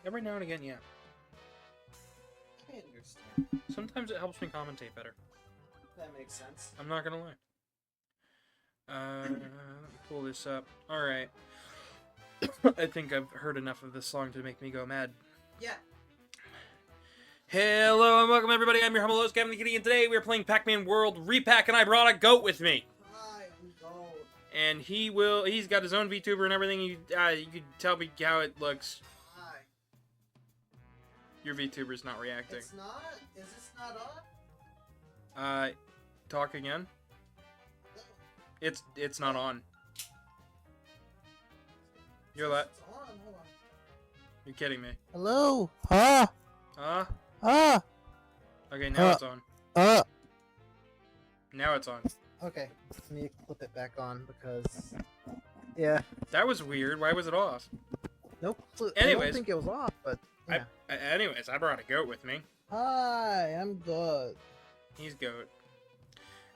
Every now and again, yeah. I understand. Sometimes it helps me commentate better. That makes sense. I'm not gonna lie. Let me pull this up. Alright. I think I've heard enough of this song to make me go mad. Yeah. Hello and welcome everybody, I'm your humble host, Gavin the Kitty, and today we're playing Pac-Man World Re-Pac, and I brought a goat with me. Hi, I'm gold. And he's got his own VTuber and everything. You can tell me how it looks. Hi. Your VTuber's not reacting. It's not? Is this not on? Talk again. It's not on. You're It's on. Hold on. You're kidding me. Hello? Okay, now it's on. Now it's on. Okay. Let me flip it back on because... Yeah. That was weird. Why was it off? Nope. I Anyways. don't think it was off, but... Yeah. Anyways, I brought a goat with me. Hi, I'm good. He's goat.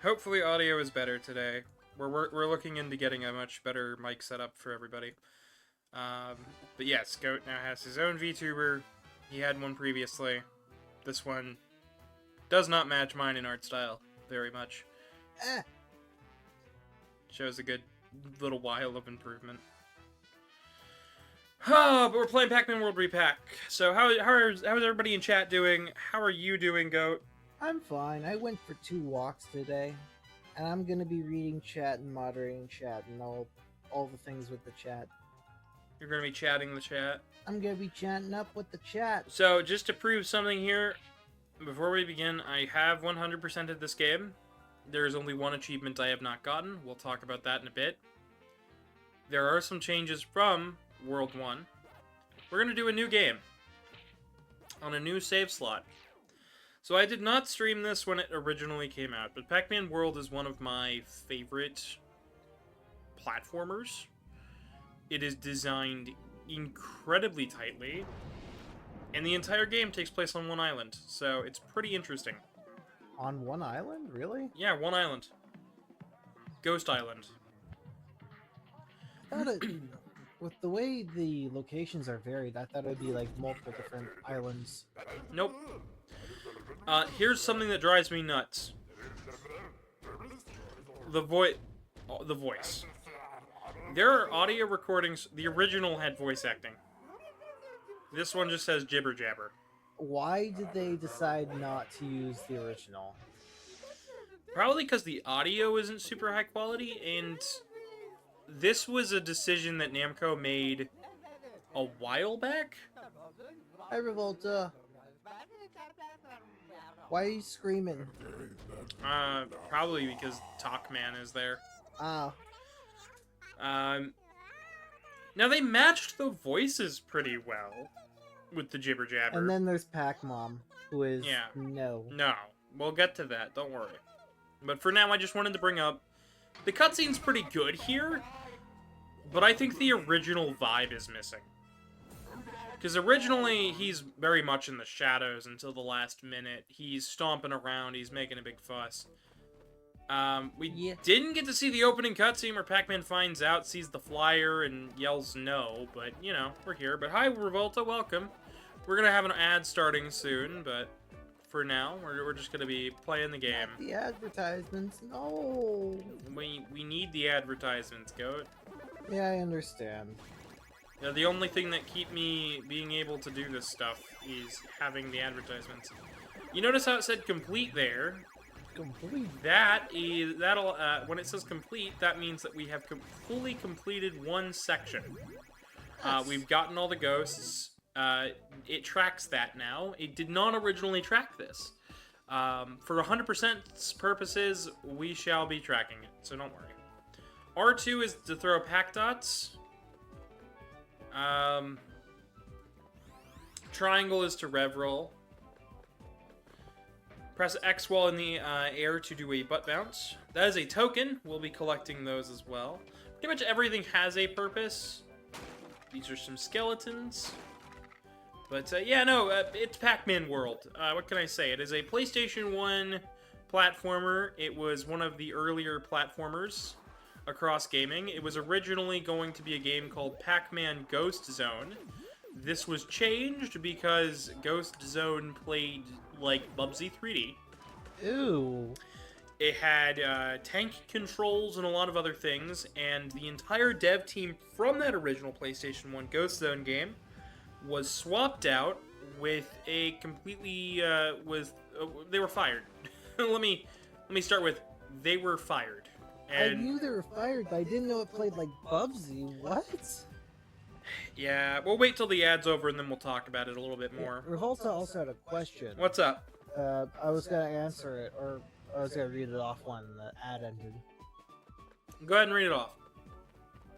Hopefully audio is better today. We're looking into getting a much better mic setup for everybody. But yes, Goat now has his own VTuber. He had one previously. This one does not match mine in art style very much. Shows a good little while of improvement. But we're playing Pac-Man World Re-Pac. So how's everybody in chat doing? How are you doing, Goat? I'm fine. I went for 2 walks today. And I'm gonna be reading chat and moderating chat and all the things with the chat. You're going to be chatting the chat. I'm gonna be chatting up with the chat. So, just to prove something here, before we begin, I have 100%ed this game. There is only one achievement I have not gotten. We'll talk about that in a bit. There are some changes from World 1. We're going to do a new game on a new save slot. So I did not stream this when it originally came out, but Pac-Man World is one of my favorite platformers. It is designed incredibly tightly, and the entire game takes place on one island, so it's pretty interesting. On one island? Really? Yeah, one island. Ghost Island. I thought it, with the way the locations are varied, I thought it would be like multiple different islands. Nope. Here's something that drives me nuts. The voice. There are audio recordings. The original had voice acting. This one just says jibber jabber. Why did they decide not to use the original? Probably because the audio isn't super high quality, and this was a decision that Namco made a while back. Hi, Revolta. Why are you screaming? Probably because Talkman is there. Oh. Now they matched the voices pretty well with the jibber jabber. And then there's Pac-Mom, who is no. No, we'll get to that. Don't worry. But for now, I just wanted to bring up the cutscene's pretty good here, but I think the original vibe is missing. Because originally, he's very much in the shadows until the last minute. He's stomping around, he's making a big fuss. We didn't get to see the opening cutscene where Pac-Man finds out, sees the flyer, and yells no, but, you know, we're here. But hi, Revolta, welcome. We're gonna have an ad starting soon, but for now, we're just gonna be playing the game. The advertisements, no. We need the advertisements, Goat. Yeah, I understand. Yeah, the only thing that keep me being able to do this stuff is having the advertisements. You notice how it said complete there? Complete. That'll when it says complete, that means that we have fully completed one section. Yes. We've gotten all the ghosts. It tracks that now. It did not originally track this. For 100% purposes, we shall be tracking it, so don't worry. R2 is to throw pack dots. Triangle is to rev roll. Press X while in the air to do a butt bounce. That is a token. We'll be collecting those as well. Pretty much everything has a purpose. These are some skeletons. But yeah, no, it's Pac-Man World. What can I say? It is a PlayStation 1 platformer. It was one of the earlier platformers across gaming. It was originally going to be a game called Pac-Man Ghost Zone, this was changed because Ghost Zone played like Bubsy 3D. Ooh. It had tank controls and a lot of other things, and the entire dev team from that original PlayStation 1 Ghost Zone game was swapped out with a completely they were fired. let me start with they were fired. And I knew they were fired, but I didn't know it played like Bubsy. What? yeah, we'll wait till the ad's over and then we'll talk about it a little bit more. Revolta also had a question. What's up? I was gonna answer it, or I was gonna read it off when the ad ended. Go ahead and read it off.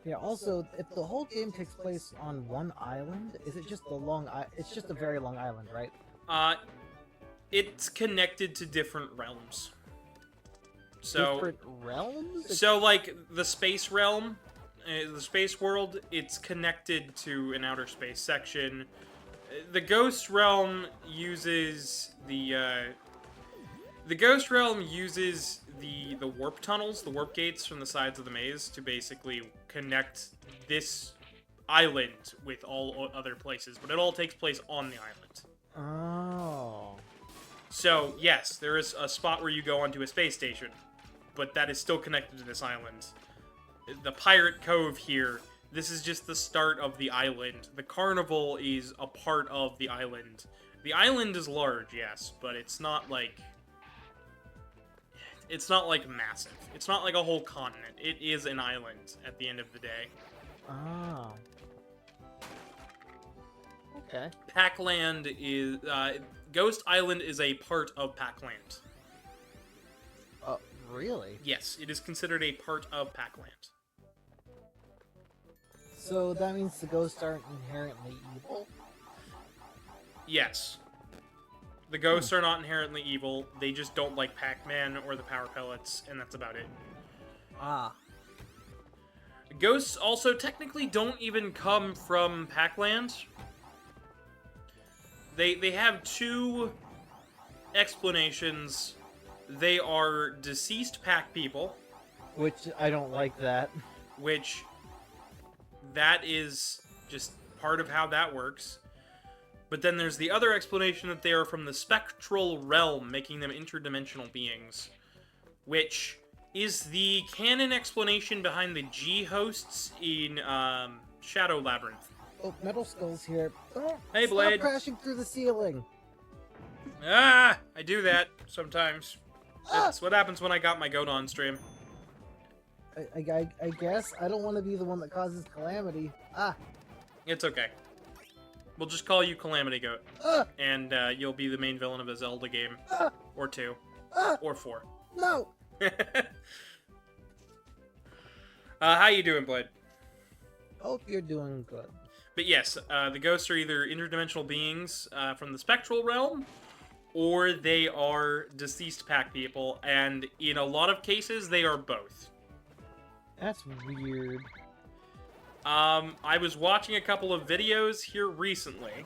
Yeah. Also, if the whole game takes place on one island, is it just it's just a very long island, right? It's connected to different realms. So different realms. So like the space realm, the space world, it's connected to an outer space section. The Ghost Realm uses the warp tunnels, the warp gates from the sides of the maze to basically connect this island with all other places, but it all takes place on the island. Oh. So, yes, there is a spot where you go onto a space station, but that is still connected to this island. The Pirate Cove here, this is just the start of the island. The carnival is a part of the island. The island is large, yes, but it's not like massive. It's not like a whole continent. It is an island at the end of the day. Oh. Okay. Pac-Land is Ghost Island is a part of Pac-Land. Really? Yes, it is considered a part of Pac-Land. So that means the ghosts aren't inherently evil? Yes. The ghosts are not inherently evil. They just don't like Pac-Man or the power pellets, and that's about it. Ah. Ghosts also technically don't even come from Pac-Land. They have two explanations. They are deceased Pac people. Which, I don't like that. Which, that is just part of how that works. But then there's the other explanation that they are from the spectral realm, making them interdimensional beings. Which is the canon explanation behind the G-hosts in Shadow Labyrinth. Oh, Metal Skull's here. Oh, Hey, Blade. Stop crashing through the ceiling. Ah, I do that sometimes. Ah! That's what happens when I got my goat on stream. I guess I don't want to be the one that causes calamity. Ah. It's okay. We'll just call you Calamity Goat. Ah. And you'll be the main villain of a Zelda game. Ah. Or 2. Ah. Or 4. No. How you doing, Blade? Hope you're doing good. But yes, the ghosts are either interdimensional beings from the spectral realm, or they are deceased Pac people, and in a lot of cases, they are both. That's weird. I was watching a couple of videos here recently,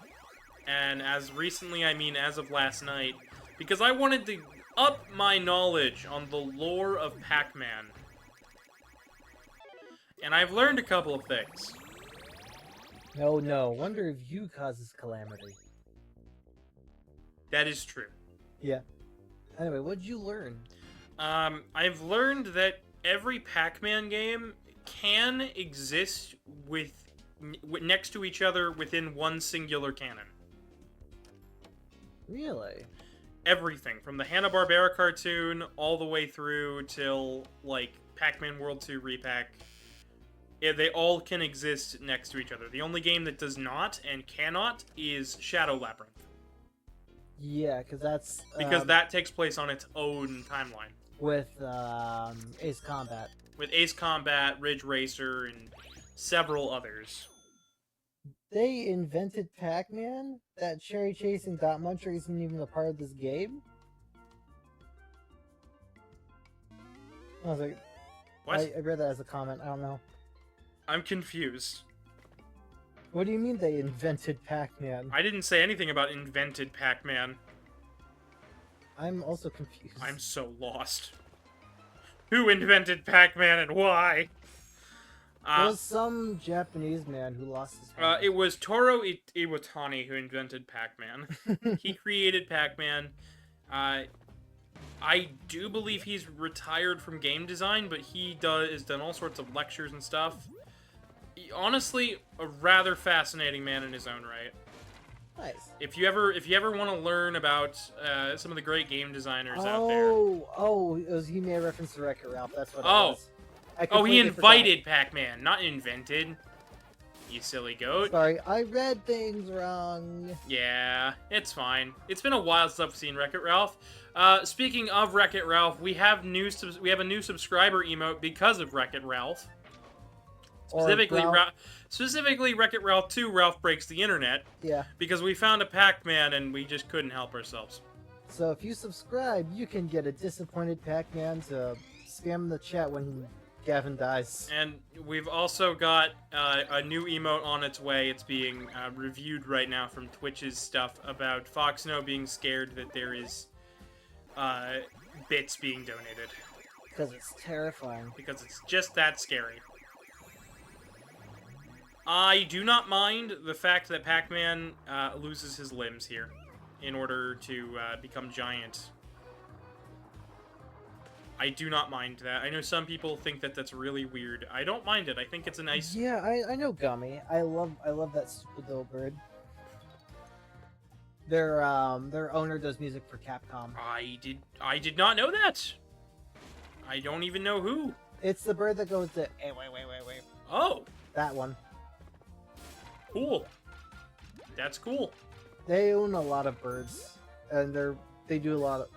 and as recently I mean as of last night, because I wanted to up my knowledge on the lore of Pac-Man. And I've learned a couple of things. No. Wonder if you causes calamity. That is true. Yeah. Anyway, what'd you learn? I've learned that every Pac-Man game can exist next to each other within one singular canon. Really? Everything, from the Hanna-Barbera cartoon all the way through till, like, Pac-Man World 2 Re-Pac. Yeah, they all can exist next to each other. The only game that does not and cannot is Shadow Labyrinth. Yeah, because that's... Because that takes place on its own timeline. With Ace Combat. With Ace Combat, Ridge Racer, and several others. They invented Pac-Man? That Cherry Chase and Dot Muncher isn't even a part of this game? I was like... What? I read that as a comment, I don't know. I'm confused. What do you mean they invented Pac-Man? I didn't say anything about invented Pac-Man. I'm also confused. I'm so lost. Who invented Pac-Man and why? It was some Japanese man who lost his hand. It was Toro Iwatani who invented Pac-Man. He created Pac-Man. I do believe he's retired from game design, but he has done all sorts of lectures and stuff. Honestly, a rather fascinating man in his own right. Nice. If you ever want to learn about some of the great game designers out there. He made a reference to Wreck-It Ralph. That's what it Oh. was. He invited Pac-Man, not invented. You silly goat. Sorry, I read things wrong. Yeah, it's fine. It's been a while since I've seen Wreck-It Ralph. Speaking of Wreck-It Ralph, we have a new subscriber emote because of Wreck-It Ralph. Specifically Wreck-It Ralph 2, Ralph Breaks the Internet. Yeah. Because we found a Pac-Man and we just couldn't help ourselves. So if you subscribe, you can get a disappointed Pac-Man to spam the chat when Gavin dies. And we've also got a new emote on its way. It's being reviewed right now from Twitch's stuff about Foxno being scared that there is bits being donated. Because it's terrifying. Because it's just that scary. I do not mind the fact that Pac-Man loses his limbs here in order to become giant. I do not mind that. I know some people think that that's really weird. I don't mind it. I think it's a nice... Yeah, I know Gummy. I love that stupid little bird. Their owner does music for Capcom. I did not know that. I don't even know who. It's the bird that goes to... Hey, wait. Oh. That one. Cool. That's cool. They own a lot of birds, and they do live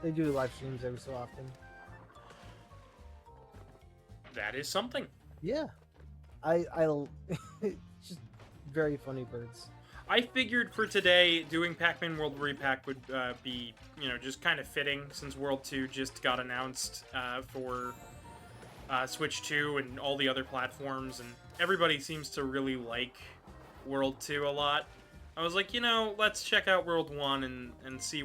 streams every so often. That is something. Yeah, just very funny birds. I figured for today, doing Pac-Man World Re-Pac would be, just kind of fitting, since World 2 just got announced for Switch 2 and all the other platforms, and everybody seems to really like World 2 a lot. I was like, let's check out World 1 and see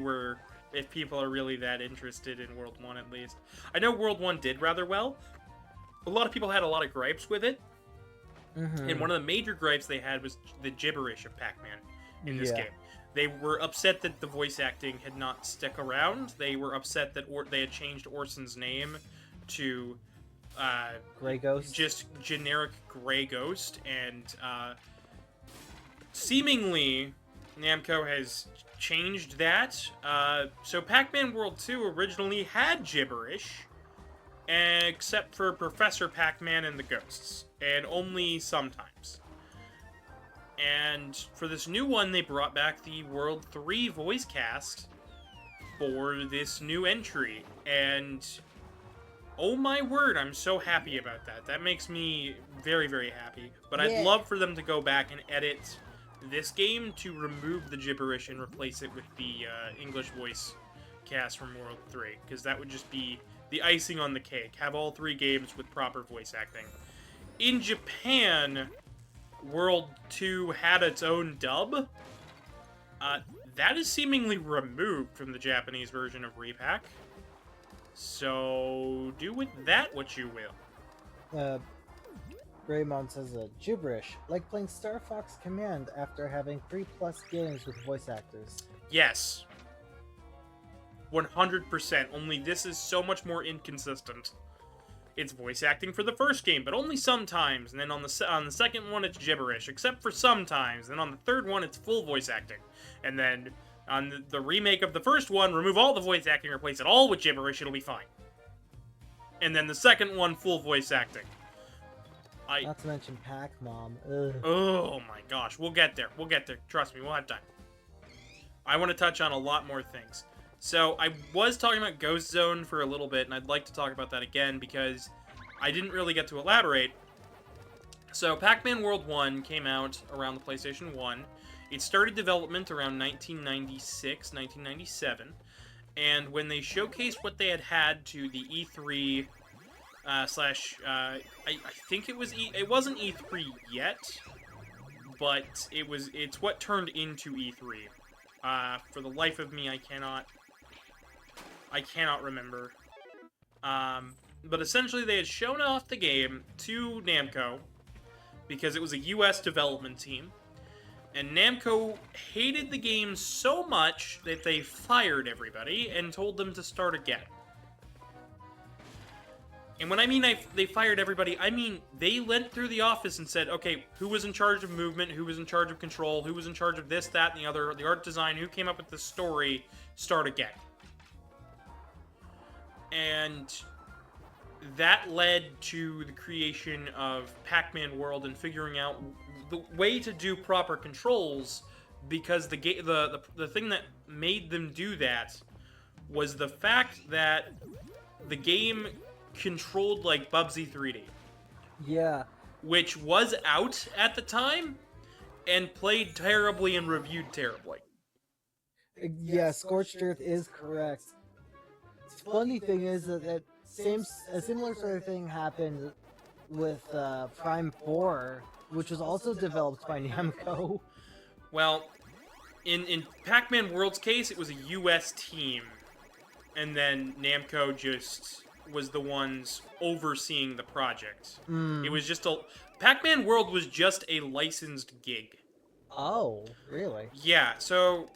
if people are really that interested in World 1 at least. I know World 1 did rather well. A lot of people had a lot of gripes with it. Mm-hmm. And one of the major gripes they had was the gibberish of Pac-Man in this game. They were upset that the voice acting had not stuck around. They were upset that they had changed Orson's name to Gray Ghost. Just generic Gray Ghost. And seemingly Namco has changed that. So Pac-Man World 2 originally had gibberish, except for Professor Pac-Man and the ghosts, and only sometimes. And for this new one, they brought back the World 3 voice cast for this new entry, and oh my word, I'm so happy about that. That makes me very, very happy. But I'd love for them to go back and edit this game to remove the gibberish and replace it with the English voice cast from World 3, because that would just be the icing on the cake. Have all 3 games with proper voice acting. In Japan, World 2 had its own dub. That is seemingly removed from the Japanese version of Re-Pac. So, do with that what you will. Greymon says, gibberish, like playing Star Fox Command after having 3+ games with voice actors. Yes. 100%, only this is so much more inconsistent. It's voice acting for the first game, but only sometimes, and then on the second one it's gibberish, except for sometimes, and on the third one it's full voice acting. And then on the remake of the first one, remove all the voice acting, replace it all with gibberish, it'll be fine. And then the second one, full voice acting. Not to mention Pac-Mom. Ugh. Oh my gosh, we'll get there. Trust me, we'll have time. I want to touch on a lot more things. So, I was talking about Ghost Zone for a little bit, and I'd like to talk about that again, because I didn't really get to elaborate. So, Pac-Man World 1 came out around the PlayStation 1. It started development around 1996, 1997, and when they showcased what they had to the E3 I think it was it wasn't E3 yet, but it's what turned into E3. For the life of me, I cannot remember. But essentially they had shown off the game to Namco, because it was a US development team, and Namco hated the game so much that they fired everybody and told them to start again. And when I mean they fired everybody, I mean they went through the office and said, okay, who was in charge of movement, who was in charge of control, who was in charge of this, that, and the other, the art design, who came up with the story, start again. And that led to the creation of Pac-Man World and figuring out the way to do proper controls, because the thing that made them do that was the fact that the game controlled like Bubsy 3D. Yeah. Which was out at the time and played terribly and reviewed terribly. Yeah, Scorched Earth is correct. The funny thing is that a similar sort of thing happened with Prime 4, which was also developed by Namco. Well, in Pac-Man World's case, it was a US team, and then Namco just was the ones overseeing the project. It was just Pac-Man World was just a licensed gig. Oh, really? Yeah, so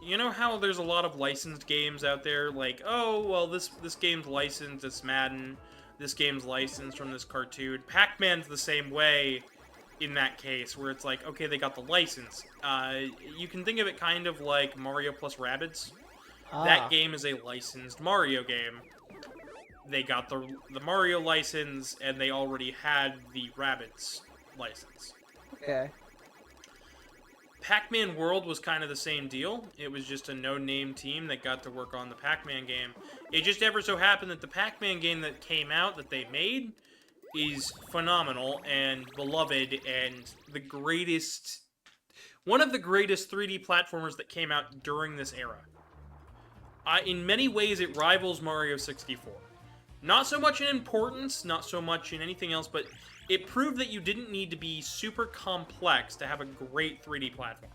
you know how there's a lot of licensed games out there, like, oh, well, this game's licensed, it's Madden, this game's licensed from this cartoon. Pac-Man's the same way in that case, where it's like, okay, they got the license. You can think of it kind of like Mario plus Rabbids. That game is a licensed Mario game. They got the Mario license, and they already had the Rabbids license. Okay. Pac-Man World was kind of the same deal. It was just a no-name team that got to work on the Pac-Man game. It just ever so happened that the Pac-Man game that came out, that they made, is phenomenal and beloved and the greatest... one of the greatest 3D platformers that came out during this era. In many ways, it rivals Mario 64. Not so much in importance, not so much in anything else, but it proved that you didn't need to be super complex to have a great 3D platform.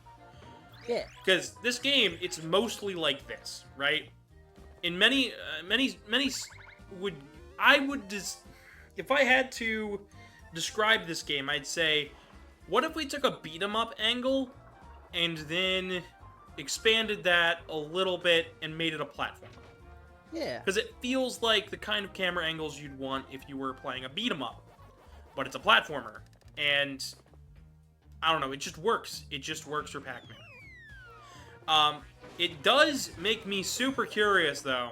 Yeah. Because this game, it's mostly like this, right? In many would... if I had to describe this game, I'd say, what if we took a beat-em-up angle and then expanded that a little bit and made it a platform? Yeah. Because it feels like the kind of camera angles you'd want if you were playing a beat-em-up. But it's a platformer. And I don't know, it just works. It just works for Pac-Man. It does make me super curious, though.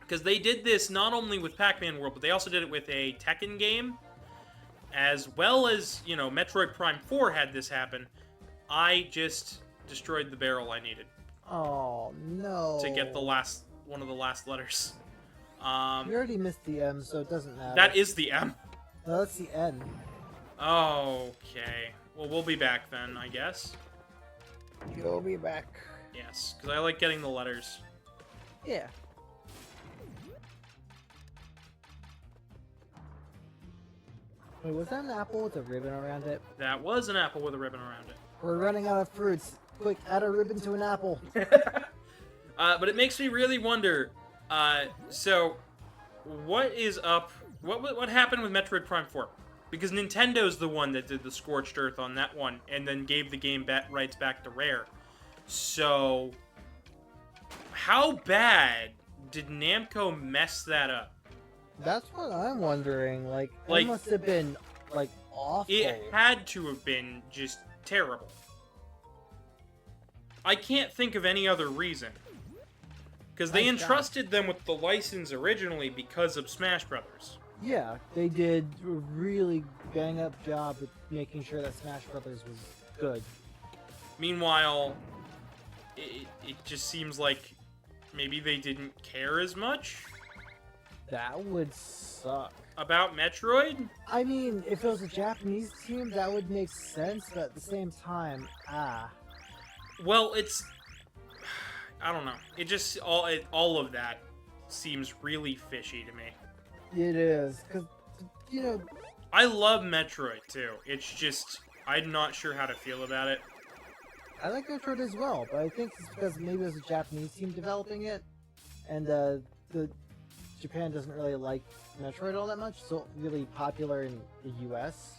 Because they did this not only with Pac-Man World, but they also did it with a Tekken game. As well as, you know, Metroid Prime 4 had this happen. I just destroyed the barrel I needed. Oh, no. To get the one of the last letters. You already missed the M, so it doesn't matter. That is the M. No, that's the N. Okay. Well, we'll be back then, I guess. You'll be back. Yes, because I like getting the letters. Yeah. Wait, was that an apple with a ribbon around it? That was an apple with a ribbon around it. We're running out of fruits. Quick, add a ribbon to an apple. But it makes me really wonder, so, what is up, what happened with Metroid Prime 4? Because Nintendo's the one that did the Scorched Earth on that one, and then gave the game rights back to Rare. So, how bad did Namco mess that up? That's what I'm wondering, like it must have been, like, awful. It had to have been just terrible. I can't think of any other reason. Because they entrusted them with the license originally because of Smash Brothers. Yeah, they did a really bang-up job with making sure that Smash Brothers was good. Meanwhile, it just seems like maybe they didn't care as much. That would suck. About Metroid? I mean, if it was a Japanese team, that would make sense, but at the same time, Well, it's... I don't know. It just... all of that seems really fishy to me. It is, because, you know... I love Metroid, too. It's just... I'm not sure how to feel about it. I like Metroid as well, but I think it's because maybe it was a Japanese team developing it, and the Japan doesn't really like Metroid all that much. It's not really popular in the US.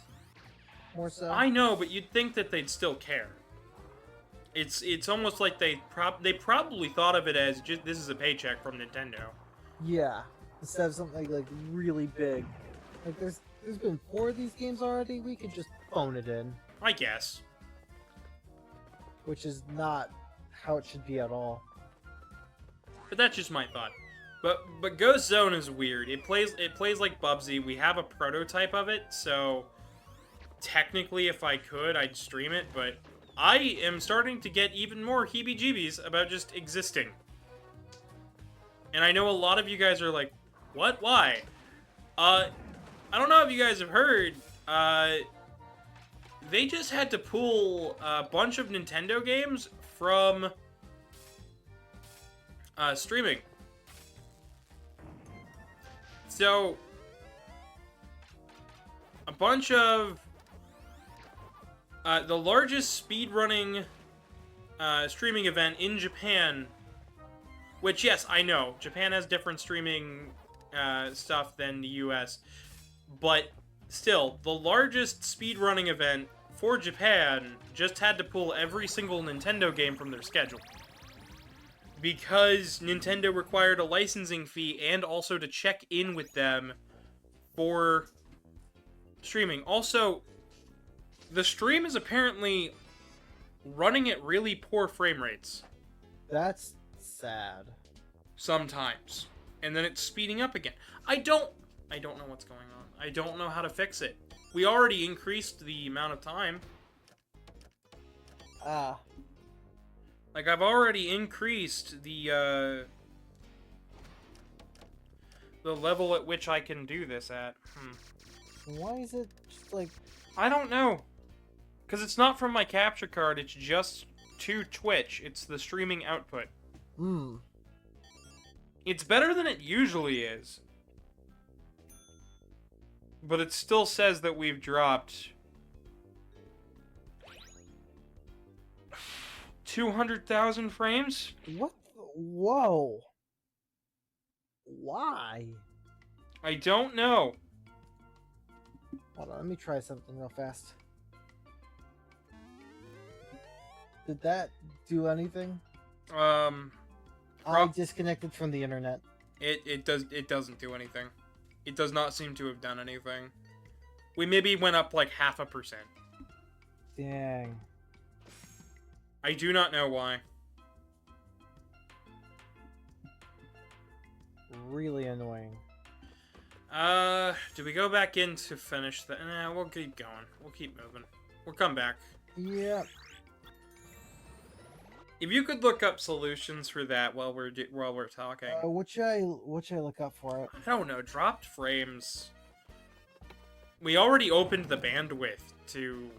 more so. I know, but you'd think that they'd still care. It's almost like they probably thought of it as just this is a paycheck from Nintendo. Yeah, instead of something like really big. Like there's been 4 of these games already. We could just phone it in, I guess. which is not how it should be at all. But that's just my thought. But Ghost Zone is weird. It plays like Bubsy. We have a prototype of it, so technically if I could, I'd stream it, but I am starting to get even more heebie-jeebies about just existing. And I know a lot of you guys are like, what? Why? I don't know if you guys have heard, they just had to pull a bunch of Nintendo games from streaming. So, a bunch of the largest speedrunning streaming event in Japan, which, yes, I know, Japan has different streaming stuff than the US, but still, the largest speedrunning event for Japan just had to pull every single Nintendo game from their schedule. Because Nintendo required a licensing fee and also to check in with them for streaming. Also, the stream is apparently running at really poor frame rates. That's sad. Sometimes. And then it's speeding up again. I don't know what's going on. I don't know how to fix it. We already increased the amount of time. Like, I've already increased the level at which I can do this at. Why is it just like... I don't know. Because it's not from my capture card, it's just to Twitch. It's the streaming output. It's better than it usually is. But it still says that we've dropped 200,000 frames? What? Whoa. Why? I don't know. Hold on, let me try something real fast. Did that do anything? I disconnected from the internet. It doesn't do anything. It does not seem to have done anything. We maybe went up like 0.5%. Dang. I do not know why. Really annoying. Do we go back in to finish that? Nah, we'll keep going. We'll keep moving. We'll come back. Yeah. If you could look up solutions for that while we're talking. What should I look up for it? I don't know. Dropped frames. We already opened the bandwidth to,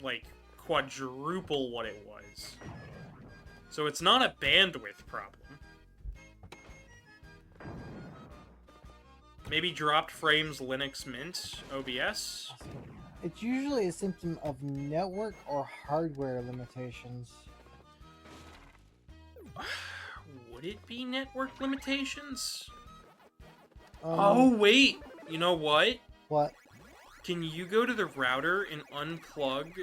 like, quadruple what it was. So it's not a bandwidth problem. Maybe dropped frames Linux Mint OBS? It's usually a symptom of network or hardware limitations. Would it be network limitations? Oh, wait! You know what? What? Can you go to the router and unplug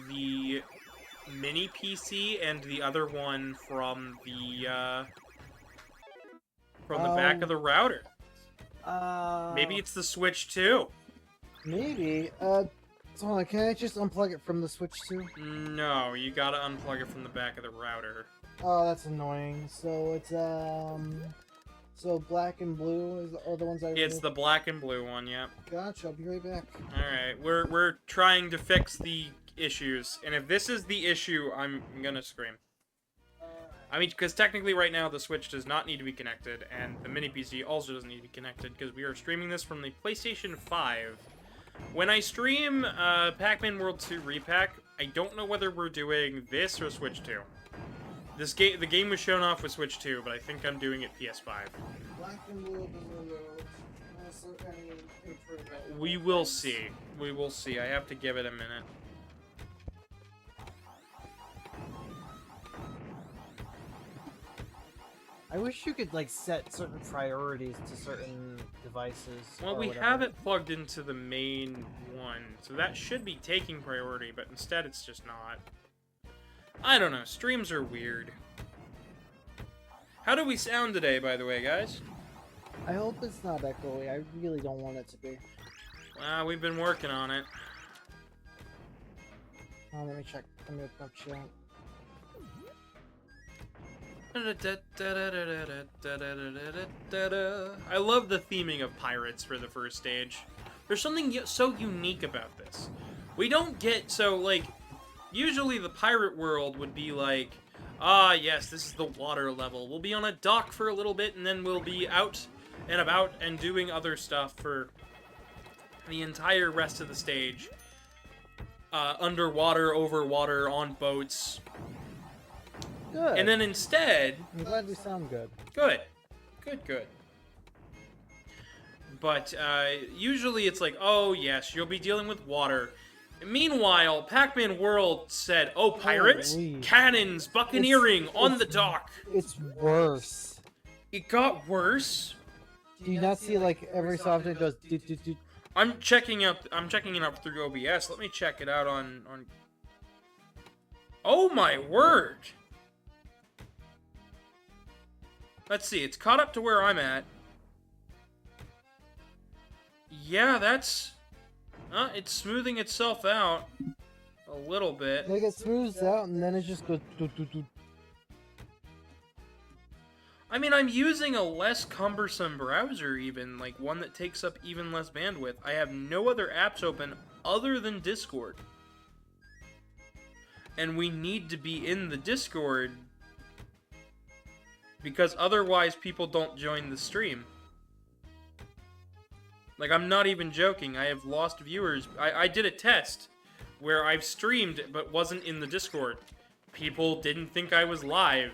the mini PC and the other one from the back of the router? Maybe it's the Switch too. Maybe. So hold on, can I just unplug it from the Switch too? No, you gotta unplug it from the back of the router. Oh, that's annoying. So it's so black and blue are the ones I. It's the black and blue one, yeah. Gotcha. I'll be right back. All right, we're trying to fix the issues, and if this is the issue, I'm gonna scream. I mean, because technically right now the Switch does not need to be connected, and the mini PC also doesn't need to be connected, because we are streaming this from the PlayStation 5. When I stream Pac-Man World 2 Re-Pac, I don't know whether we're doing this or Switch 2. The game was shown off with Switch 2, but I think I'm doing it PS5. Black and blue. We will see. We will see. I have to give it a minute. I wish you could like set certain priorities to certain devices. Well, or we whatever. have it plugged into the main one, so that should be taking priority, but instead it's just not. I don't know, streams are weird. How do we sound today, by the way, guys? I hope it's not echoey. I really don't want it to be. Well, we've been working on it. Oh, let me check. Let me open up chat. I love the theming of pirates for the first stage. There's something so unique about this. We don't get, so, like, usually the pirate world would be like, ah, yes, this is the water level. We'll be on a dock for a little bit, and then we'll be out and about and doing other stuff for the entire rest of the stage. Underwater, over water, on boats. Good. And then instead... I'm glad we sound good. Good. Good. But, usually it's like, oh, yes, you'll be dealing with water. Meanwhile, Pac-Man World said, oh, pirates? Holy. Cannons, buccaneering, on the dock. It's worse. It got worse? Do you not see, like, every so often it goes... I'm checking it out through OBS. Let me check it out on... Oh, my word! Let's see, it's caught up to where I'm at. Yeah, that's... it's smoothing itself out a little bit. Like, it smooths out, and then it just goes... I mean, I'm using a less cumbersome browser even, like one that takes up even less bandwidth. I have no other apps open other than Discord. And we need to be in the Discord because otherwise people don't join the stream. Like, I'm not even joking. I have lost viewers. I did a test where I've streamed but wasn't in the Discord. People didn't think I was live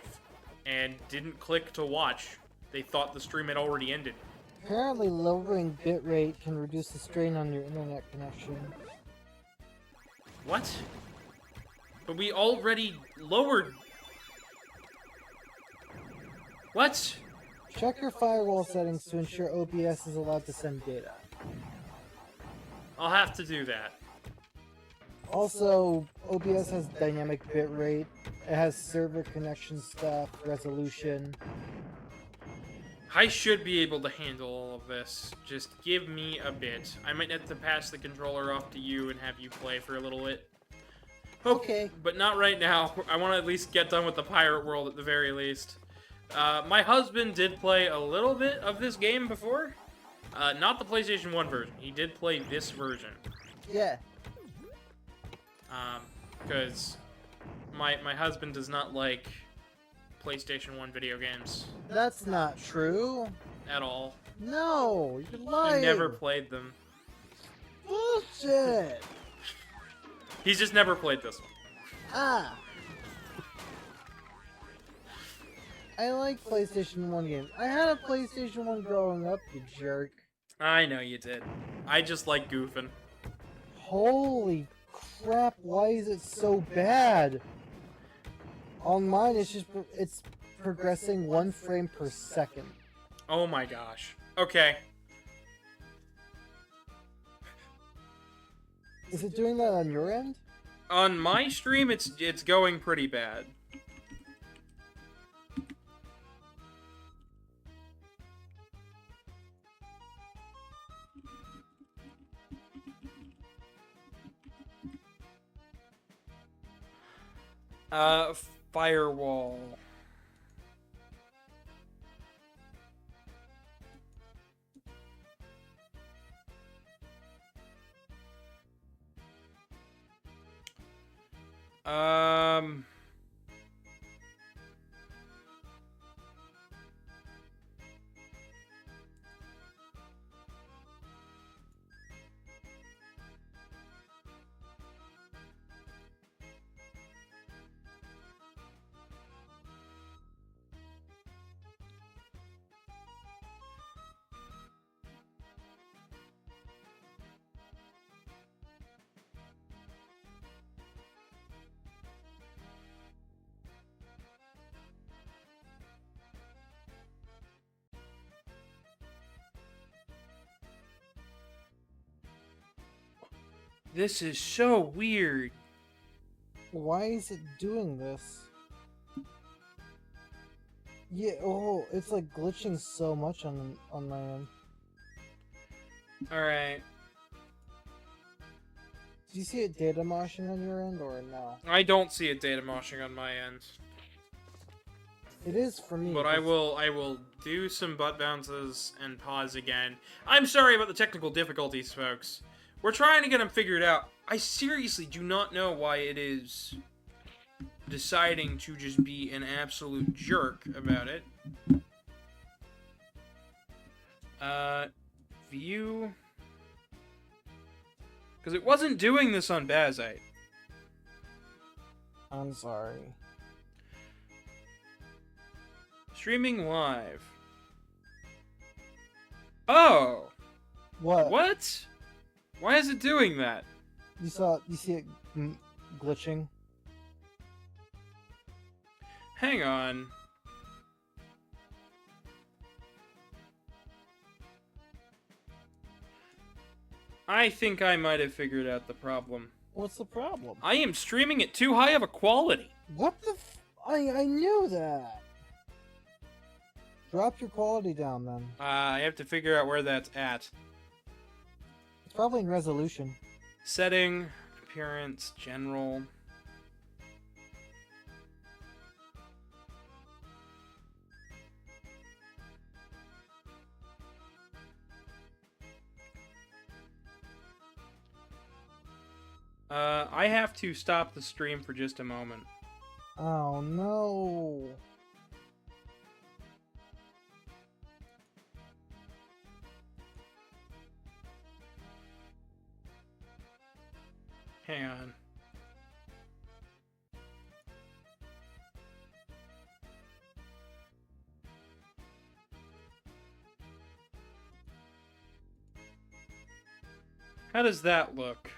and didn't click to watch. They thought the stream had already ended. Apparently, lowering bitrate can reduce the strain on your internet connection. What? But we already lowered... What? Check your firewall settings to ensure OBS is allowed to send data. I'll have to do that. Also, OBS has dynamic bitrate. It has server connection stuff, resolution. I should be able to handle all of this. Just give me a bit. I might have to pass the controller off to you and have you play for a little bit. Okay. But not right now. I want to at least get done with the pirate world at the very least. My husband did play a little bit of this game before. Not the PlayStation 1 version. He did play this version. Yeah. Because my husband does not like PlayStation 1 video games. That's not true. At all. No, you're lying. He never played them. Bullshit. He's just never played this one. Ah. I like PlayStation 1 games. I had a PlayStation 1 growing up, you jerk. I know you did. I just like goofing. Holy crap, why is it so bad? On mine, it's progressing 1 frame per second. Oh my gosh. Okay. Is it doing that on your end? On my stream, it's going pretty bad. Firewall. This is so weird. Why is it doing this? Yeah, oh, it's like glitching so much on my end. Alright. Do you see it data moshing on your end or no? I don't see it data moshing on my end. It is for me. But I will do some butt bounces and pause again. I'm sorry about the technical difficulties, folks. We're trying to get them figured out. I seriously do not know why it is deciding to just be an absolute jerk about it. View. Because it wasn't doing this on Bazite. I'm sorry. Streaming live. Oh! What? What? Why is it doing that? You see it glitching? Hang on. I think I might have figured out the problem. What's the problem? I am streaming at too high of a quality. What the I knew that! Drop your quality down then. I have to figure out where that's at. It's probably in resolution. Setting, appearance, general. I have to stop the stream for just a moment. Oh no. Hang on. How does that look?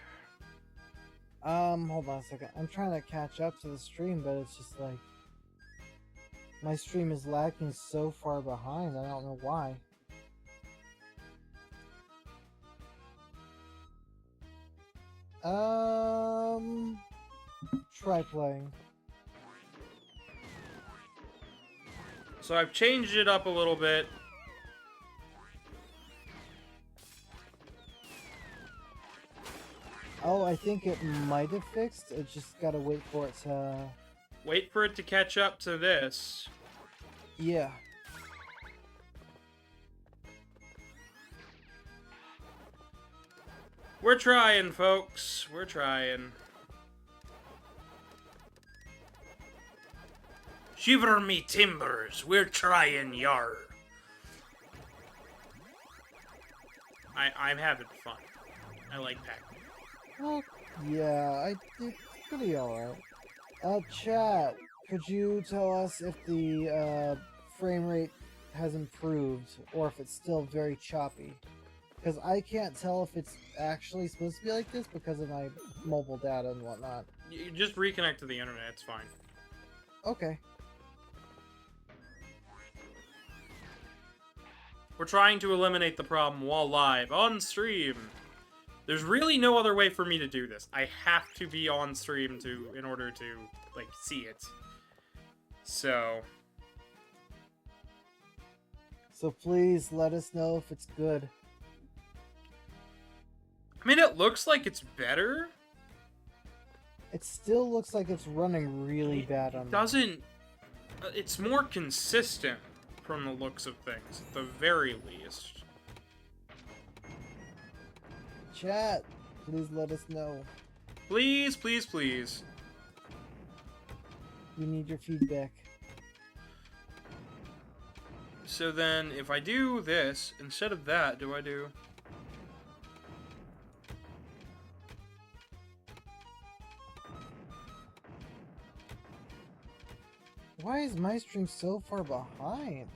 Hold on a second. I'm trying to catch up to the stream, but it's just like my stream is lagging so far behind. I don't know why. Try playing. So I've changed it up a little bit. Oh, I think it might have fixed. It just gotta wait for it to... Wait for it to catch up to this. Yeah. We're trying, folks. We're trying. Shiver me timbers. We're trying, yar. I'm having fun. I like Pac-Man. Well, yeah, I did pretty alright. Chat, could you tell us if the, frame rate has improved, or if it's still very choppy? Because I can't tell if it's actually supposed to be like this because of my mobile data and whatnot. You just reconnect to the internet, it's fine. Okay. We're trying to eliminate the problem while live, on stream. There's really no other way for me to do this. I have to be on stream in order to, like, see it. So please let us know if it's good. I mean, it looks like it's better. It still looks like it's running really bad on It doesn't... It's more consistent from the looks of things, at the very least. Chat, please let us know. Please, please, please. We need your feedback. So then, if I do this, instead of that, do I do... Why is my stream so far behind?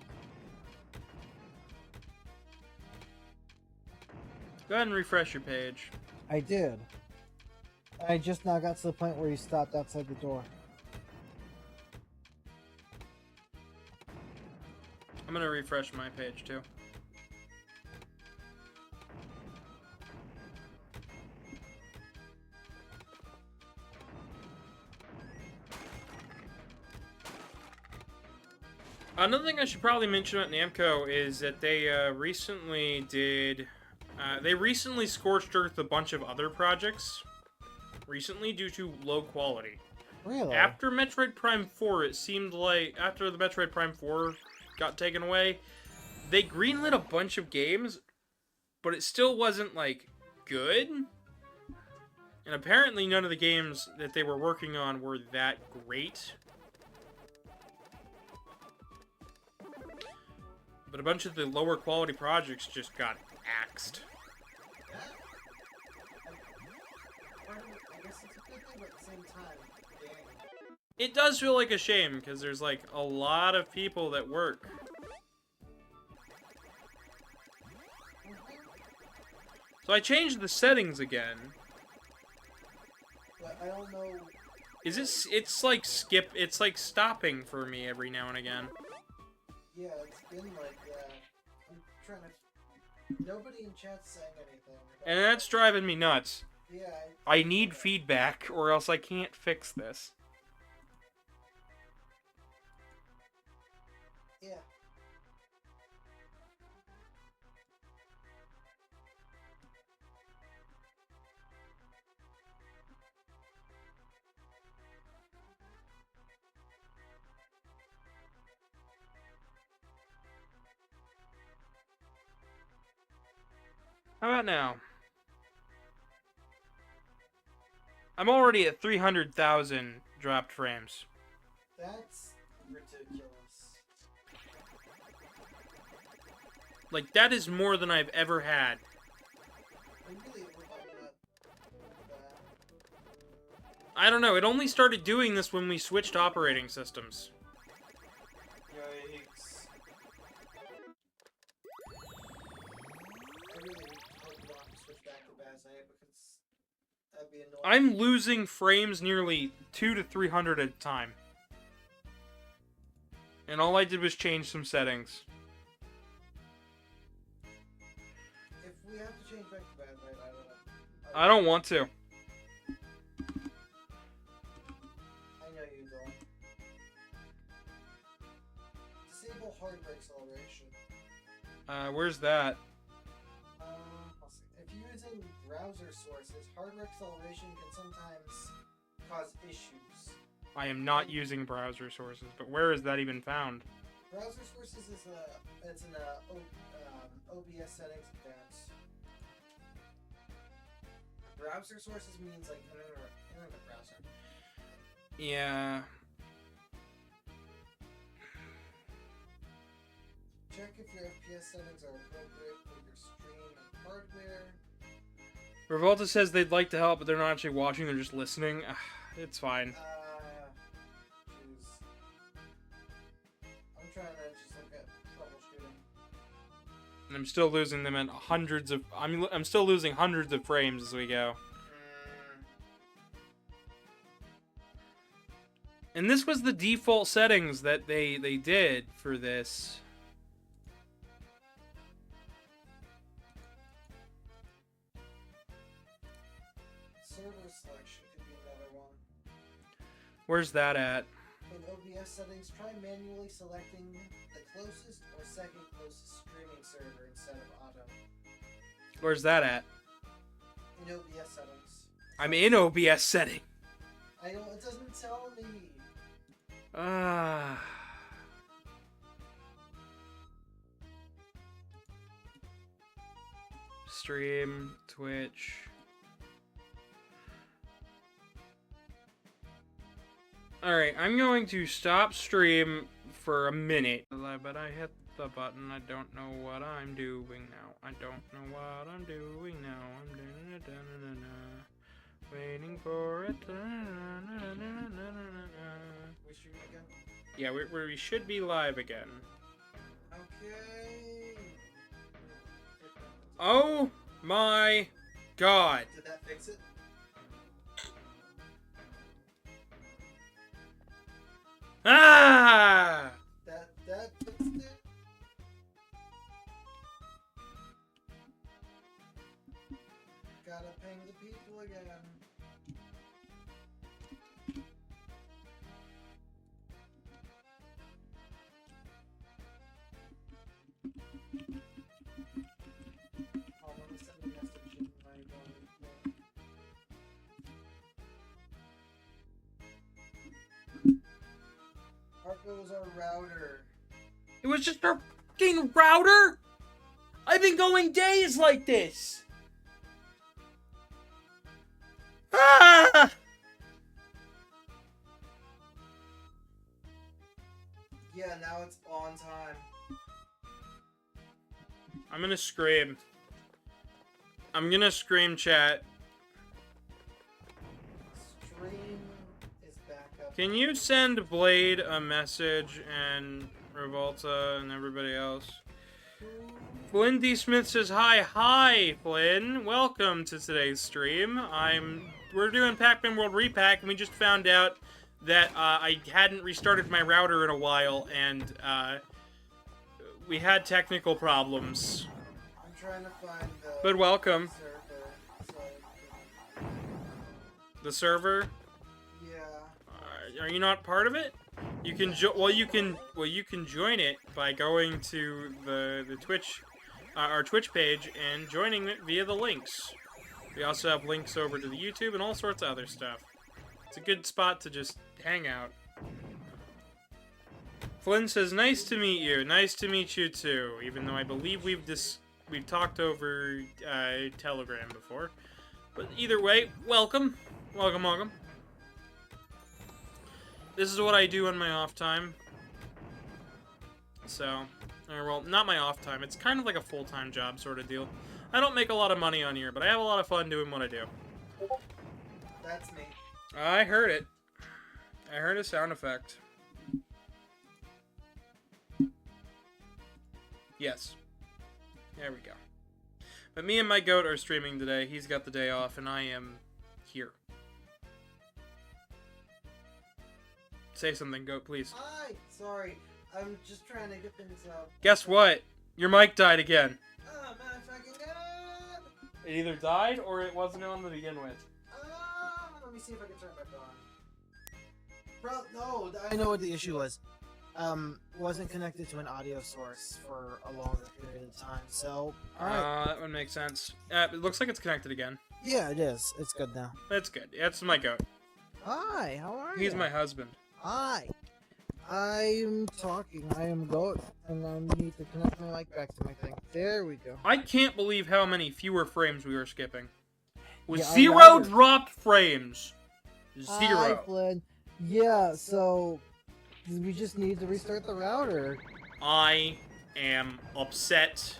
Go ahead and refresh your page. I did. I just now got to the point where you stopped outside the door. I'm gonna refresh my page, too. Another thing I should probably mention about Namco is that they recently did... they recently scorched earth a bunch of other projects. Recently, due to low quality. Really? After Metroid Prime 4, it seemed like... After the Metroid Prime 4 got taken away, they greenlit a bunch of games, but it still wasn't, like, good. And apparently none of the games that they were working on were that great. But a bunch of the lower quality projects just got axed. I guess it's a good thing, but at the same time, dang. It does feel like a shame, because there's, like, a lot of people that work. So I changed the settings again. But I don't know. It's like it's like stopping for me every now and again. Yeah, it's been like that. I'm trying to. Nobody in chat's saying anything. And that's driving me nuts. Yeah. I need feedback, or else I can't fix this. Yeah. How about now? I'm already at 300,000 dropped frames. That's ridiculous. Like, that is more than I've ever had. I really hope I'm not that. I don't know, it only started doing this when we switched operating systems. Yikes. I really hope not switch back to Bazai because that'd be annoying. I'm losing frames nearly 200 to 300 at a time. And all I did was change some settings. If we have to change back to Bazai, I don't know. I don't want to. I know you don't. Disable hardware acceleration. Where's that? I'll see. If you're using browser sources, hardware acceleration can sometimes cause issues. I am not using browser sources, but where is that even found? Browser sources is it's in OBS settings advanced. Browser sources means like internet browser. Yeah. Check if your FPS settings are appropriate for your stream and hardware. Revolta says they'd like to help, but they're not actually watching, they're just listening. It's fine. Jeez. I'm trying to just look at troubleshooting. And I'm still losing them at hundreds of... I'm still losing hundreds of frames as we go. And this was the default settings that they did for this. Server selection could be another one. Where's that at? In OBS settings, try manually selecting the closest or second closest streaming server instead of auto. Where's that at? In OBS settings. I'm in OBS setting. I don't. It doesn't tell me. Ah. Stream, Twitch. Alright, I'm going to stop stream for a minute. But I hit the button. I don't know what I'm doing now. I don't know what I'm doing now. I'm waiting for it. We stream again. Yeah, we should be live again. Okay. Oh my god. Did that fix it? Ah! That fixed it? Gotta ping the people again. It was our router. It was just our fucking router? I've been going days like this. Ah! Yeah, now it's on time. I'm gonna scream. I'm gonna scream, chat. Stream is back up. Can you send Blade a message and Revolta and everybody else? Flynn D. Smith says, hi, Flynn. Welcome to today's stream. We're doing Pac-Man World Re-Pac, and we just found out that I hadn't restarted my router in a while, and we had technical problems. I'm trying to find the But welcome. server. So The server? yeah. Are you not part of it? You can you can join it by going to the Twitch, our Twitch page, and joining it via the links. We also have links over to the YouTube and all sorts of other stuff. It's a good spot to just hang out. Flynn says, "Nice to meet you. Nice to meet you too." Even though I believe we've talked over Telegram before, but either way, welcome. This is what I do on my off time. So, or well, not my off time. It's kind of like a full-time job sort of deal. I don't make a lot of money on here, but I have a lot of fun doing what I do. That's me. I heard it. I heard a sound effect. Yes. There we go. But me and my goat are streaming today. He's got the day off, and I am here. Say something, goat, please. Hi. Sorry. I'm just trying to get things out. Guess what? Your mic died again. Oh my fucking god! It either died or it wasn't on to begin with. Let me see if I can turn it back on. Bro, no, I know what the issue was. Wasn't connected to an audio source for a longer period of time, so... Alright. That would make sense. It looks like it's connected again. Yeah, it is. It's good now. That's good. That's my goat. Hi, how are you? He's my husband. Hi. I'm talking. I am goat, and I need to connect my mic back to my thing. There we go. I can't believe how many fewer frames we were skipping. With Yeah, zero dropped frames. Hi, Zero. Flynn. Yeah, so... we just need to restart the router. I am upset.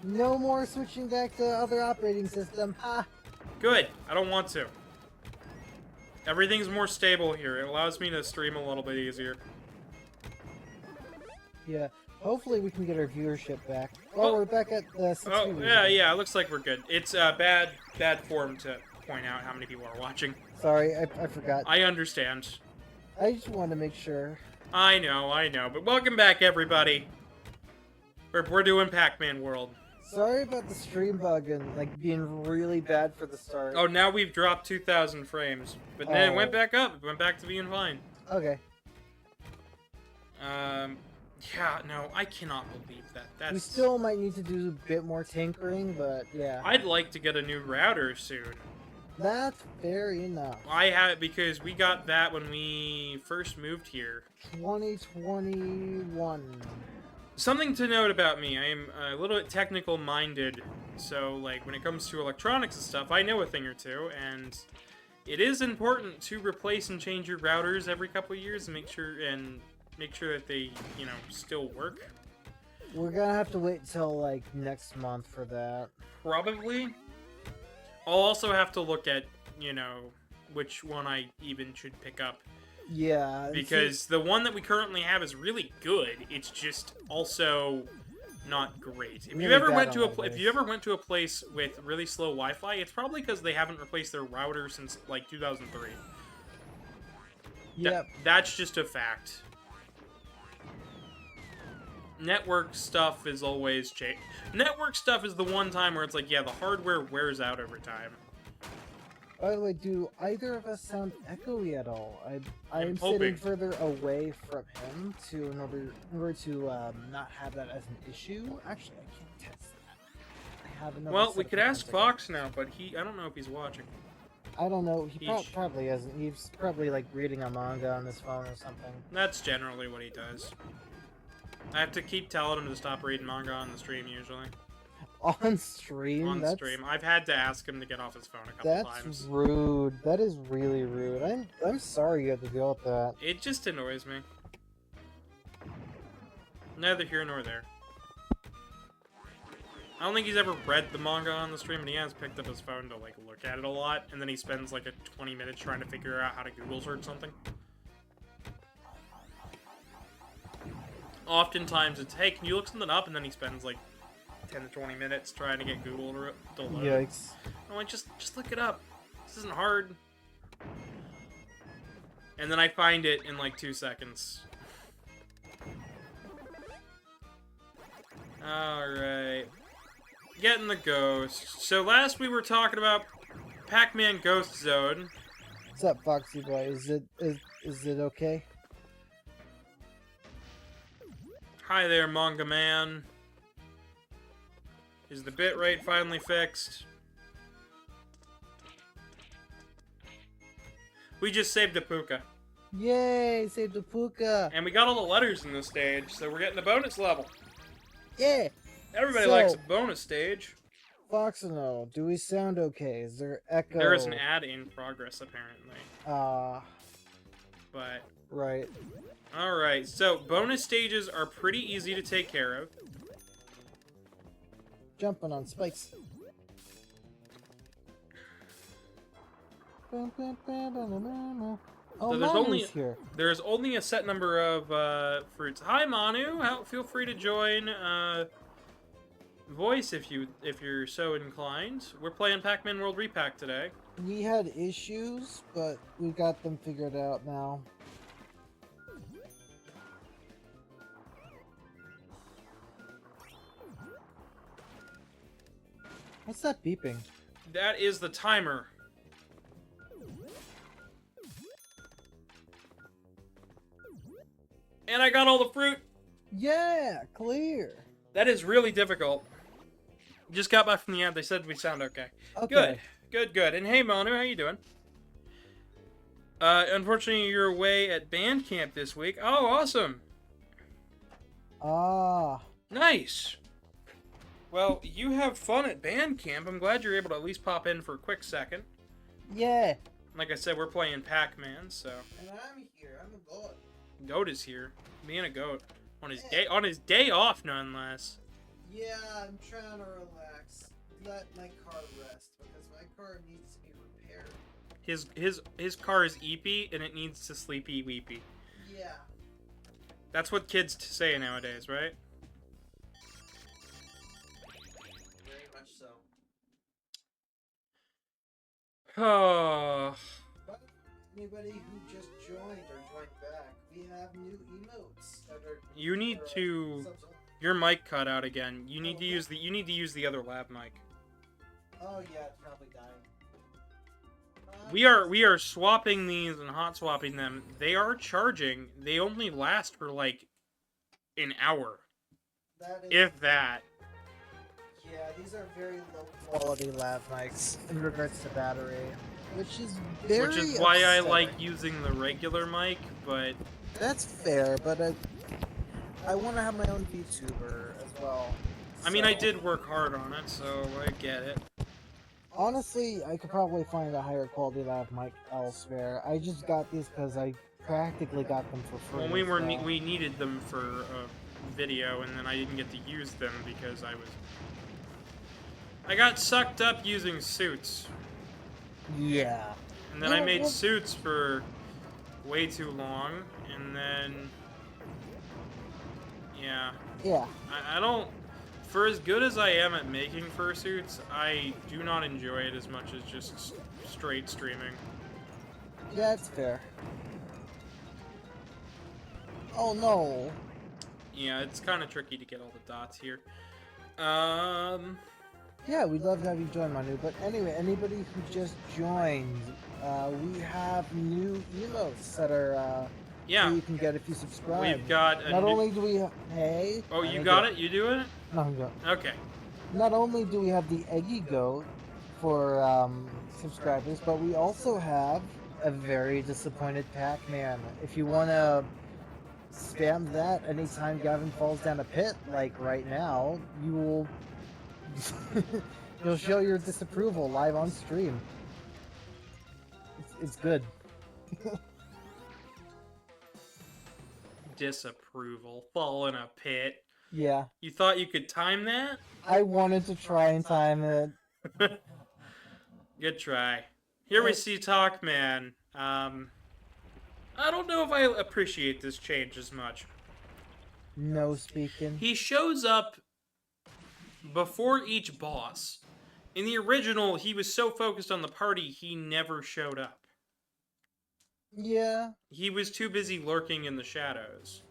No more switching back to other operating system. Ha! Good. I don't want to. Everything's more stable here. It allows me to stream a little bit easier. Yeah. Hopefully we can get our viewership back. Oh, we're back at the 6 Oh, viewers. yeah, it looks like we're good. It's bad form to point out how many people are watching. Sorry, I forgot. I understand. I just wanted to make sure. I know. But welcome back, everybody. We're doing Pac-Man World. Sorry about the stream bug and like being really bad for the start. Oh, now we've dropped 2,000 frames. But then it went back up. It went back to being fine. Okay. Yeah, no, I cannot believe that. We still might need to do a bit more tinkering, but yeah. I'd like to get a new router soon. That's fair enough. I have it because we got that when we first moved here. 2021. Something to note about me, I am a little bit technical minded, so like when it comes to electronics and stuff, I know a thing or two, and it is important to replace and change your routers every couple of years and make sure that they, you know, still work. We're gonna have to wait till like next month for that. Probably. I'll also have to look at, you know, which one I even should pick up. Yeah. Because the one that we currently have is really good. It's just also not great. If you ever went to a place with really slow Wi-Fi, it's probably because they haven't replaced their router since like 2003. Yep. That's just a fact. Network stuff is always changed. Network stuff is the one time where it's like, yeah, the hardware wears out over time. By the way, do either of us sound echoey at all? I'm hoping. sitting further away from him in order to not have that as an issue. Actually, I can't test that. I have another. Well, set we of could ask headphones I Fox now, but I don't know if he's watching. I don't know. He Each. probably isn't. He's probably like reading a manga on his phone or something. That's generally what he does. I have to keep telling him to stop reading manga on the stream, usually. On stream? On stream. I've had to ask him to get off his phone a couple times. That's rude. That is really rude. I'm sorry you had to deal with that. It just annoys me. Neither here nor there. I don't think he's ever read the manga on the stream, but he has picked up his phone to, like, look at it a lot, and then he spends, like, 20 minutes trying to figure out how to Google search something. Oftentimes it's, hey, can you look something up? And then he spends, like, 10 to 20 minutes trying to get Google to load. Yikes. I'm like, just look it up. This isn't hard. And then I find it in, like, 2 seconds. Alright. Getting the ghost. So last we were talking about Pac-Man Ghost Zone. What's up, Foxy Boy? Is it okay? Hi there, Manga Man. Is the bitrate finally fixed? We just saved a Puka. Yay! Saved the Puka! And we got all the letters in this stage, so we're getting a bonus level. Yeah! Everybody likes a bonus stage. Foxino, do we sound okay? Is there echo? There is an ad in progress, apparently. But... Right. Alright, so bonus stages are pretty easy to take care of. Jumping on spikes. Oh, So here. There's only a set number of fruits. Hi, Manu. Feel free to join voice if you're so inclined. We're playing Pac-Man World Re-Pac today. We had issues, but we got them figured out now. What's that beeping? That is the timer. And I got all the fruit. Yeah, clear. That is really difficult. Just got back from the ad. They said we sound okay. Okay. Good. And hey, Manu, how you doing? Unfortunately, you're away at band camp this week. Oh, awesome. Ah. Nice. Well, you have fun at band camp. I'm glad you're able to at least pop in for a quick second. Yeah. Like I said, we're playing Pac-Man, so. And I'm here. I'm a goat. Goat is here. Being a goat. On his day off, nonetheless. Yeah, I'm trying to relax. Let my car rest, because my car needs to be repaired. His car is eepy, and it needs to sleepy weepy. Yeah. That's what kids say nowadays, right? Very much so. Oh. But anybody who just joined or joined back, we have new emotes that are. You need to. Your mic cut out again. You need to use the other lab mic. Oh yeah, it's probably dying. We are swapping these and hot swapping them. They are charging. They only last for like an hour, if that. Yeah, these are very low quality lav mics in regards to battery, which is why I like using the regular mic, but that's fair. But I want to have my own VTuber as well. I mean, I did work hard on it, so I get it. Honestly, I could probably find a higher quality lav mic elsewhere. I just got these because I practically got them for free. Well, we needed them for a video, and then I didn't get to use them because I got sucked up using suits. Yeah. And then I made suits for way too long, and then yeah. Yeah. I don't. For as good as I am at making fursuits, I do not enjoy it as much as just straight streaming. Yeah, that's fair. Oh no. Yeah, it's kind of tricky to get all the dots here. Yeah, we'd love to have you join, Manu. But anyway, anybody who just joined, we have new emotes that are yeah, you can get if you subscribe. We've got not only do we hey. Oh, you got it? You doing it? No, I'm good. Okay. Not only do we have the Eggy Goat for subscribers, but we also have a very disappointed Pac-Man. If you want to spam that anytime Gavin falls down a pit, like right now, you will you'll show your disapproval live on stream. It's good. Disapproval. Fall in a pit. Yeah. You thought you could time that? I wanted to try and time it. Good try. Here we see Talkman. I don't know if I appreciate this change as much. No speaking. He shows up before each boss. In the original, he was so focused on the party, he never showed up. Yeah. He was too busy lurking in the shadows.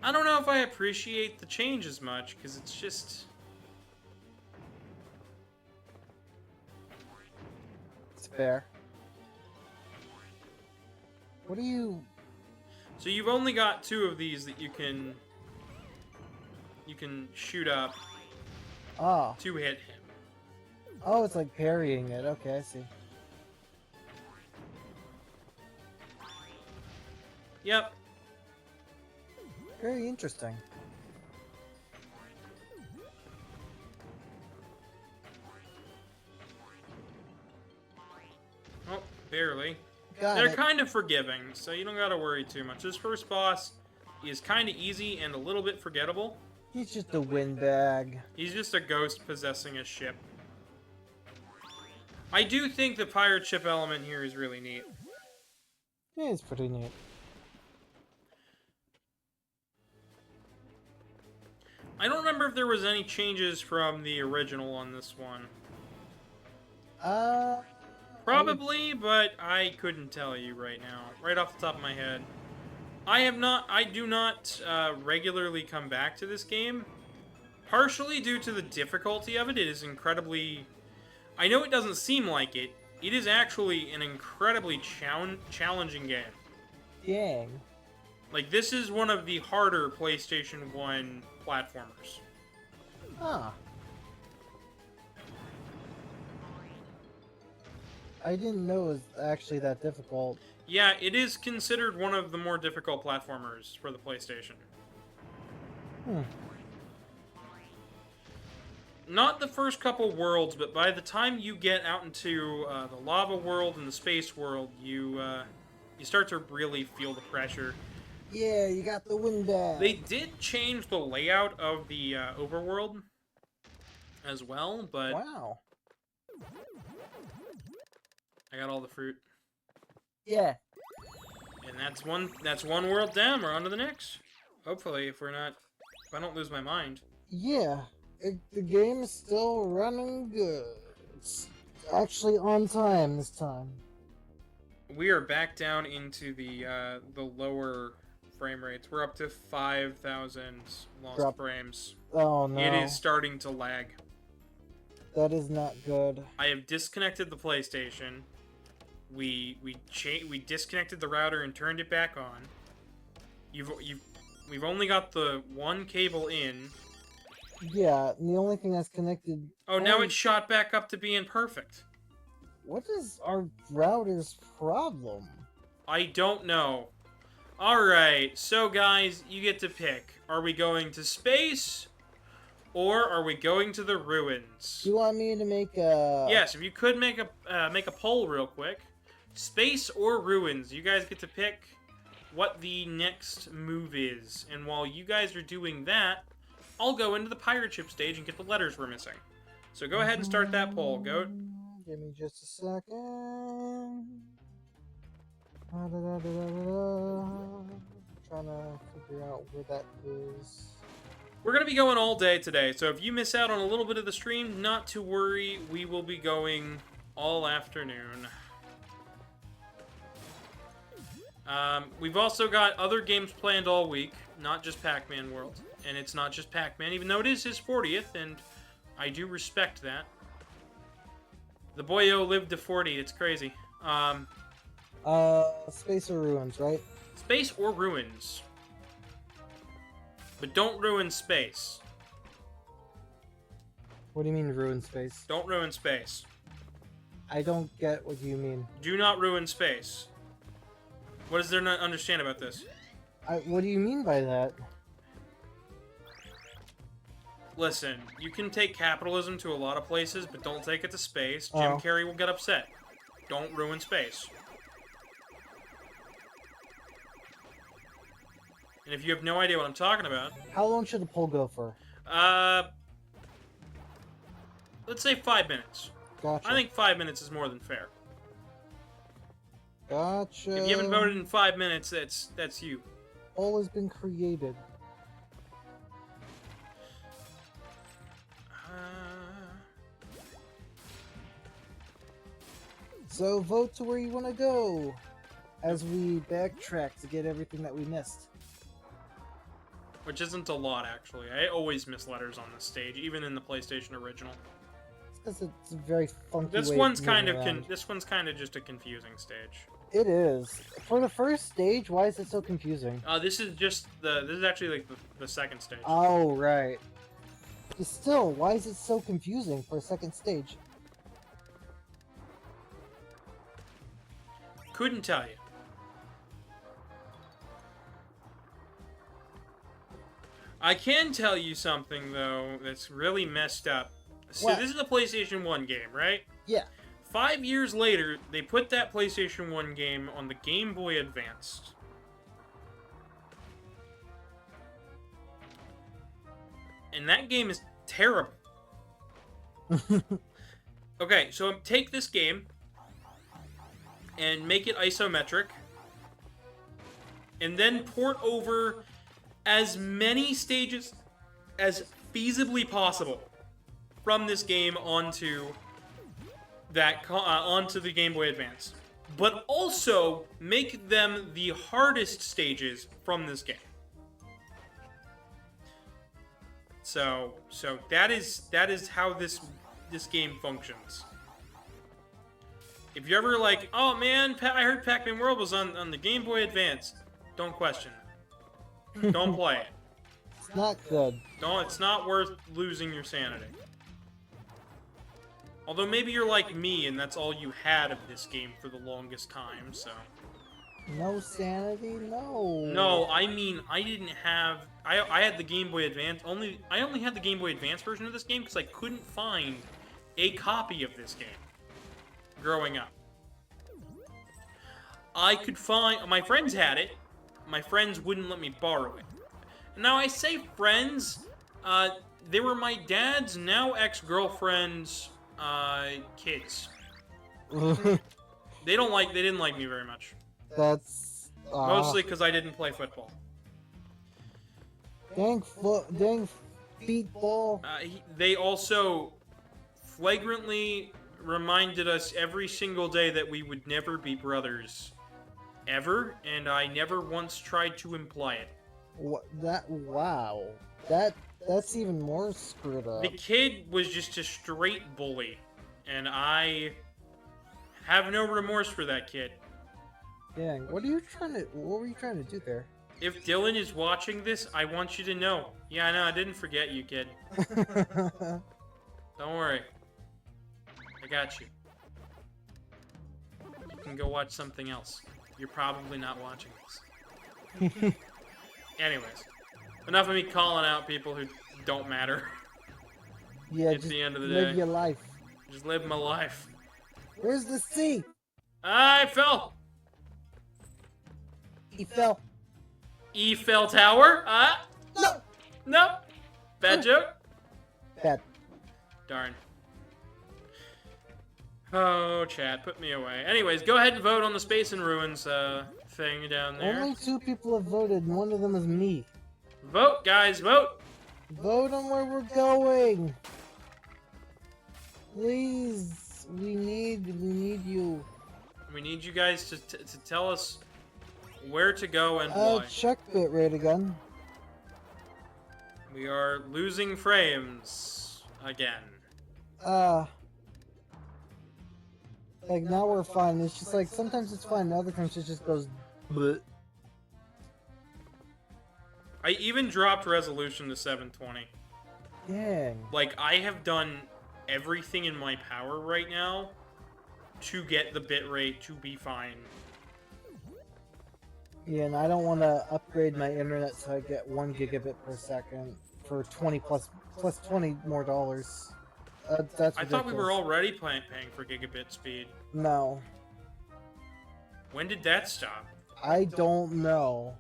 I don't know if I appreciate the change as much, because it's just... It's fair. What do you... So you've only got 2 of these that you can shoot up to hit him. Oh, it's like parrying it. Okay, I see. Yep. Very interesting. Oh, barely. Got They're it. kind of forgiving, so you don't gotta worry too much. This first boss is kind of easy and a little bit forgettable. He's just a windbag. He's just a ghost possessing a ship. I do think the pirate ship element here is really neat. Yeah, it's pretty neat. I don't remember if there was any changes from the original on this one. Probably, but I couldn't tell you right now, right off the top of my head. I do not regularly come back to this game, partially due to the difficulty of it. It is incredibly... I know it doesn't seem like it. It is actually an incredibly challenging game. Dang. Like, this is one of the harder PlayStation 1 platformers. Huh. I didn't know it was actually that difficult. Yeah, it is considered one of the more difficult platformers for the PlayStation. Hmm. Not the first couple worlds, but by the time you get out into the lava world and the space world, you start to really feel the pressure. Yeah, you got the windbag. They did change the layout of the overworld as well, but... Wow. I got all the fruit. Yeah. And that's one world down. We're on to the next. Hopefully, if I don't lose my mind. Yeah. The game is still running good. It's actually on time this time. We are back down into the lower frame rates. We're up to 5,000 lost frames. Oh no. It is starting to lag. That is not good. I have disconnected the PlayStation. We disconnected the router and turned it back on. We've only got the one cable in. Yeah, and the only thing that's connected... Oh, now it's shot back up to being perfect. What is our router's problem? I don't know. Alright, so guys, you get to pick. Are we going to space? Or are we going to the ruins? Do you want me to make a... Yes, if you could make a poll real quick. Space or ruins? You guys get to pick what the next move is. And while you guys are doing that, I'll go into the pirate ship stage and get the letters we're missing. So go ahead and start that poll, Goat. Give me just a second. Trying to figure out where that is. We're going to be going all day today, so if you miss out on a little bit of the stream, not to worry, we will be going all afternoon. We've also got other games planned all week, not just Pac-Man World. And it's not just Pac-Man, even though it is his 40th, and I do respect that. The boyo lived to 40, it's crazy. Space or ruins, right? Space or ruins. But don't ruin space. What do you mean ruin space? Don't ruin space. I don't get what you mean. Do not ruin space. What is there not understand about this? What do you mean by that? Listen, you can take capitalism to a lot of places, but don't take it to space. Jim Oh. Carrey will get upset. Don't ruin space. And if you have no idea what I'm talking about, How long should the poll go for? let's say 5 minutes. Gotcha. I think 5 minutes is more than fair. Gotcha. If you haven't voted in 5 minutes, that's you. Poll has been created. So vote to where you want to go as we backtrack to get everything that we missed. Which isn't a lot, actually. I always miss letters on this stage, even in the PlayStation original. It's because it's a very funky This way one's of kind moving of around. this one's kind of just a confusing stage. It is. For the first stage, why is it so confusing? This is actually like the second stage. Oh, right. But still, why is it so confusing for a second stage? Couldn't tell you. I can tell you something though that's really messed up. So What? this is a PlayStation 1 game, right? Yeah. 5 years later, they put that PlayStation 1 game on the Game Boy Advanced. And that game is terrible. Okay, so take this game and make it isometric, and then port over as many stages as feasibly possible from this game onto the Game Boy Advance, but also make them the hardest stages from this game. So that is how this game functions. If you're ever like, oh man, I heard Pac-Man World was on the Game Boy Advance, don't question it. Don't play it. It's not good. It's not worth losing your sanity. Although maybe you're like me and that's all you had of this game for the longest time, so. No sanity? No. No, I mean, I didn't have... I had the Game Boy Advance, I only had the Game Boy Advance version of this game because I couldn't find a copy of this game growing up. I could find... My friends had it. My friends wouldn't let me borrow it. Now, I say friends, they were my dad's now ex-girlfriend's kids. They didn't like me very much. That's... Mostly because I didn't play football. Dang feet ball. They also flagrantly reminded us every single day that we would never be brothers. Ever, and I never once tried to imply it. Wow. That's even more screwed up. The kid was just a straight bully, and I have no remorse for that kid. Dang, what were you trying to do there? If Dylan is watching this, I want you to know. Yeah, I know, I didn't forget you, kid. Don't worry. I got you. You can go watch something else. You're probably not watching this. Anyways, enough of me calling out people who don't matter. Yeah, At just the end of the live day. your life. Just live my life. Where's the C? I fell. He fell. Eiffel Tower? No! No. Bad joke? Bad. Darn. Oh, chat, put me away. Anyways, go ahead and vote on the Space and Ruins thing down there. Only 2 people have voted, and one of them is me. Vote, guys, vote! Vote on where we're going. Please, we need you. We need you guys to tell us where to go and why. Check bitrate again. We are losing frames again. Like now we're fine. It's just like sometimes it's fine, other times it just goes bleh. I even dropped resolution to 720. Dang. Like, I have done everything in my power right now to get the bitrate to be fine. Yeah, and I don't want to upgrade my internet so I get 1 gigabit per second for 20 plus 20 more dollars. That's I ridiculous. thought we were already paying for gigabit speed. No. When did that stop? I don't know.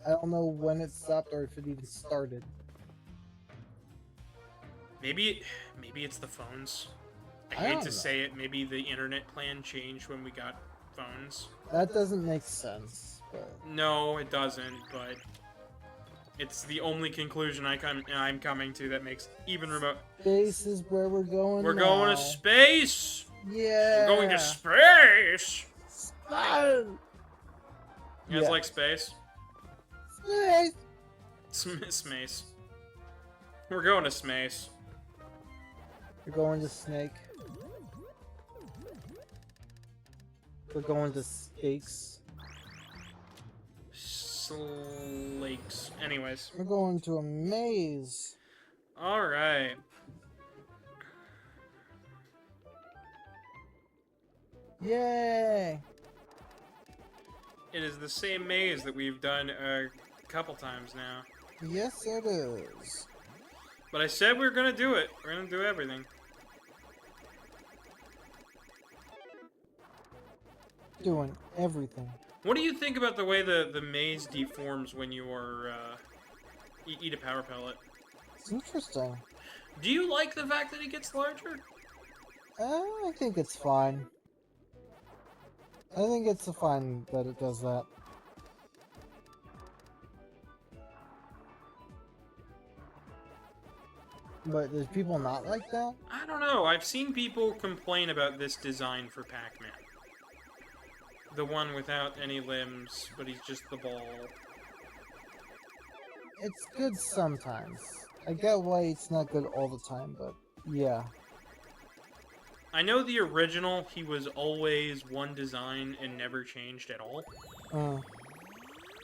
I don't know when it stopped or if it even started. Maybe it's the phones. I I hate don't to know. say it, maybe the internet plan changed when we got phones. That doesn't make sense. But No, it doesn't, but it's the only conclusion I'm coming to that makes even remote. space is where we're going. We're now. going to space. Yeah. We're going to space. Space. You guys like space? Space. Smace. We're going to space. We're going to Snake. We're going to Stakes. Slakes. Anyways. We're going to a maze. Alright. Yay! It is the same maze that we've done a couple times now. Yes, it is. But I said we were gonna do it. We're gonna do everything. Doing everything. What do you think about the way the maze deforms when you are, eat a power pellet? It's interesting. Do you like the fact that it gets larger? I think it's fine. I think it's fine that it does that. But there's people not like that? I don't know. I've seen people complain about this design for Pac-Man. The one without any limbs, but he's just the ball. It's good sometimes. I get why it's not good all the time, but yeah. I know the original, he was always one design and never changed at all.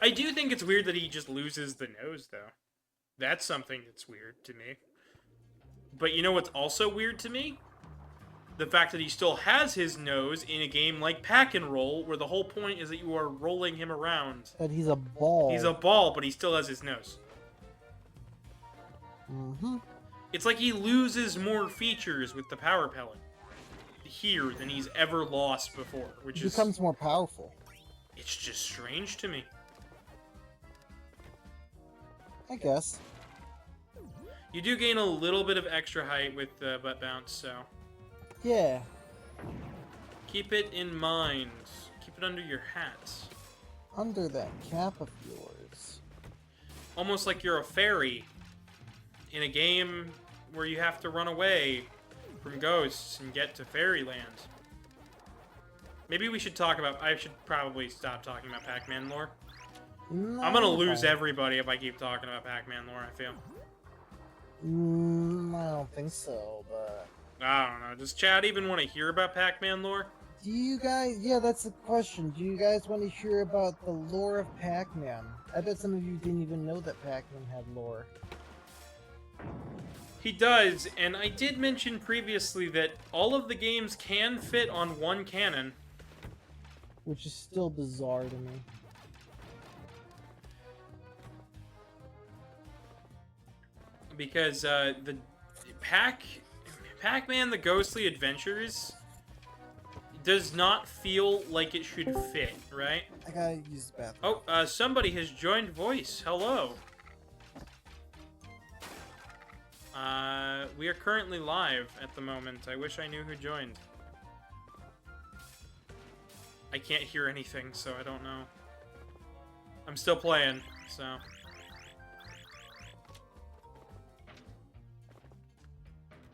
I do think it's weird that he just loses the nose, though. That's something that's weird to me. But you know what's also weird to me? The fact that he still has his nose in a game like Pack-and-Roll, where the whole point is that you are rolling him around. That he's a ball. He's a ball, but he still has his nose. Mm-hmm. It's like he loses more features with the power pellet here than he's ever lost before, which He is... becomes more powerful. It's just strange to me. I guess. You do gain a little bit of extra height with the butt bounce, so... Yeah. Keep it in mind. Keep it under your hat. Under that cap of yours. Almost like you're a fairy in a game where you have to run away from ghosts and get to fairyland. Maybe we should talk about... I should probably stop talking about Pac-Man lore. No, I'm gonna lose fine. everybody if I keep talking about Pac-Man lore, I feel. I don't think so, but... I don't know. Does Chad even want to hear about Pac-Man lore? Do you guys... Yeah, that's the question. Do you guys want to hear about the lore of Pac-Man? I bet some of you didn't even know that Pac-Man had lore. He does, and I did mention previously that all of the games can fit on one cannon. Which is still bizarre to me. Because the Pac-Man The Ghostly Adventures does not feel like it should fit, right? I gotta use the bathroom. Oh, somebody has joined voice. Hello. We are currently live at the moment. I wish I knew who joined. I can't hear anything, so I don't know. I'm still playing, so...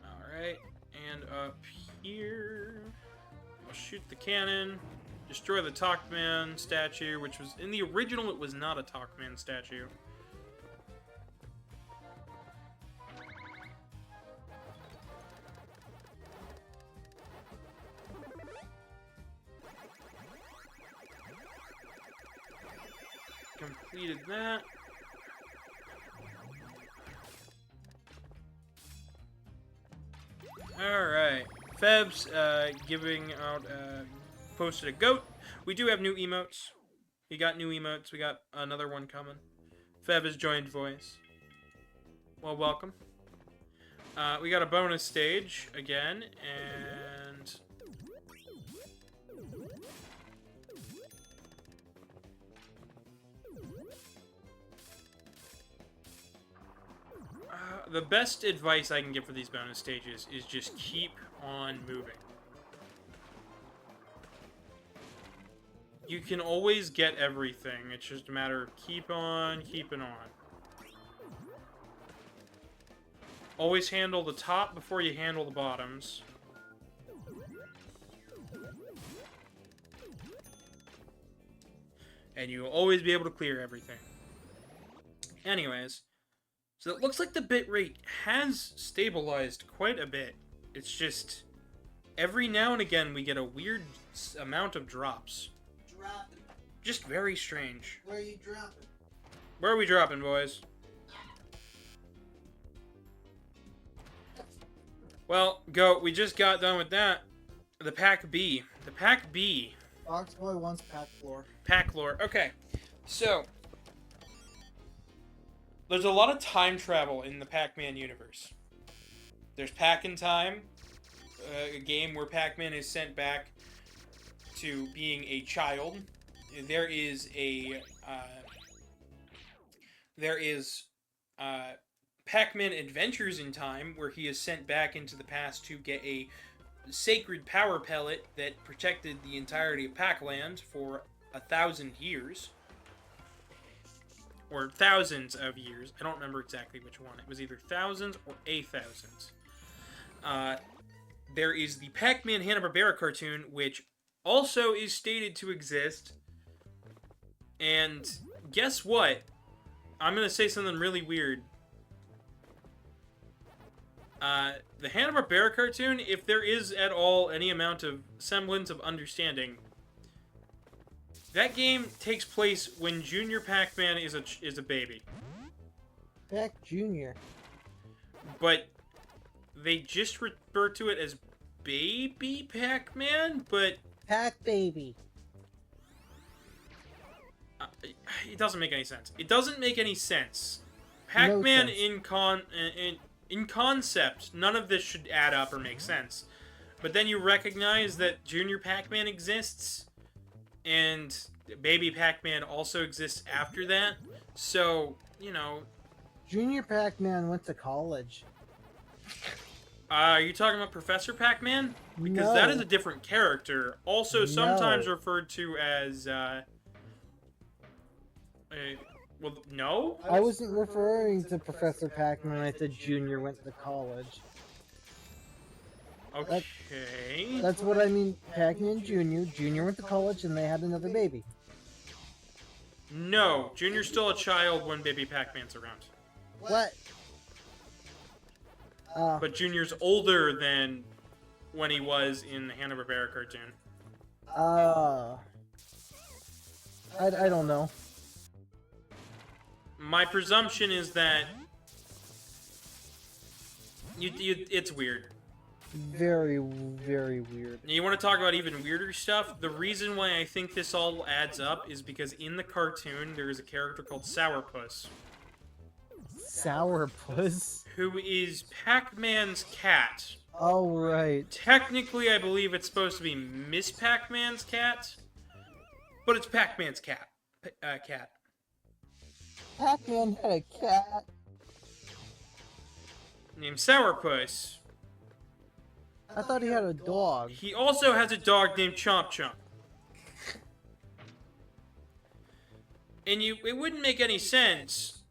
Alright, and up here... I'll shoot the cannon, destroy the Talkman statue, which was... In the original, it was not a Talkman statue. Completed that. Alright. Feb's giving out, posted a goat. We do have new emotes. We got new emotes. We got another one coming. Feb has joined voice. Well, welcome. We got a bonus stage again, and... the best advice I can give for these bonus stages is just keep on moving. You can always get everything. It's just a matter of keep on keeping on. Always handle the top before you handle the bottoms. And you'll always be able to clear everything. Anyways, so it looks like the bitrate has stabilized quite a bit. It's just, every now and again we get a weird amount of drops. Dropping. Just very strange. Where are you dropping? Where are we dropping, boys? Well, we just got done with that. The Pac B. The Pac B. Foxboy wants Pac Floor. Pac lore. Okay, so there's a lot of time travel in the Pac-Man universe. There's Pac in Time, a game where Pac-Man is sent back to being a child. There is Pac-Man Adventures in Time, where he is sent back into the past to get a sacred power pellet that protected the entirety of Pac-Land for 1,000 years. Or thousands of years. I don't remember exactly which one. It was either thousands or a thousands. There is the Pac-Man Hanna-Barbera cartoon, which also is stated to exist. And guess what? I'm going to say something really weird. The Hanna-Barbera cartoon, if there is at all any amount of semblance of understanding, that game takes place when Junior Pac-Man is a baby. Pac Junior. But they just refer to it as Baby Pac-Man, but... Pac Baby. It doesn't make any sense. It doesn't make any sense. Pac-Man No in concept, none of this should add up or make sense. But then you recognize that Junior Pac-Man exists, and Baby Pac-Man also exists after that. So, you know... Junior Pac-Man went to college. Are you talking about Professor Pac-Man? Because No. that is a different character. Also sometimes No. referred to as, well, no? I wasn't referring to Professor Pac-Man when I said Junior went to college. Okay. That's what I mean, Pac-Man Junior. Junior went to college and they had another baby. No, Junior's still a child when Baby Pac-Man's around. What? But Junior's older than when he was in the Hanna-Barbera cartoon. I don't know. My presumption is that it's weird. Very, very weird. You want to talk about even weirder stuff? The reason why I think this all adds up is because in the cartoon there is a character called Sourpuss, Sourpuss? who is Pac-Man's cat. Oh, right. Technically, I believe it's supposed to be Miss Pac-Man's cat, but it's Pac-Man's cat. Pac-Man had a cat. Named Sourpuss. I thought he had a dog. He also has a dog named Chomp Chomp. And it wouldn't make any sense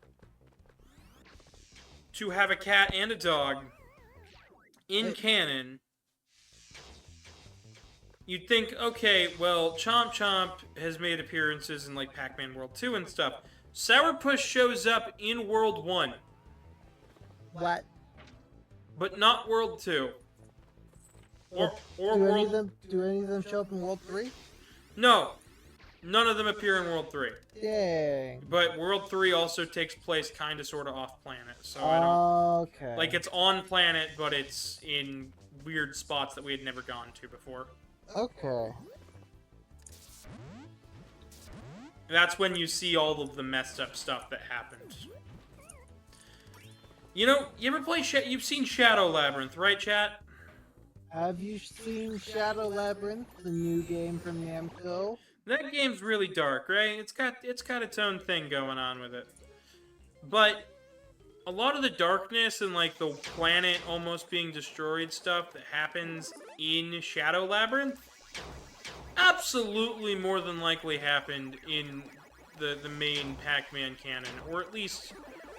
to have a cat and a dog in canon. You'd think, okay, well, Chomp Chomp has made appearances in, like, Pac-Man World 2 and stuff. Sourpuss shows up in World 1. What? But not World 2. Or do any World... of them show up in World 3? No. None of them appear in World 3. Dang. But World 3 also takes place kind of sort of off planet. So I don't... Okay. Like, it's on planet, but it's in weird spots that we had never gone to before. Okay. That's when you see all of the messed up stuff that happened. You know, you ever play... You've seen Shadow Labyrinth, right, chat? Have you seen Shadow Labyrinth, the new game from Namco? That game's really dark, right? It's got its own thing going on with it. But a lot of the darkness and like the planet almost being destroyed stuff that happens in Shadow Labyrinth absolutely more than likely happened in the main Pac-Man canon, or at least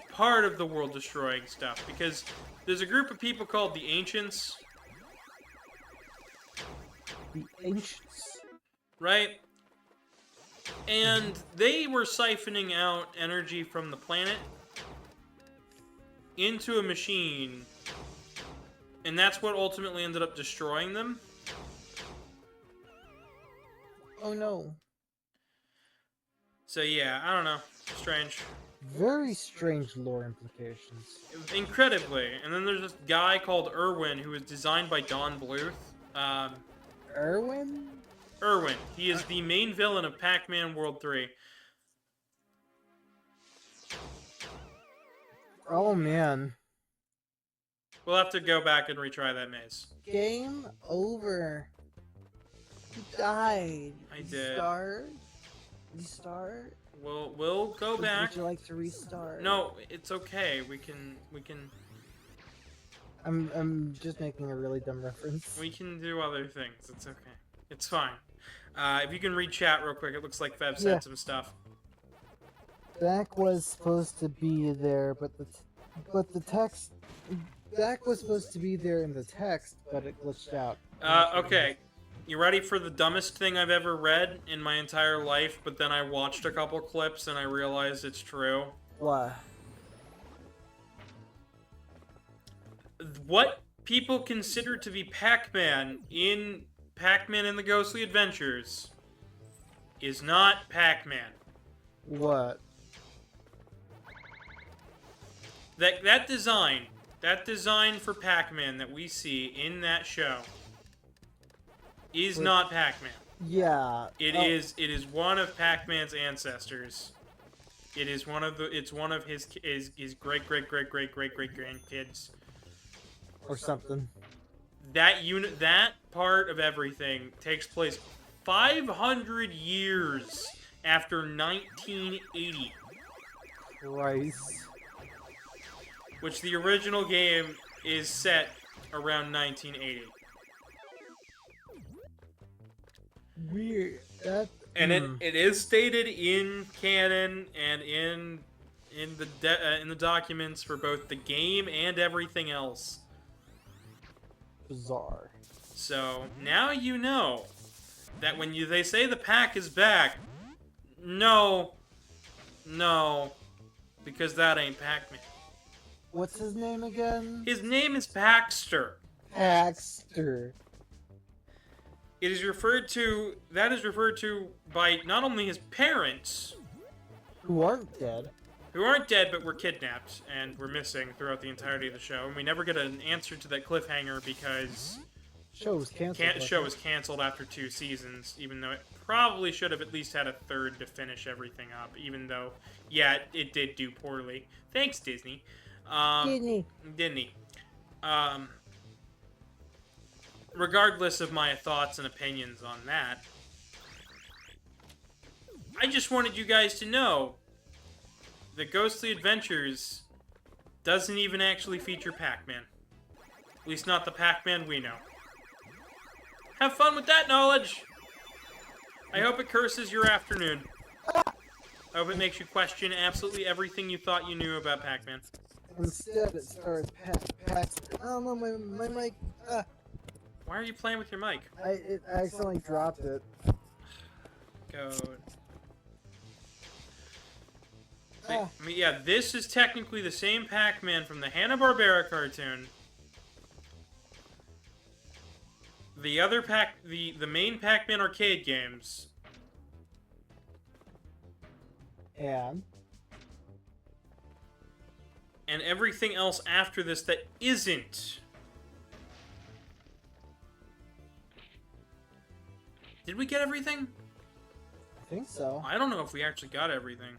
part of the world destroying stuff, because there's a group of people called the Ancients. The Ancients. Right? And they were siphoning out energy from the planet into a machine, and that's what ultimately ended up destroying them. Oh no. So yeah, I don't know. Strange. Very strange lore implications. Incredibly. And then there's this guy called Irwin who was designed by Don Bluth. Irwin? Irwin. He is the main villain of Pac-Man World 3. Oh man. We'll have to go back and retry that maze. Game over. You died. I did. Restart? We'll go back. Would you like to restart? No, it's okay. We can I'm just making a really dumb reference. we can do other things. It's okay. It's fine. If you can read chat real quick, it looks like Fev said some stuff. Dak was supposed to be there, but the text. Dak was supposed to be there in the text, but it glitched out. Okay. You ready for the dumbest thing I've ever read in my entire life, but then I watched a couple clips and I realized it's true? What? What people consider to be Pac-Man in Pac-Man and the Ghostly Adventures is not Pac-Man. What? That design for Pac-Man that we see in that show is not Pac-Man. Yeah. It is one of Pac-Man's ancestors. It's one of his great grandkids. Or something. That part of everything takes place 500 years after 1980. Christ. Which the original game is set around 1980. Weird. And it is stated in canon and in the documents for both the game and everything else. Bizarre. So now you know that when they say the pack is back, no, because that ain't Pac-Man. What's his name again? His name is Paxter. Paxter. That is referred to by not only his parents, Who aren't dead. but were kidnapped and were missing throughout the entirety of the show. And we never get an answer to that cliffhanger because Show was canceled. show was canceled after 2 seasons, even though it probably should have at least had a third to finish everything up, even though, yeah, it did do poorly. Thanks, Disney. Disney. Regardless of my thoughts and opinions on that, I just wanted you guys to know that Ghostly Adventures doesn't even actually feature Pac-Man. At least not the Pac-Man we know. Have fun with that knowledge! I hope it curses your afternoon. I hope it makes you question absolutely everything you thought you knew about Pac-Man. Instead, it starts Paxter. Oh no, my mic. Why are you playing with your mic? I accidentally dropped it. Code. I mean, yeah, this is technically the same Pac-Man from the Hanna-Barbera cartoon. The other the main Pac-Man arcade games And everything else after this that isn't. Did we get everything? I think so. I don't know if we actually got everything.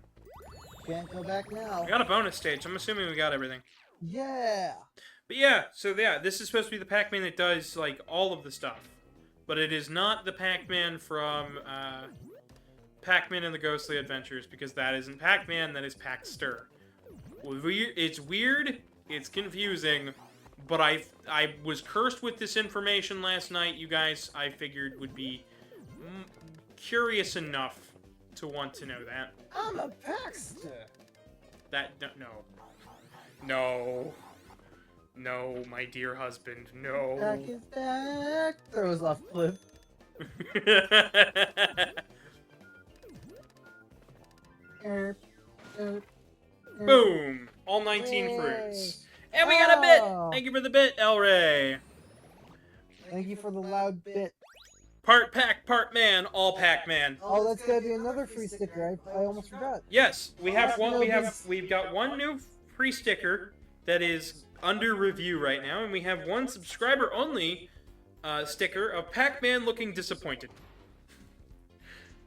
Can't go back now. We got a bonus stage. I'm assuming we got everything. Yeah. But yeah, so yeah, this is supposed to be the Pac-Man that does, like, all of the stuff. But it is not the Pac-Man from, Pac-Man and the Ghostly Adventures, because that isn't Pac-Man, that is Pac-Stir. It's weird, it's confusing, but I was cursed with this information last night, you guys, I figured would be curious enough to want to know that. I'm a Paxter. No. No, my dear husband, no. Back is back. Throws off cliff. Boom! All 19 fruits. And we got a bit! Thank you for the bit, El Rey. Thank you for the loud bit. Part Pac, part man, all Pac-Man. Oh, that's gotta be another free sticker. I almost forgot. Yes, we have one. We've got one new free sticker that is under review right now, and we have one subscriber-only sticker of Pac-Man looking disappointed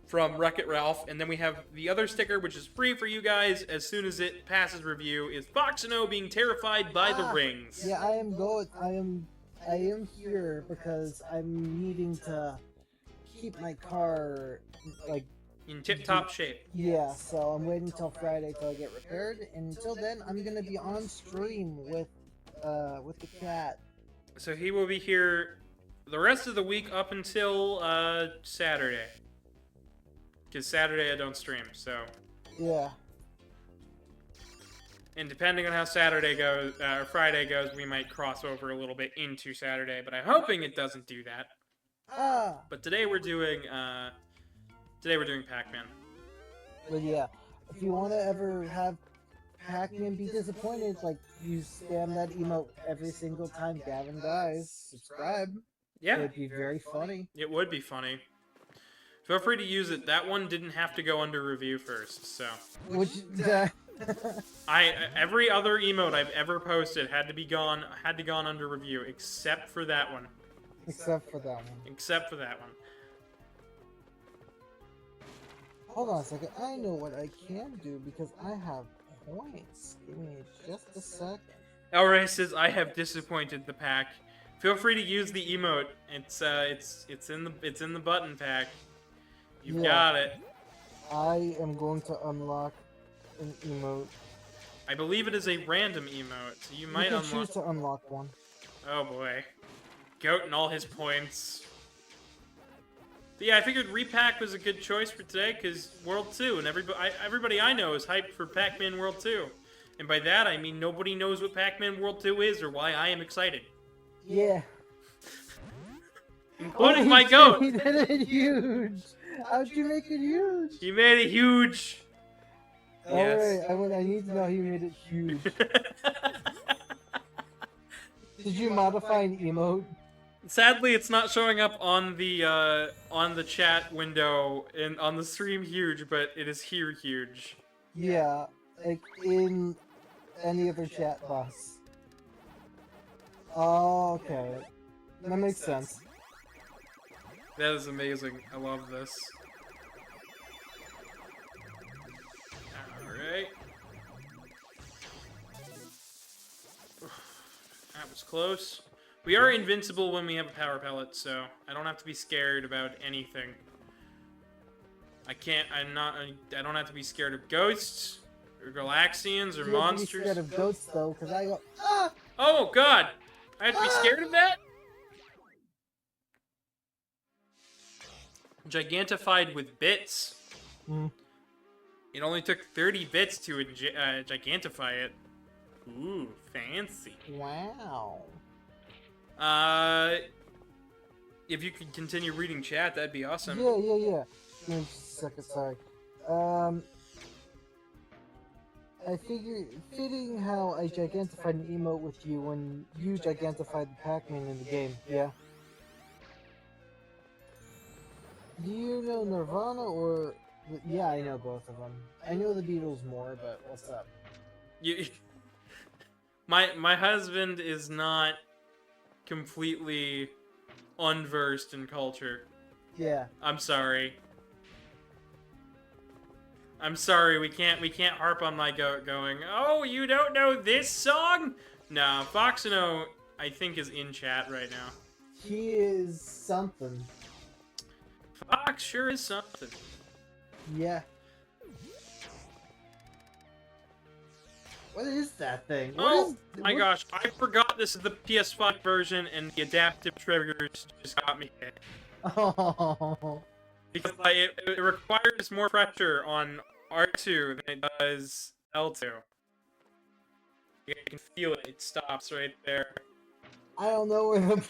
from Wreck-It Ralph, and then we have the other sticker, which is free for you guys as soon as it passes review, is Fox and O being terrified by the rings. Yeah, I am here because I'm needing to keep my car like in tip-top shape. Yeah, so I'm waiting until Friday till I get repaired, and until then I'm gonna be on stream with the cat. So he will be here the rest of the week up until Saturday. Because Saturday I don't stream, so. Yeah. And depending on how Saturday goes, or Friday goes, we might cross over a little bit into Saturday, but I'm hoping it doesn't do that. But today we're doing Pac-Man. But yeah, if you want to ever have Pac-Man be disappointed, like, you spam that emote every single time Gavin dies, subscribe. Yeah. It'd be very funny. It would be funny. Feel free to use it. That one didn't have to go under review first, so. Which, every other emote I've ever posted had gone under review, except for that one. Except for that one. Except for that one. Hold on a second. I know what I can do because I have points. Give me just a sec. El Rey says, I have disappointed the pack. Feel free to use the emote. It's in the button pack. You've got it. I am going to unlock an emote. I believe it is a random emote, so you might unlock. Choose to unlock one. Oh boy, Goat and all his points. But yeah, I figured Re-Pac was a good choice for today because World 2, and everybody I know is hyped for Pac-Man World 2, and by that I mean nobody knows what Pac-Man World 2 is or why I am excited. Yeah. Including my goat. He did it huge. How'd you make it huge? He made it huge. Yes. Alright, I need to know how you made it huge. Did you modify an emote? Sadly, it's not showing up on the chat window and on the stream huge, but it is here huge. Yeah, like in any other chat box. Oh, okay. That makes sense. That is amazing. I love this. Alright. That was close. We are invincible when we have a power pellet, so I don't have to be scared about anything. I don't have to be scared of ghosts, or Galaxians, or monsters. You have to be scared of ghosts, though, because I go, ah! Oh, God! I have to be scared of that? Gigantified with bits. It only took 30 bits to gigantify it. Ooh, fancy. Wow. If you could continue reading chat, that'd be awesome. Yeah. Give me just a second, sorry. I figure, fitting how I gigantified an emote with you when you gigantified the Pac-Man in the game, yeah? Do you know Nirvana or Yeah, I know both of them. I know the Beatles more, but what's up? You, my husband is not completely unversed in culture. Yeah. I'm sorry. I'm sorry. We can't harp on my goat going. Oh, you don't know this song? No, Foxino, I think, is in chat right now. He is something. Fox sure is something. Yeah. What is that thing? Oh my gosh, I forgot this is the PS5 version and the adaptive triggers just got me hit. Oh. Because it requires more pressure on R2 than it does L2. You can feel it, it stops right there. I don't know where the...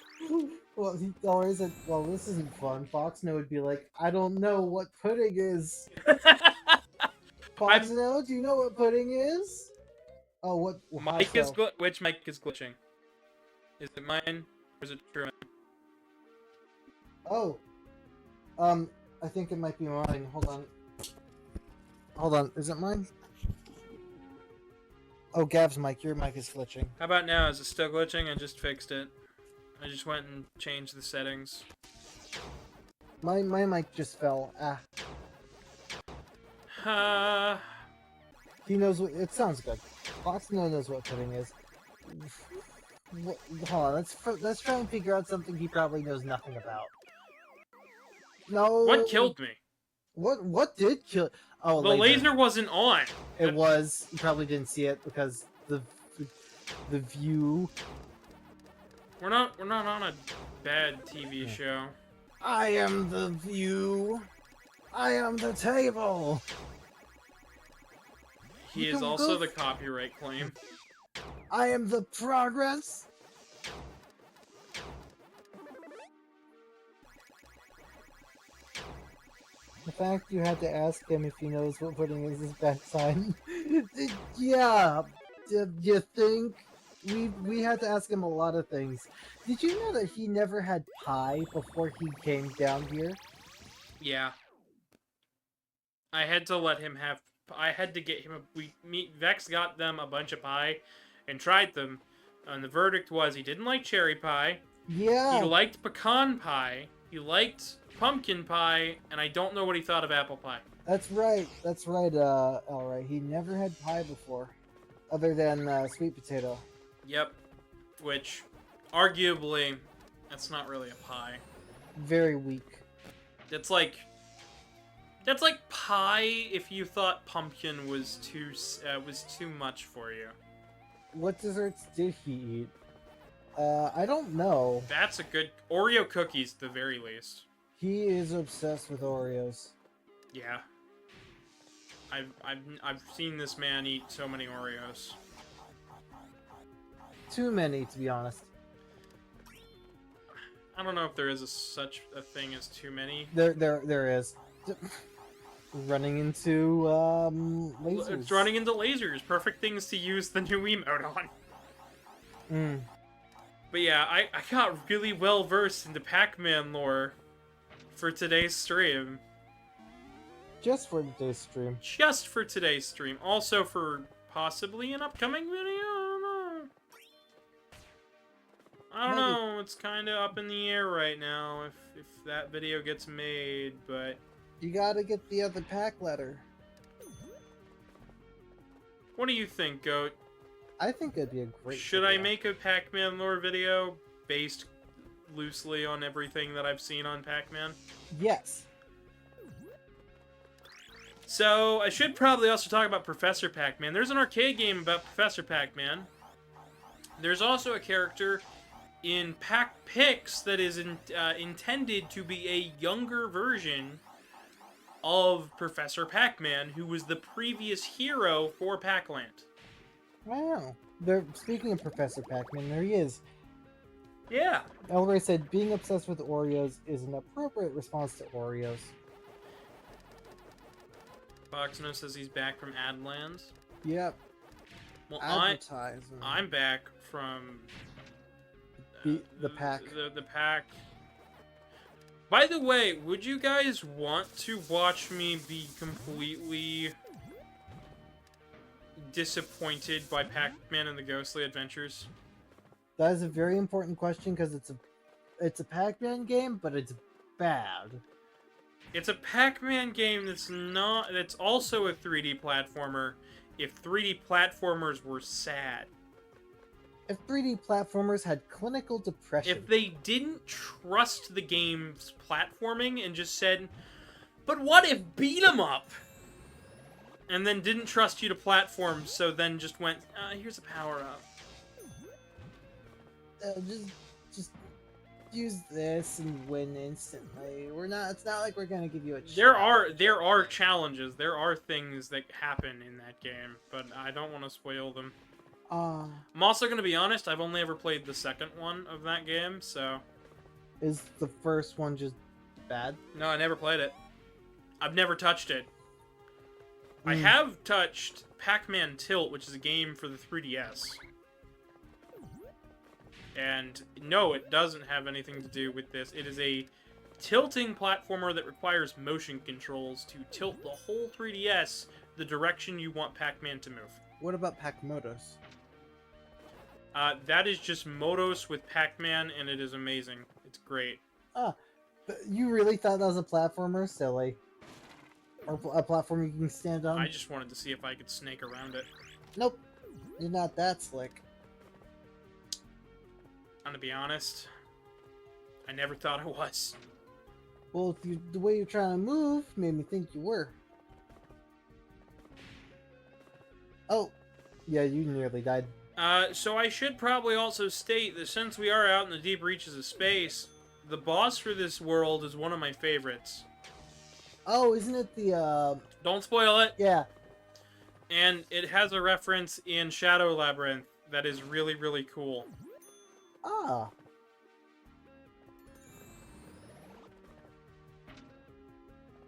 Well, he always said, well, this isn't fun. Foxno would be like, I don't know what pudding is. Foxno, do you know what pudding is? Oh, what? Mike is which mic is glitching? Is it mine or is it Truman? Oh. I think it might be mine. Hold on. Hold on. Is it mine? Oh, Gav's mic. Your mic is glitching. How about now? Is it still glitching? I just fixed it. I just went and changed the settings. My mic just fell. He knows what... It sounds good. Foxno knows what pudding is. Hold on. Let's try and figure out something he probably knows nothing about. No. What killed me? What did kill? Oh, the laser wasn't on. It was. You probably didn't see it because the view. We're not on a bad TV show. I am the view. I am the table. He is also the copyright claim. I am the progress. The fact you had to ask him if he knows what pudding is his bad sign. Yeah. You think? We had to ask him a lot of things. Did you know that he never had pie before he came down here? Yeah. I had to let him have... I had to get him Vex got them a bunch of pie and tried them. And the verdict was he didn't like cherry pie. Yeah. He liked pecan pie. He liked pumpkin pie. And I don't know what he thought of apple pie. That's right. That's right, alright. He never had pie before. Other than sweet potato. Yep. Which, arguably, that's not really a pie. Very weak. That's like pie if you thought pumpkin was too much for you. What desserts did he eat? I don't know. That's a good Oreo cookies, at the very least. He is obsessed with Oreos. Yeah. I've seen this man eat so many Oreos. Too many, to be honest. I don't know if there is such a thing as too many. There is. Running into lasers. It's running into lasers. Perfect things to use the new emote on. Mm. But yeah, I got really well versed into Pac-Man lore for today's stream. Just for today's stream. Just for today's stream. Also for possibly an upcoming video. I don't know. It's kind of up in the air right now if that video gets made, but... You gotta get the other pack letter. What do you think, Goat? I think it'd be a great Should video. I make a Pac-Man lore video based loosely on everything that I've seen on Pac-Man? Yes. So, I should probably also talk about Professor Pac-Man. There's an arcade game about Professor Pac-Man. There's also a character in Pac-Pix that is intended to be a younger version of Professor Pac-Man, who was the previous hero for Pac-Land. Wow. Speaking of Professor Pac-Man, there he is. Yeah. Elray said, being obsessed with Oreos is an appropriate response to Oreos. Foxno says he's back from Adland. Yep. Well, Advertising. I'm back from... the pack. The pack. By the way, would you guys want to watch me be completely disappointed by Pac-Man and the Ghostly Adventures? That is a very important question because it's a Pac-Man game, but it's bad. It's a Pac-Man game that's also a 3D platformer, if 3D platformers were sad. If 3D platformers had clinical depression. If they didn't trust the game's platforming and just said, but what if beat 'em up? And then didn't trust you to platform, so then just went, here's a power-up. Just use this and win instantly. It's not like we're gonna give you a chance. There are challenges. There are things that happen in that game, but I don't want to spoil them. I'm also gonna be honest. I've only ever played the second one of that game, so. Is the first one just bad? No, I never played it. I've never touched it. I have touched Pac-Man Tilt, which is a game for the 3DS. And no, it doesn't have anything to do with this. It is a tilting platformer that requires motion controls to tilt the whole 3DS the direction you want Pac-Man to move. What about Pac-Motos? That is just Motos with Pac-Man, and it is amazing. It's great. But you really thought that was a platformer? Silly. Or a platform you can stand on? I just wanted to see if I could snake around it. Nope. You're not that slick. I'm gonna be honest. I never thought I was. Well, the way you're trying to move made me think you were. Oh. Yeah, you nearly died. So I should probably also state that since we are out in the deep reaches of space, the boss for this world is one of my favorites. Oh, isn't it the, Don't spoil it! Yeah. And it has a reference in Shadow Labyrinth that is really, really cool. Ah.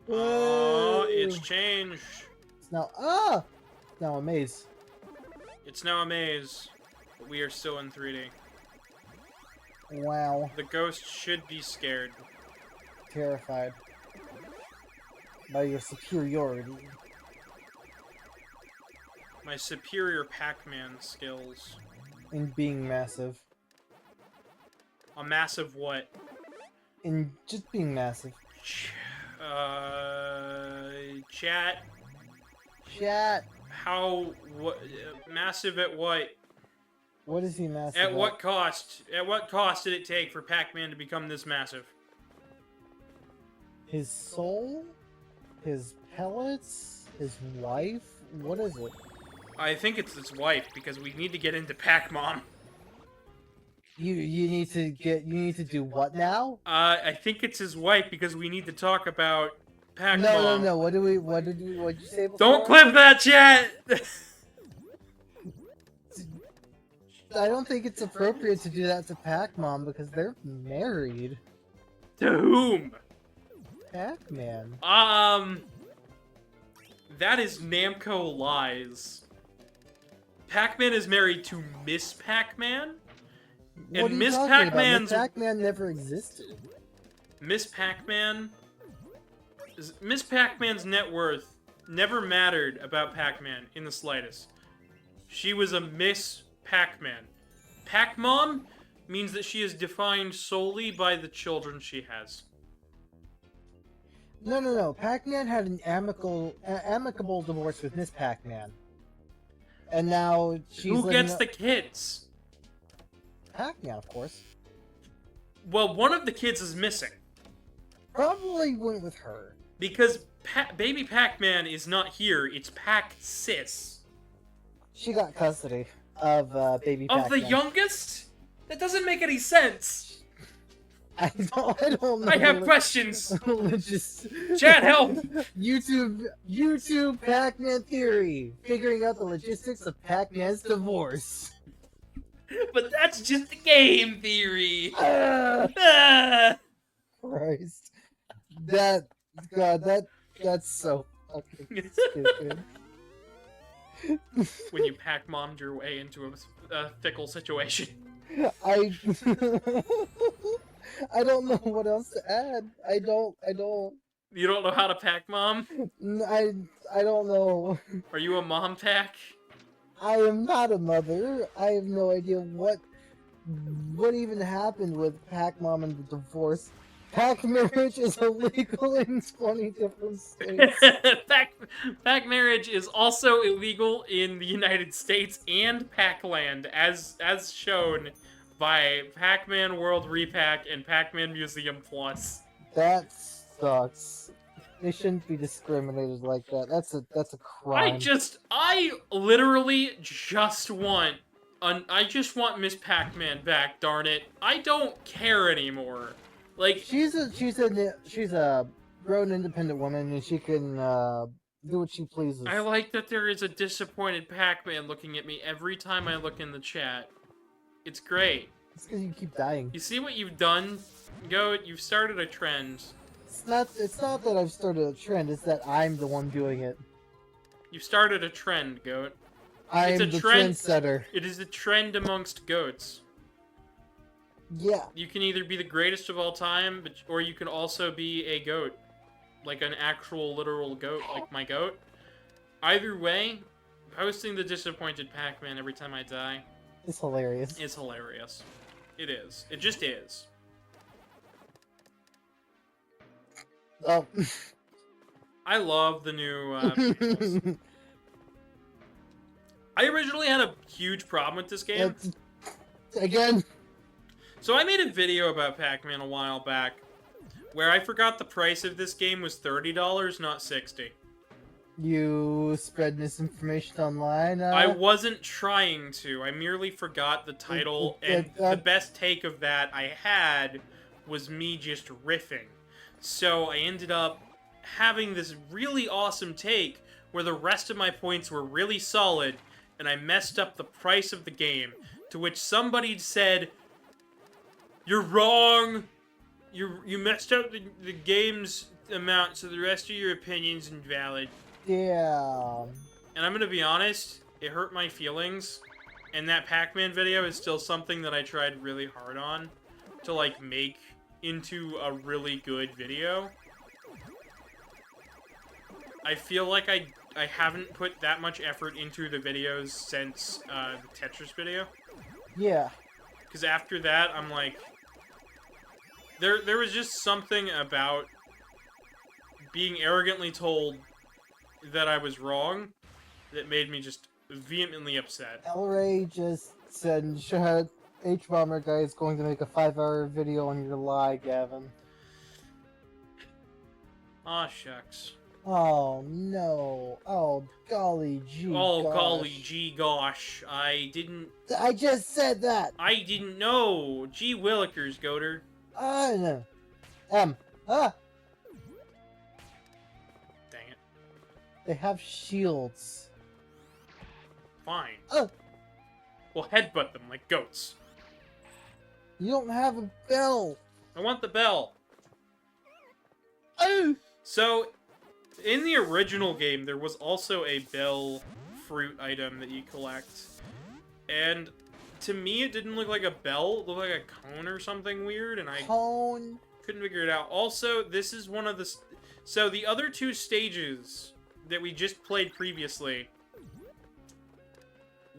Oh, it's changed. It's now, now a maze. It's now a maze, but we are still in 3D. Wow. The ghost should be scared. Terrified. By your superiority. My superior Pac-Man skills. In being massive. A massive what? In just being massive. Chat. Chat. How, what, massive at what? What is he massive At what cost? At what cost did it take for Pac-Man to become this massive? His soul? His pellets? His wife? What is it? I think it's his wife, because we need to get into Pac-Mom. You need to do what now? I think it's his wife, because we need to talk about Pac-Mom. No. What did you say before? Don't clip that, chat! I don't think it's appropriate to do that to Pac-Mom because they're married. To whom? Pac-Man. That is Namco lies. Pac-Man is married to Miss Pac-Man? What And are you Miss talking about? Pac-Man's... Miss Pac-Man never existed. Miss Pac-Man... Miss Pac-Man's net worth never mattered about Pac-Man in the slightest. She was a Miss Pac-Man. Pac-Mom means that she is defined solely by the children she has. No. Pac-Man had an amicable divorce with Miss Pac-Man. And now she's Who gets the kids? Pac-Man, of course. Well, one of the kids is missing. Probably went with her. Because baby Pac-Man is not here, it's Pac-Sis. She got custody of baby Pac-Man. Of the youngest? That doesn't make any sense. I don't know. I have questions. Just Chat, help! YouTube Pac-Man theory. Figuring out the logistics of Pac-Man's divorce. But that's just a game theory. Ah. Christ. That's so fucking stupid. When you Pac-Mommed your way into a fickle situation. I don't know what else to add. I don't. You don't know how to pack, Mom? I don't know. Are you a mom pack? I am not a mother. I have no idea what even happened with Pac Mom and the divorce. Pac marriage is illegal in 20 different states. Pack marriage is also illegal in the United States and Pac-Land, as shown by Pac-Man World Re-Pac and Pac-Man Museum Plus. That sucks. They shouldn't be discriminated like that. That's a crime. I literally just want Miss Pac-Man back, darn it. I don't care anymore. Like, she's a grown independent woman and she can do what she pleases. I like that there is a disappointed Pac-Man looking at me every time I look in the chat. It's great. It's because you keep dying. You see what you've done? You've started a trend. It's not that I've started a trend, it's that I'm the one doing it. You've started a trend, Goat. I am the trendsetter. It is a trend amongst goats. Yeah. You can either be the greatest of all time, or you can also be a goat. Like an actual, literal goat, like my goat. Either way, posting the disappointed Pac-Man every time I die... It's hilarious. It's hilarious. It is. It just is. Oh. I love the new visuals. I originally had a huge problem with this game. Again. So I made a video about Pac-Man a while back, where I forgot the price of this game was $30, not $60. You spread misinformation online? I wasn't trying to. I merely forgot the title, and the best take of that I had was me just riffing. So I ended up having this really awesome take where the rest of my points were really solid, and I messed up the price of the game, to which somebody said, "You're wrong! You messed up the game's amount, so the rest of your opinion's invalid." Yeah. And I'm gonna be honest, it hurt my feelings, and that Pac-Man video is still something that I tried really hard on to, like, make into a really good video. I feel like I haven't put that much effort into the videos since the Tetris video. Yeah. Because after that, I'm like... There was just something about being arrogantly told that I was wrong that made me just vehemently upset. Elray just said, H-Bomber guy is going to make a 5-hour video on your lie, Gavin. Aw, shucks. Oh, no. Oh, golly gee Oh, gosh. golly gee gosh. I just said that! I didn't know! Gee willikers, Goater. No. Dang it. They have shields. Fine. We'll headbutt them like goats. You don't have a bell. I want the bell. Oh. So, in the original game, there was also a bell fruit item that you collect. And to me, it didn't look like a bell. It looked like a cone or something weird, and I couldn't figure it out. Also, this is one of the... So, the other two stages that we just played previously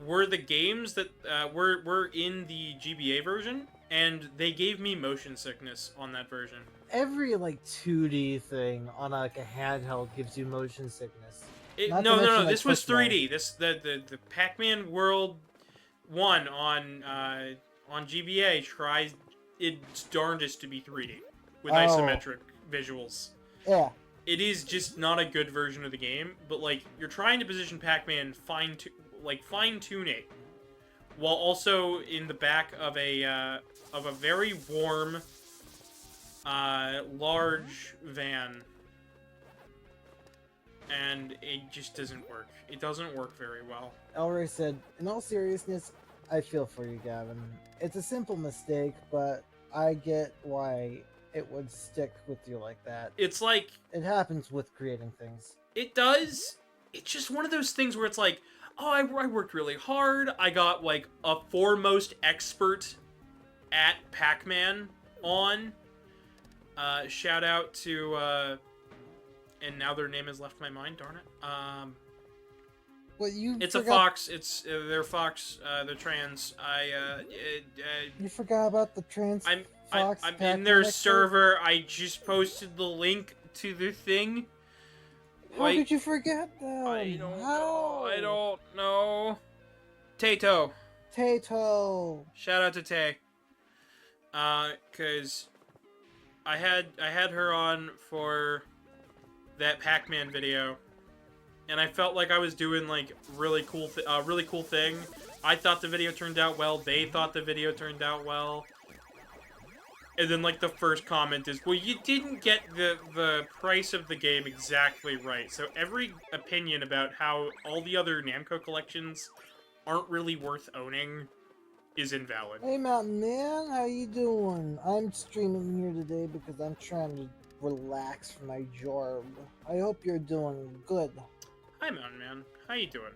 were the games that were in the GBA version, and they gave me motion sickness on that version. Every, like, 2D thing on, like, a handheld gives you motion sickness. No, this was 3D. The Pac-Man World 1 on GBA tries its darndest to be 3D with isometric visuals. Yeah. It is just not a good version of the game, but, like, you're trying to position Pac-Man fine-tune it, while also in the back of a very warm, large van, and it just doesn't work. It doesn't work very well. Elray said, in all seriousness, I feel for you, Gavin. It's a simple mistake, but I get why it would stick with you like that. It's like... It happens with creating things. It does. It's just one of those things where it's like, oh, I worked really hard. I got, like, a foremost expert at Pac-Man on. Shout out to, and now their name has left my mind, darn it. What you It's forgot, a fox, they're fox, they're trans, you forgot about the trans I'm fox in Pac-Man their expert? server, I just posted the link to the thing. How could you forget them? I don't How? know, I don't know. Tato. Tato. Shout out to Tay. Cause I had her on for that Pac-Man video, and I felt like I was doing like really cool thing. I thought the video turned out well. They thought the video turned out well. And then like the first comment is, well, you didn't get the price of the game exactly right. So every opinion about how all the other Namco collections aren't really worth owning is invalid. Hey Mountain Man, how you doing? I'm streaming here today because I'm trying to relax from my job. I hope you're doing good. Hi, Mountain Man. How you doing?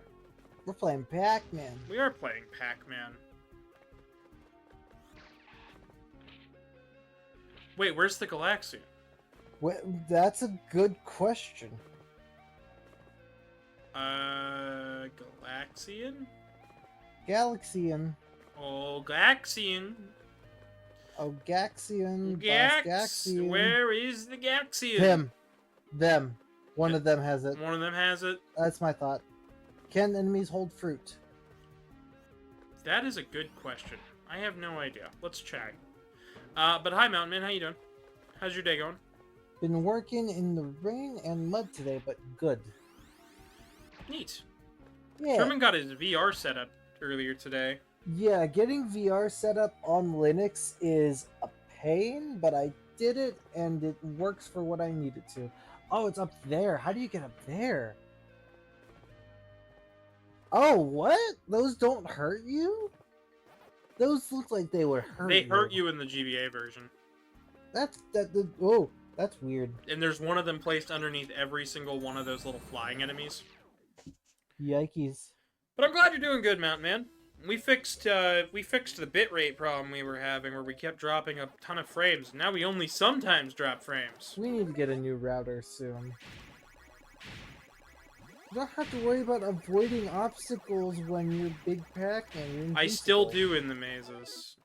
We're playing Pac-Man. We are playing Pac-Man. Wait, where's the Galaxy? That's a good question. Galaxian? Galaxian. Oh, Galaxian. Oh, Gaxian. Gax. Where is the Gaxian? Them. One of them has it. One of them has it. That's my thought. Can enemies hold fruit? That is a good question. I have no idea. Let's check. But hi, Mountain Man. How you doing? How's your day going? Been working in the rain and mud today, but good. Neat. Yeah. Sherman got his VR set up earlier today. Yeah, getting VR set up on Linux is a pain, but I did it and it works for what I need it to. Oh, it's up there. How do you get up there? Oh, what? Those don't hurt you? Those look like they would hurt you. They hurt you in the GBA version. Oh, that's weird. And there's one of them placed underneath every single one of those little flying enemies. Yikes. But I'm glad you're doing good, Mountain Man. We fixed the bitrate problem we were having where we kept dropping a ton of frames. Now we only sometimes drop frames. We need to get a new router soon. You don't have to worry about avoiding obstacles when you're Big Pac and I still do in the mazes.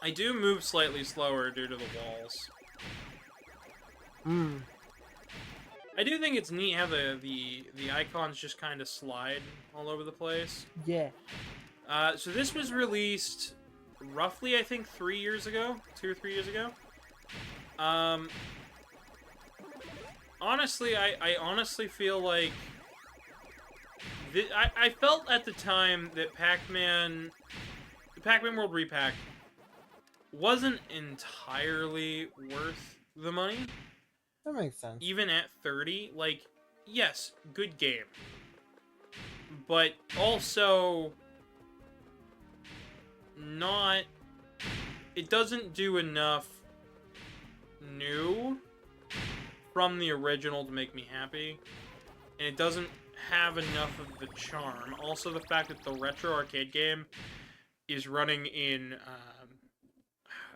I do move slightly slower due to the walls. I do think it's neat how the icons just kind of slide all over the place. Yeah. So this was released roughly, I think, 3 years ago, 2 or 3 years ago. Honestly, I honestly feel like I felt at the time that Pac-Man, the Pac-Man World Re-Pac, wasn't entirely worth the money. That makes sense. Even at 30, like, yes, good game. But also not, it doesn't do enough new from the original to make me happy. And it doesn't have enough of the charm. Also the fact that the retro arcade game is running in,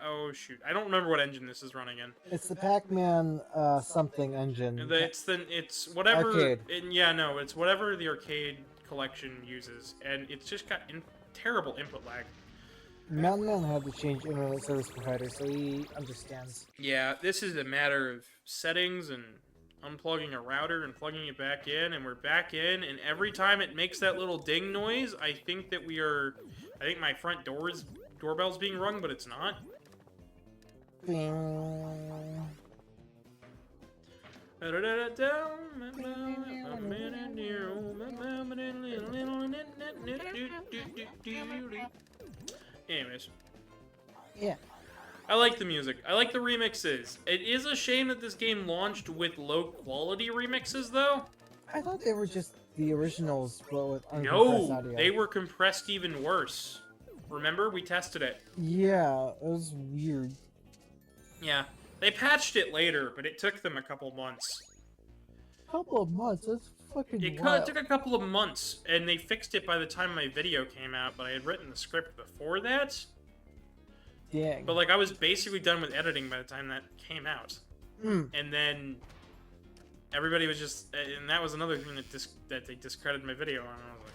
oh shoot, I don't remember what engine this is running in. It's the Pac-Man something engine. It's whatever. Arcade. Yeah, no, it's whatever the arcade collection uses, and it's just got terrible input lag. Mountain Man had to change internet service provider, so he understands. Yeah, this is a matter of settings and unplugging a router and plugging it back in, and we're back in, and every time it makes that little ding noise, I think that I think my front doorbell's being rung, but it's not. Bing. Anyways. Yeah. I like the music. I like the remixes. It is a shame that this game launched with low-quality remixes, though. I thought they were just the originals, but with uncompressed No, audio. they were compressed even worse. Remember? We tested it. Yeah, it was weird. Yeah. They patched it later, but it took them a couple months. Couple of months, that's fucking It wild. took a couple of months, and they fixed it by the time my video came out, but I had written the script before that. Dang. But, like, I was basically done with editing by the time that came out. Mm. And then everybody was just... And that was another thing that they discredited my video on. And I was like...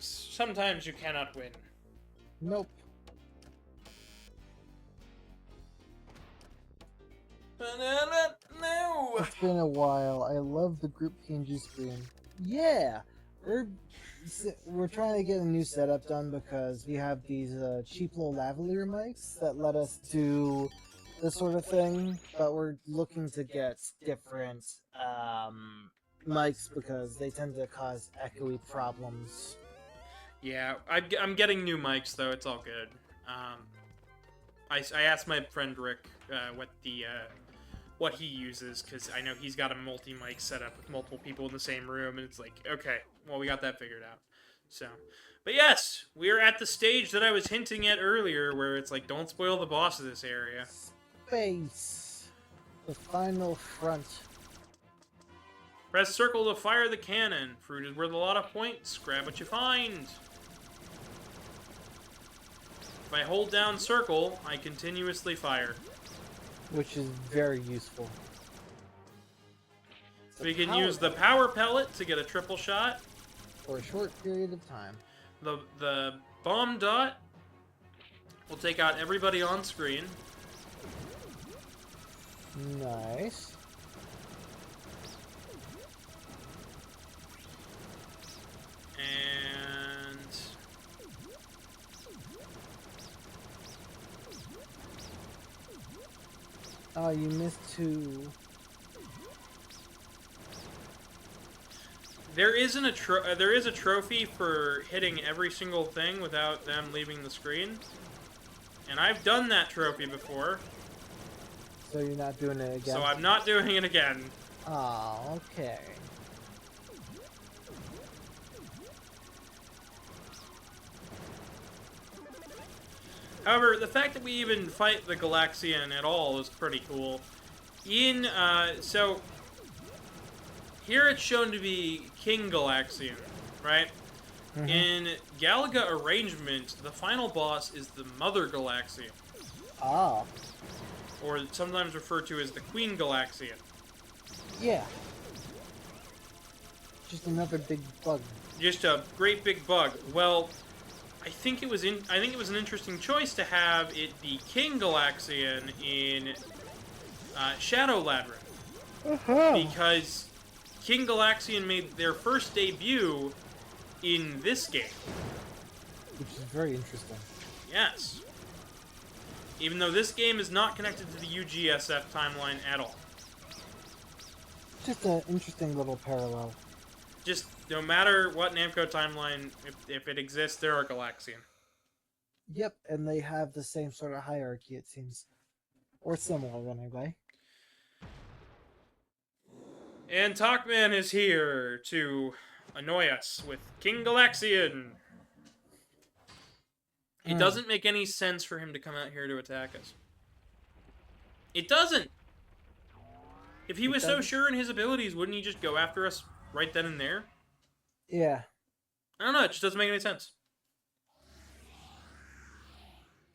Sometimes you cannot win. Nope. No! It's been a while. I love the group PNG screen. Yeah! We're trying to get a new setup done because we have these cheap little lavalier mics that let us do this sort of thing, but we're looking to get different mics because they tend to cause echoey problems. Yeah, I'm getting new mics, though. It's all good. I asked my friend Rick what he uses, because I know he's got a multi-mic setup with multiple people in the same room, and it's like, okay, well, we got that figured out. So, but yes, we're at the stage that I was hinting at earlier, where it's like, don't spoil the boss of this area. Space. The final front. Press circle to fire the cannon. Fruit is worth a lot of points. Grab what you find. If I hold down circle, I continuously fire. Which is very useful. We can use the power pellet to get a triple shot. For a short period of time. The bomb dot will take out everybody on screen. Nice. And oh, you missed two. there is a trophy for hitting every single thing without them leaving the screen. And I've done that trophy before. So you're not doing it again? So I'm not doing it again. Oh, okay. However, the fact that we even fight the Galaxian at all is pretty cool. So here it's shown to be King Galaxian, right? Mm-hmm. In Galaga Arrangement, the final boss is the Mother Galaxian. Ah. Or sometimes referred to as the Queen Galaxian. Yeah. Just another big bug. Just a great big bug. Well, I think it was an interesting choice to have it be King Galaxian in Shadow Labyrinth. Because King Galaxian made their first debut in this game. Which is very interesting. Yes. Even though this game is not connected to the UGSF timeline at all. Just an interesting little parallel. Just, no matter what Namco timeline, if it exists, there are Galaxian. Yep, and they have the same sort of hierarchy, it seems. Or similar, anyway. And Talkman is here to annoy us with King Galaxian. It doesn't make any sense for him to come out here to attack us. It doesn't! If he was so sure in his abilities, wouldn't he just go after us right then and there? Yeah. I don't know, it just doesn't make any sense.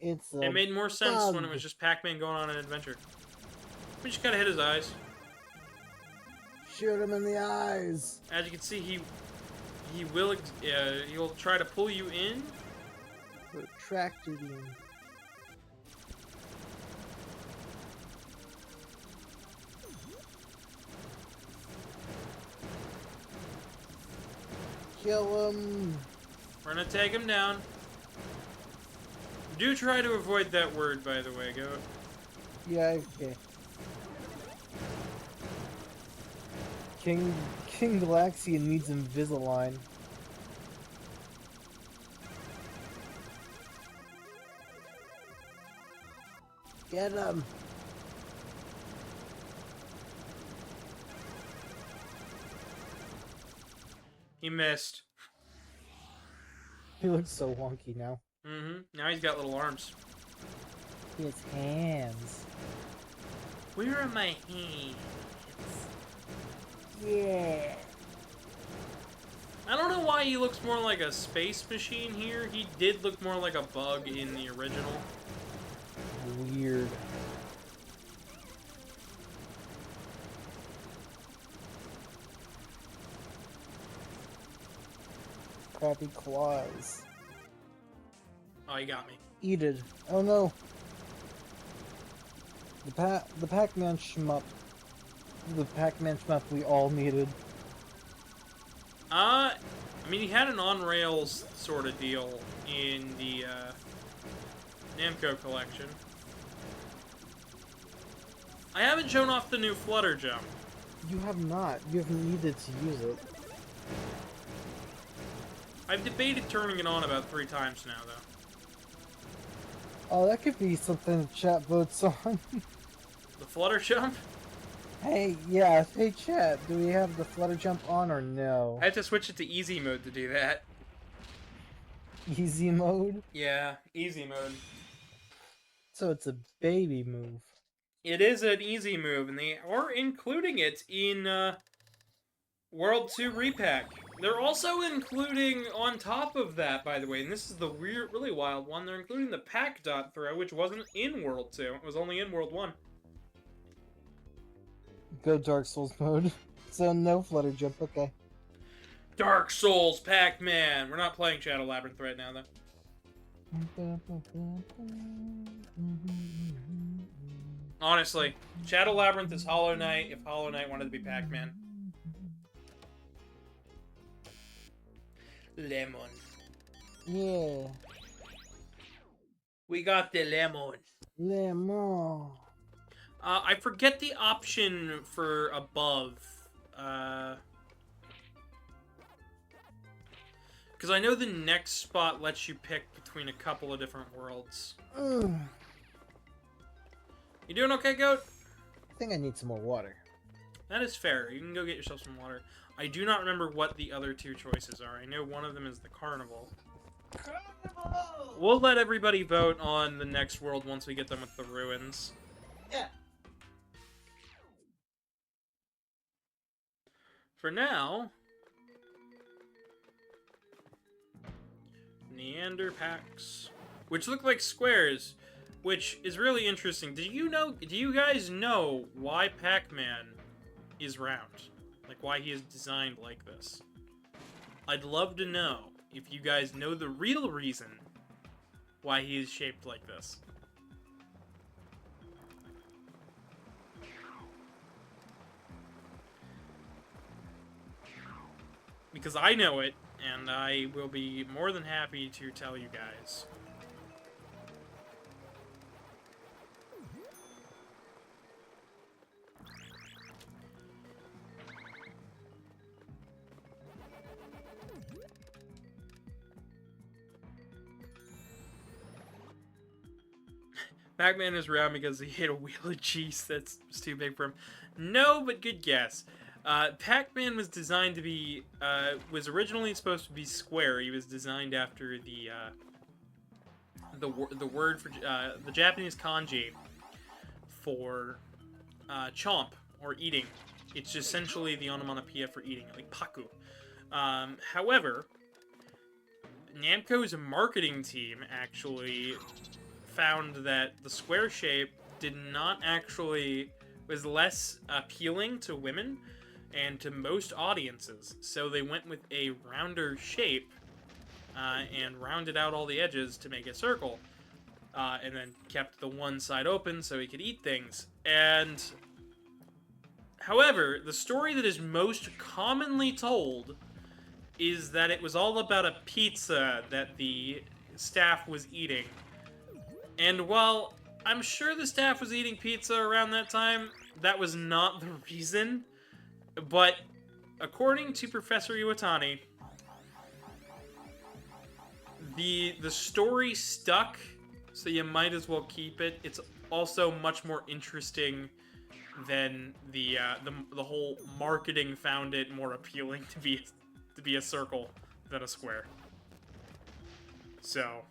It made more sense when it was just Pac-Man going on an adventure. We just gotta hit his eyes. Shoot him in the eyes! As you can see, he'll try to pull you in. Put a tractor beam. Kill him! We're gonna take him down. Do try to avoid that word, by the way, Goat. Yeah, okay. King Galaxian needs Invisalign. Get him! He missed. He looks so wonky now. Mm-hmm. Now he's got little arms. His hands. Where are my hands? Yeah. I don't know why he looks more like a space machine here. He did look more like a bug in the original. Weird. Crappy claws. Oh, you got me. Eat it. Oh no. The Pac-Man shmup. The Pac-Man shmup we all needed. I mean, he had an on-rails sort of deal in the Namco collection. I haven't shown off the new Flutter Jump. You have not. You have needed to use it. I've debated turning it on about 3 times now, though. Oh, that could be something the chat votes on. The Flutter Jump? Hey, yeah, hey chat, do we have the Flutter Jump on or no? I had to switch it to easy mode to do that. Easy mode? Yeah, easy mode. So it's a baby move. It is an easy move, and they are including it in World 2 Re-Pac. They're also including, on top of that, by the way, and this is the weird, really wild one, they're including the Pac dot throw, which wasn't in World 2. It was only in World 1. Go Dark Souls mode. So no Flutter Jump, okay. Dark Souls Pac-Man! We're not playing Shadow Labyrinth right now, though. Honestly, Shadow Labyrinth is Hollow Knight if Hollow Knight wanted to be Pac-Man. Lemon. Yeah. We got the lemon. Lemon. I forget the option for above. Because I know the next spot lets you pick between a couple of different worlds. Ugh. You doing okay, Goat? I think I need some more water. That is fair. You can go get yourself some water. I do not remember what the other 2 choices are. I know one of them is the carnival. Carnival! We'll let everybody vote on the next world once we get done with the ruins. Yeah. For now, Neanderpacs, which look like squares, which is really interesting. Do you guys know why Pac-Man is round? Like, why he is designed like this? I'd love to know if you guys know the real reason why he is shaped like this. Because I know it, and I will be more than happy to tell you guys. Pac-Man is round because he hit a wheel of cheese that's too big for him. No, but good guess. Pac-Man was designed to be, was originally supposed to be square. He was designed after the word for, the Japanese kanji for, chomp, or eating. It's essentially the onomatopoeia for eating, like paku. However, Namco's marketing team actually found that the square shape did not actually, was less appealing to women and to most audiences, so they went with a rounder shape and rounded out all the edges to make a circle, and then kept the one side open so he could eat things. And however, the story that is most commonly told is that it was all about a pizza that the staff was eating. And while I'm sure the staff was eating pizza around that time, that was not the reason. But according to Professor Iwatani, the story stuck, so you might as well keep it. It's also much more interesting than the whole marketing found it more appealing to be a circle than a square. So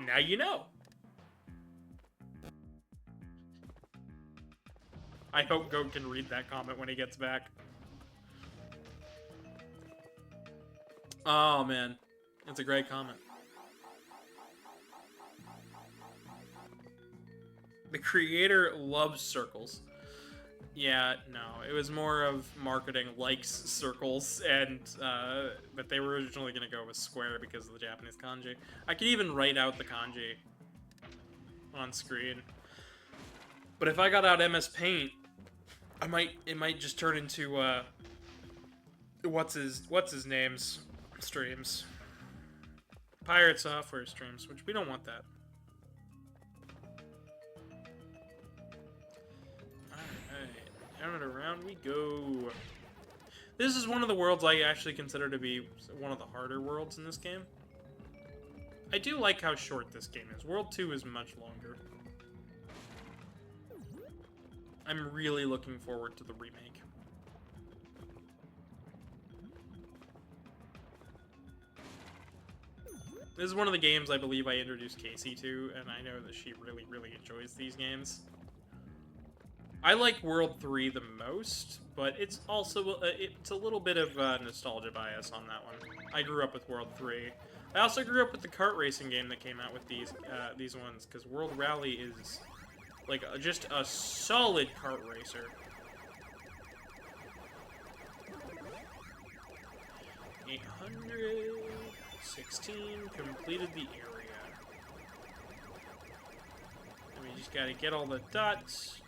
now you know. I hope Goat can read that comment when he gets back. Oh, man. That's a great comment. The creator loves circles. Yeah, no, it was more of marketing likes circles, and, but they were originally going to go with square because of the Japanese kanji. I could even write out the kanji on screen. But if I got out MS Paint, it might just turn into, what's his name's streams. Pirate Software streams, which we don't want that. Down and around we go. This is one of the worlds I actually consider to be one of the harder worlds in this game. I do like how short this game is. World 2 is much longer. I'm really looking forward to the remake. This is one of the games I believe I introduced Casey to, and I know that she really, really enjoys these games. I like World 3 the most, but it's also it's a little bit of nostalgia bias on that one. I grew up with World 3. I also grew up with the kart racing game that came out with these ones, because World Rally is like just a solid kart racer. 816 completed the area. And we just gotta get all the dots.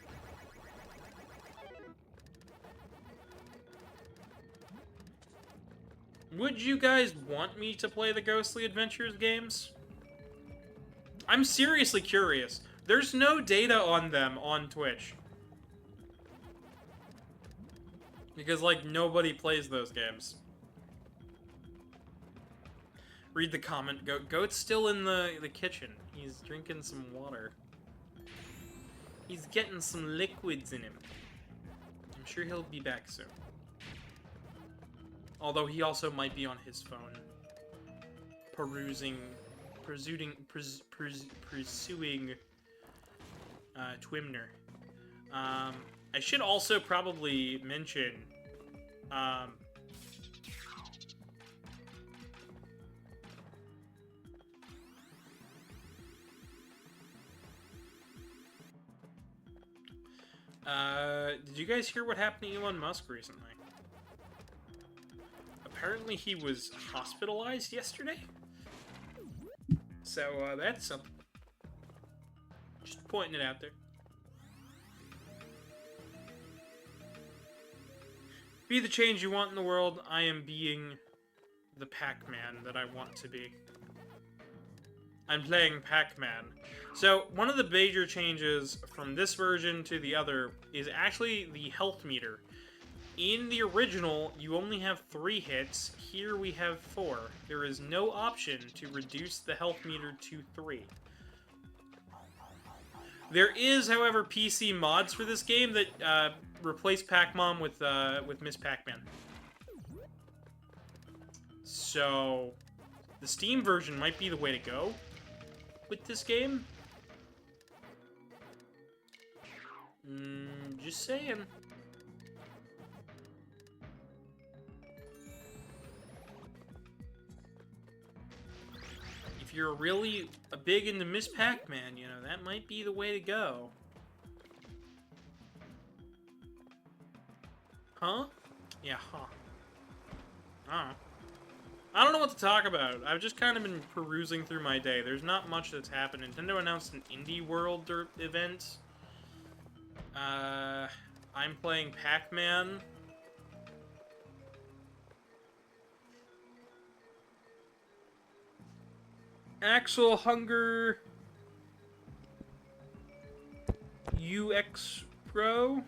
Would you guys want me to play the Ghostly Adventures games? I'm seriously curious. There's no data on them on Twitch. Because, like, nobody plays those games. Read the comment. Goat's still in the kitchen. He's drinking some water. He's getting some liquids in him. I'm sure he'll be back soon. Although he also might be on his phone, pursuing Twimner. I should also probably mention, did you guys hear what happened to Elon Musk recently? Apparently he was hospitalized yesterday. So, that's something. Just pointing it out there. Be the change you want in the world. I am being the Pac-Man that I want to be. I'm playing Pac-Man. So, one of the major changes from this version to the other is actually the health meter. In the original, you only have 3 hits. Here we have 4. There is no option to reduce the health meter to 3. There is, however, PC mods for this game that replace Pac-Man with Miss Pac-Man. So, the Steam version might be the way to go with this game. Just saying. If you're really big into Miss Pac-Man, you know, that might be the way to go. Huh? Yeah, huh. I don't know what to talk about. I've just kind of been perusing through my day. There's not much that's happened. Nintendo announced an Indie World event. I'm playing Pac-Man. Axel Hunger UX Pro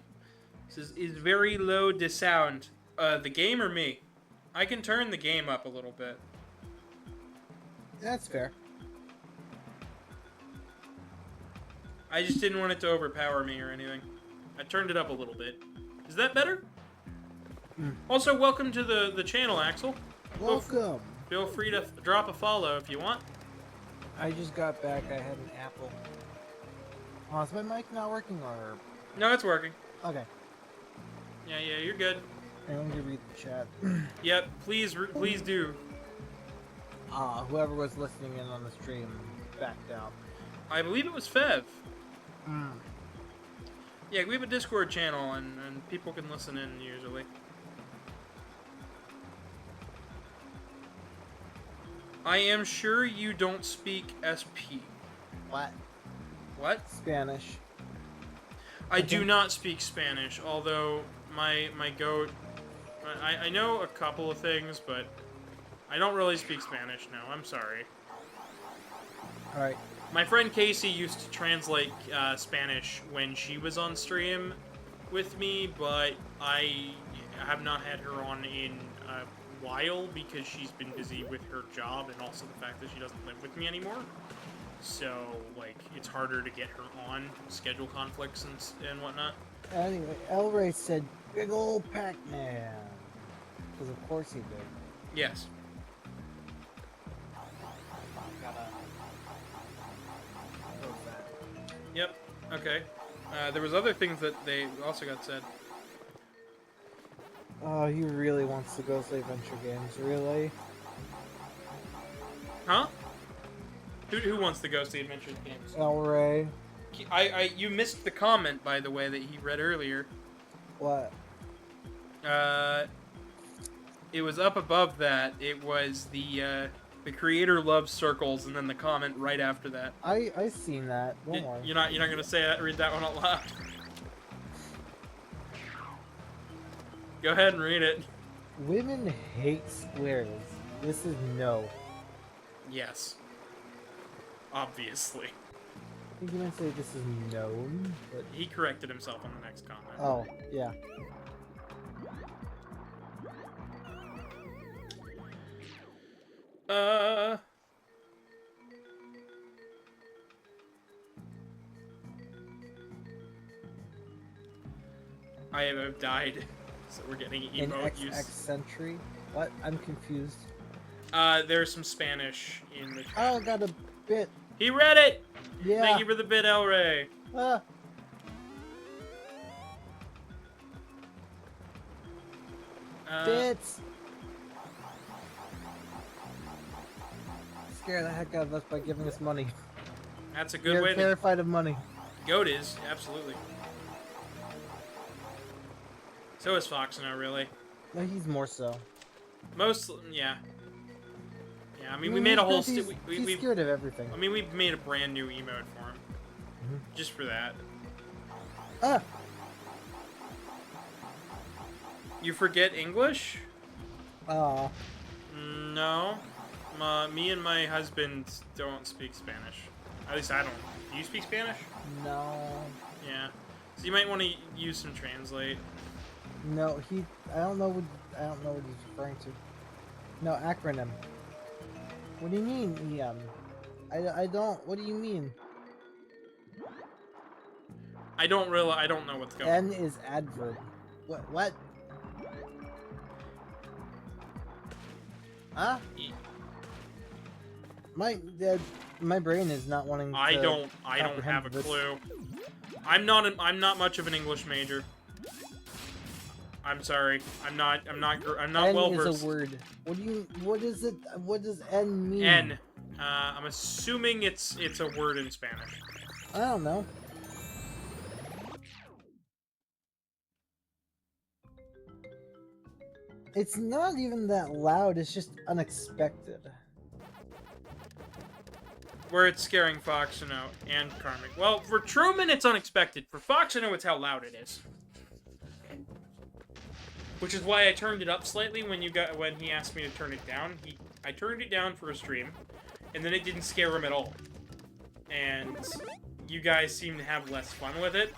says is very low to sound. The game or me? I can turn the game up a little bit. That's fair. I just didn't want it to overpower me or anything. I turned it up a little bit. Is that better? Also, welcome to the channel, Axel. Welcome. Feel free to drop a follow if you want. I just got back. I had an apple. Oh, is my mic not working or? No, it's working. Okay. Yeah, you're good. I'm going to read the chat. Yep, please do. Whoever was listening in on the stream backed out. I believe it was Fev. Mm. Yeah, we have a Discord channel, and people can listen in usually. I am sure you don't speak SP. What? What? Spanish. I do not speak Spanish, although my goat... I know a couple of things, but I don't really speak Spanish, no. I'm sorry. Alright. My friend Casey used to translate Spanish when she was on stream with me, but I have not had her on in a while because she's been busy with her job and also the fact that she doesn't live with me anymore. So, like, it's harder to get her on, schedule conflicts and whatnot. Anyway, El Ray said, big ol' Pac-Man. Because of course he did. Yes. Yep. Okay. There was other things that they also got said. Oh, he really wants to go play Adventure Games, really? Huh? Who wants to go see Adventure Games? El Ray. You missed the comment, by the way, that he read earlier. What? It was up above that. It was the creator loves circles, and then the comment right after that. I seen that. Don't worry. You're not gonna say that. Read that one out loud. Go ahead and read it. Women hate squares. This is no. Yes. Obviously. I think you meant to say this is known, but... He corrected himself on the next comment. Oh, yeah. I have died, so we're getting In emote use. XX century? What? I'm confused. There's some Spanish in the chat. Oh, got a bit. He read it! Yeah. Thank you for the bit, El Ray. Ah. Bits. Scare the heck out of us by giving us money. That's a good We're way to... terrified of money. Goat is, absolutely. So is Fox now, really. No, he's more so. Most, yeah. Yeah, I mean, we made a whole... He's scared of everything. I mean, we've made a brand new emote for him. Just for that. Ah! You forget English? Aw. No. Me and my husband don't speak Spanish. At least I don't. Do you speak Spanish? No. Yeah. So you might want to use some translate. No, I don't know what he's referring to. No, acronym. What do you mean, EM? I don't. What do you mean? I don't know what's going on. N is adverb. What? Huh? My brain is not wanting to I don't have a clue. I'm not much of an English major. I'm sorry. I'm not well versed. N is a word. What is it? What does N mean? N. I'm assuming it's a word in Spanish. I don't know. It's not even that loud, it's just unexpected. Where it's scaring Foxino and Karmic. Well, for Truman, it's unexpected. For Foxino, it's how loud it is. Which is why I turned it up slightly when he asked me to turn it down. I turned it down for a stream, and then it didn't scare him at all. And you guys seem to have less fun with it.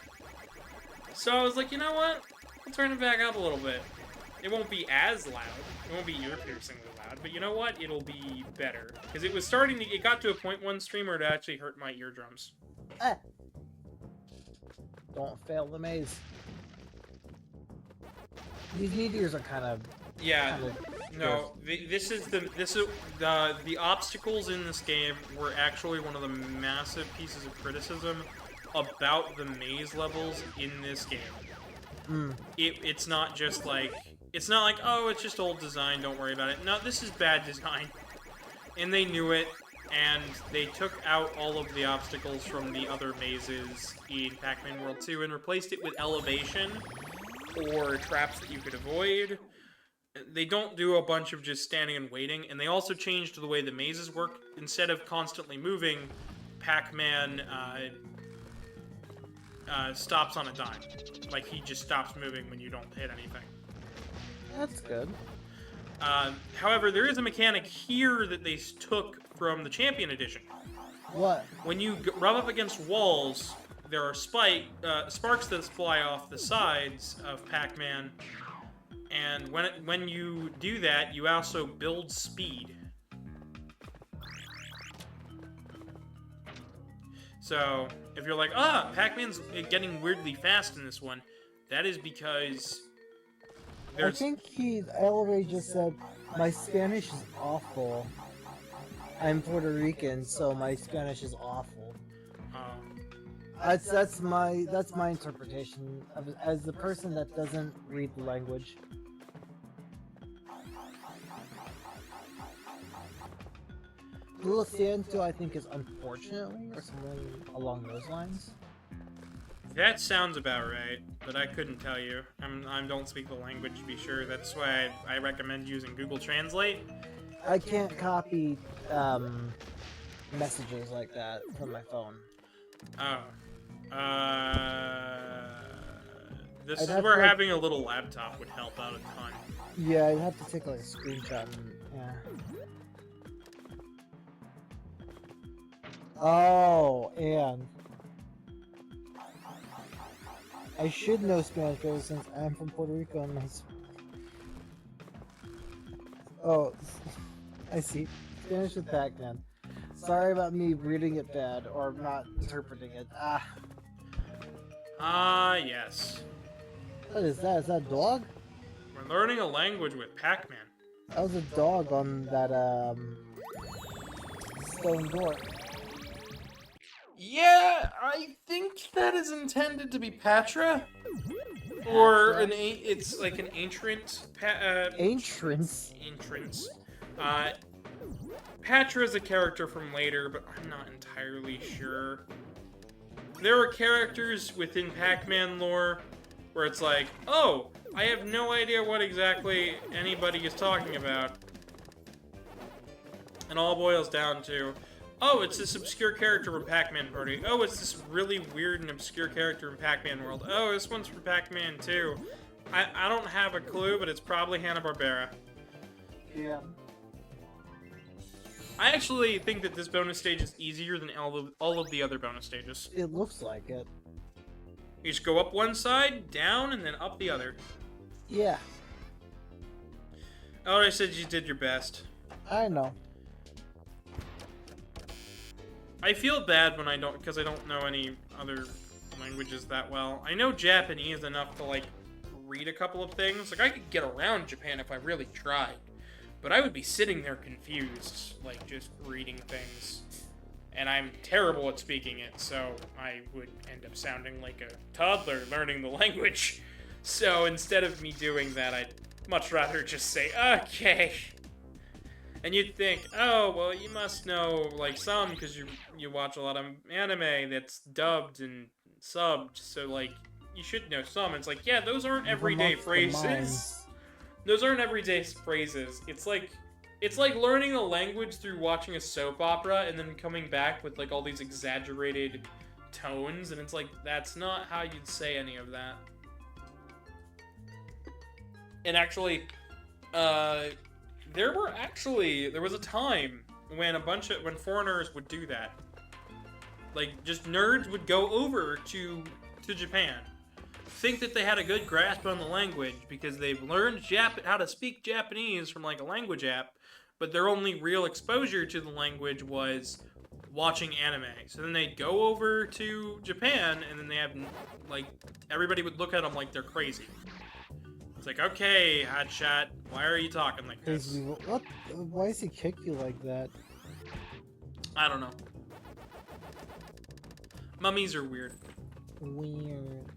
So I was like, you know what? I'll turn it back up a little bit. It won't be as loud. It won't be ear-piercingly loud, but you know what? It'll be better. Because it was starting to... It got to a point one stream where it actually hurt my eardrums. Ah. Don't fail the maze. These meteors are kind of... Yeah. No, the obstacles in this game were actually one of the massive pieces of criticism about the maze levels in this game. Mm. It's not just like... It's not like, oh, it's just old design, don't worry about it. No, this is bad design. and they knew it, and they took out all of the obstacles from the other mazes in Pac-Man World 2 and replaced it with elevation or traps that you could avoid. They don't do a bunch of just standing and waiting, and they also changed the way the mazes work. Instead of constantly moving, Pac-Man stops on a dime. Like, he just stops moving when you don't hit anything. That's good. However, there is a mechanic here that they took from the Champion Edition. What? When you rub up against walls, there are sparks that fly off the sides of Pac-Man, and when you do that, you also build speed. So, if you're like, Pac-Man's getting weirdly fast in this one, that is because I think Ellery just said, my Spanish is awful. I'm Puerto Rican, so my Spanish is awful. That's my interpretation of it, as the person that doesn't read the language. Lo siento, I think, is unfortunately, or something along those lines. That sounds about right, but I couldn't tell you. I don't speak the language to be sure. That's why I recommend using Google Translate. I can't copy messages like that from my phone. Oh. This is where having a little laptop would help out a ton. Yeah, I'd have to take like a screenshot and yeah. Oh, and I should know Spanish ever since I'm from Puerto Rico and my... Oh, I see. Spanish with Pac-Man. Sorry about me reading it bad or not interpreting it. Yes. What is that? Is that a dog? We're learning a language with Pac-Man. That was a dog on that, stone door. Yeah, I think that is intended to be Patra. Or it's like an entrance. Entrance? Entrance. Patra is a character from later, but I'm not entirely sure. There are characters within Pac-Man lore where it's like, oh, I have no idea what exactly anybody is talking about. And all boils down to, oh, it's this obscure character from Pac-Man Party. Oh, it's this really weird and obscure character in Pac-Man World. Oh, this one's from Pac-Man too. I don't have a clue, but it's probably Hanna-Barbera. Yeah. I actually think that this bonus stage is easier than all of the other bonus stages. It looks like it. You just go up one side, down, and then up the other. Yeah. Oh, I said you did your best. I know. I feel bad when because I don't know any other languages that well. I know Japanese enough to, like, read a couple of things. Like, I could get around Japan if I really tried. But I would be sitting there confused, like, just reading things. And I'm terrible at speaking it, so I would end up sounding like a toddler learning the language. So instead of me doing that, I'd much rather just say, okay. And you'd think, oh, well, you must know, like, some, because you watch a lot of anime that's dubbed and subbed, so, like, you should know some. It's like, yeah, those aren't everyday phrases. Those aren't everyday phrases. It's like learning a language through watching a soap opera and then coming back with, like, all these exaggerated tones, and it's like, that's not how you'd say any of that. And actually, there was a time when when foreigners would do that. Like, just nerds would go over to Japan, think that they had a good grasp on the language because they've learned how to speak Japanese from, like, a language app, but their only real exposure to the language was watching anime. So then they'd go over to Japan, and then they have, like, everybody would look at them like they're crazy. It's like, okay, hotshot, why are you talking like this? What? Why does he kick you like that? I don't know. Mummies are weird. Weird.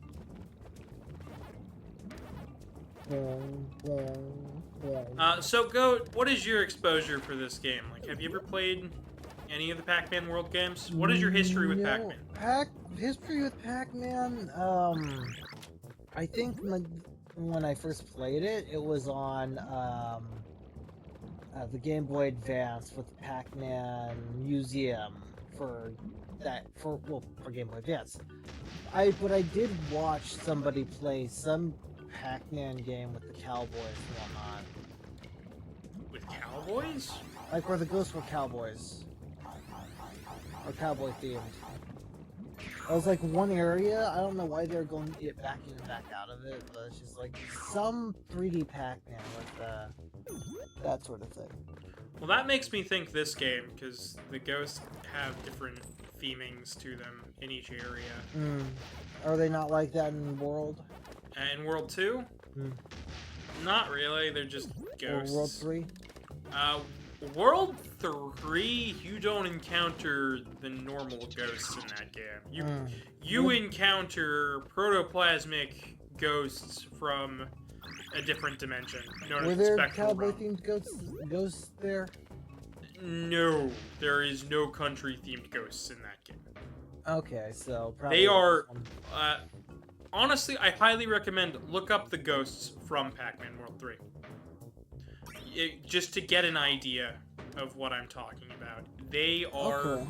So, Goat, what is your exposure for this game? Like, have you ever played any of the Pac-Man World games? What is your history with Pac-Man? History with Pac-Man, I think when I first played it, it was on, the Game Boy Advance with the Pac-Man Museum for Game Boy Advance. But I did watch somebody play some Pac-Man game with the cowboys and whatnot. With cowboys? Like where the ghosts were cowboys. Or cowboy themed. It was like one area, I don't know why they're going to get back in and back out of it, but it's just like some 3D Pac-Man with that sort of thing. Well, that makes me think this game, because the ghosts have different themings to them in each area. Are they not like that in World? In World 2? Not really, they're just ghosts. Or World 3? World 3, you don't encounter the normal ghosts in that game. You encounter protoplasmic ghosts from a different dimension. Were there cowboy-themed ghosts there? No, there is no country-themed ghosts in that game. Okay, so probably they are. Honestly, I highly recommend look up the ghosts from Pac-Man World 3. Just to get an idea of what I'm talking about. They are. Okay.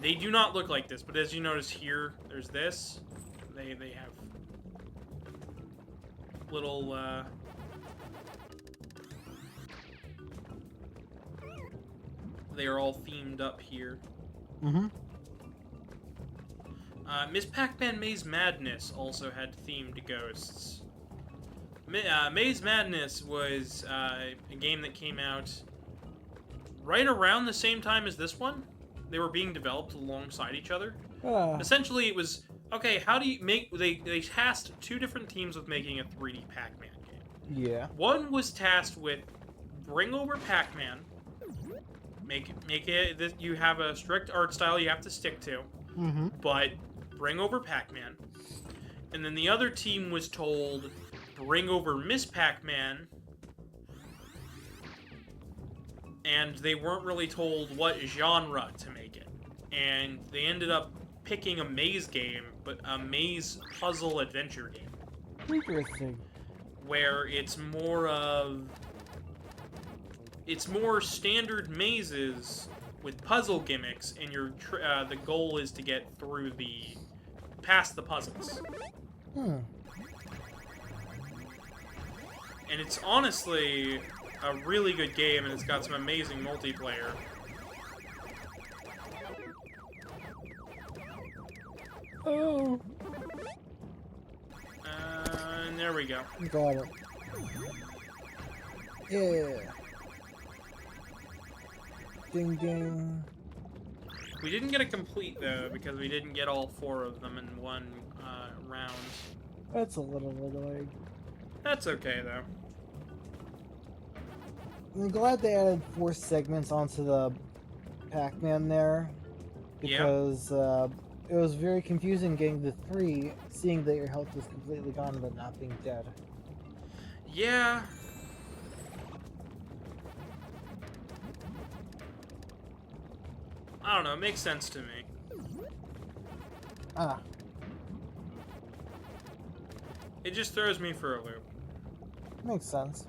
They do not look like this, but as you notice here, there's this. They have little. They are all themed up here. Miss Pac-Man Maze Madness also had themed ghosts. Maze Madness was a game that came out right around the same time as this one. They were being developed alongside each other. Essentially, it was, okay, how do you make... They tasked two different teams with making a 3D Pac-Man game. Yeah. One was tasked with bring over Pac-Man. Make it that you have a strict art style you have to stick to. But bring over Pac-Man. And then the other team was told, bring over Miss Pac-Man. And they weren't really told what genre to make it. And they ended up picking a maze game, but a maze puzzle adventure game. Interesting. Where it's more of... It's more standard mazes with puzzle gimmicks, and your the goal is to get through past the puzzles. And it's honestly a really good game, and it's got some amazing multiplayer. Oh. And there we go. Got it. Yeah. Ding ding. We didn't get a complete, though, because we didn't get all 4 of them in one round. That's a little annoying. That's okay, though. I'm glad they added 4 segments onto the Pac-Man there. Because it was very confusing getting the 3, seeing that your health was completely gone but not being dead. Yeah. I don't know, it makes sense to me. It just throws me for a loop. Makes sense.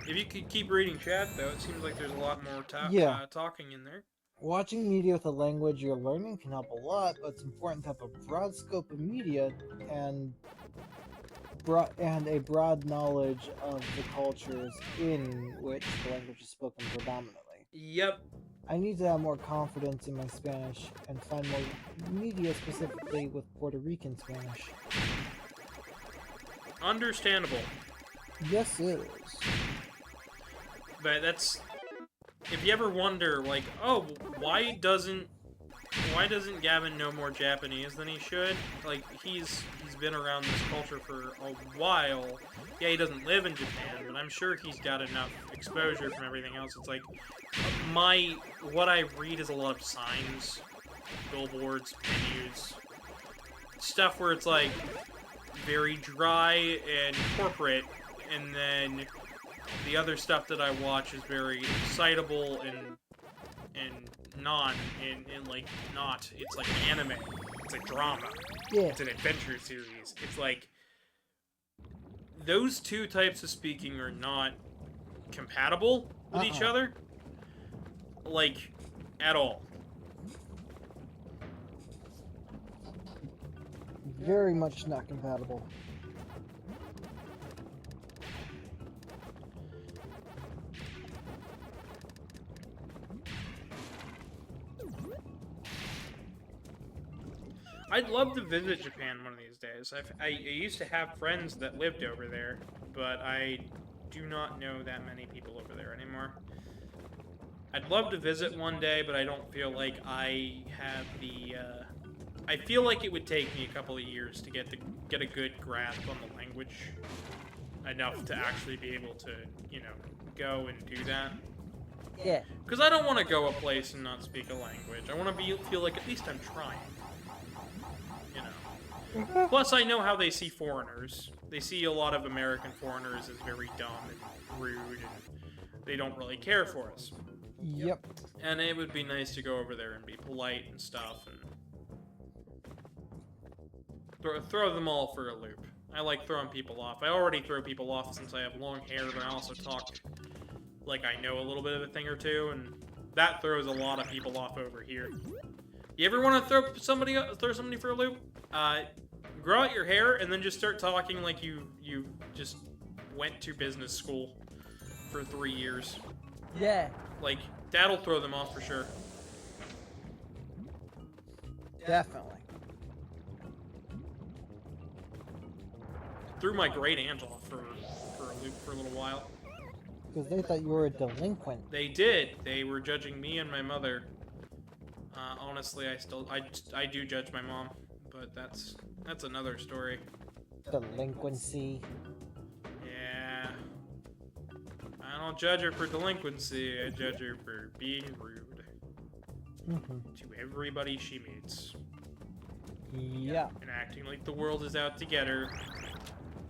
If you could keep reading chat, though, it seems like there's a lot more talking in there. Watching media with a language you're learning can help a lot, but it's important to have a broad scope of media and a broad knowledge of the cultures in which the language is spoken predominantly. Yep. I need to have more confidence in my Spanish and find more media specifically with Puerto Rican Spanish. Understandable. Yes, it is. But that's... If you ever wonder, like, oh, why doesn't Gavin know more Japanese than he should? Like, he's been around this culture for a while. Yeah, he doesn't live in Japan, but I'm sure he's got enough exposure from everything else. It's like, what I read is a lot of signs, billboards, menus, stuff where it's like very dry and corporate, and then the other stuff that I watch is very excitable and like not. It's like anime. It's a drama. Yeah. It's an adventure series. It's like those two types of speaking are not compatible with each other. Like, at all. Very much not compatible. I'd love to visit Japan one of these days. I used to have friends that lived over there, but I do not know that many people over there anymore. I'd love to visit one day, but I don't feel like I have the, I feel like it would take me a couple of years to get a good grasp on the language. Enough to actually be able to, you know, go and do that. Yeah. Because I don't want to go a place and not speak a language. I want to feel like at least I'm trying. You know. Plus, I know how they see foreigners. They see a lot of American foreigners as very dumb and rude, and they don't really care for us. Yep. And it would be nice to go over there and be polite and stuff, and throw them all for a loop. I like throwing people off. I already throw people off since I have long hair, but I also talk like I know a little bit of a thing or two, and that throws a lot of people off over here. You ever want to throw somebody for a loop? Grow out your hair and then just start talking like you just went to business school for 3 years. Yeah. Like, that'll throw them off for sure. Definitely. Threw my great aunt off for a loop for a little while. Because they thought you were a delinquent. They did. They were judging me and my mother. Honestly, I do judge my mom, but that's another story. Delinquency. Yeah. I don't judge her for delinquency. I judge her for being rude to everybody she meets. Yeah. And acting like the world is out to get her.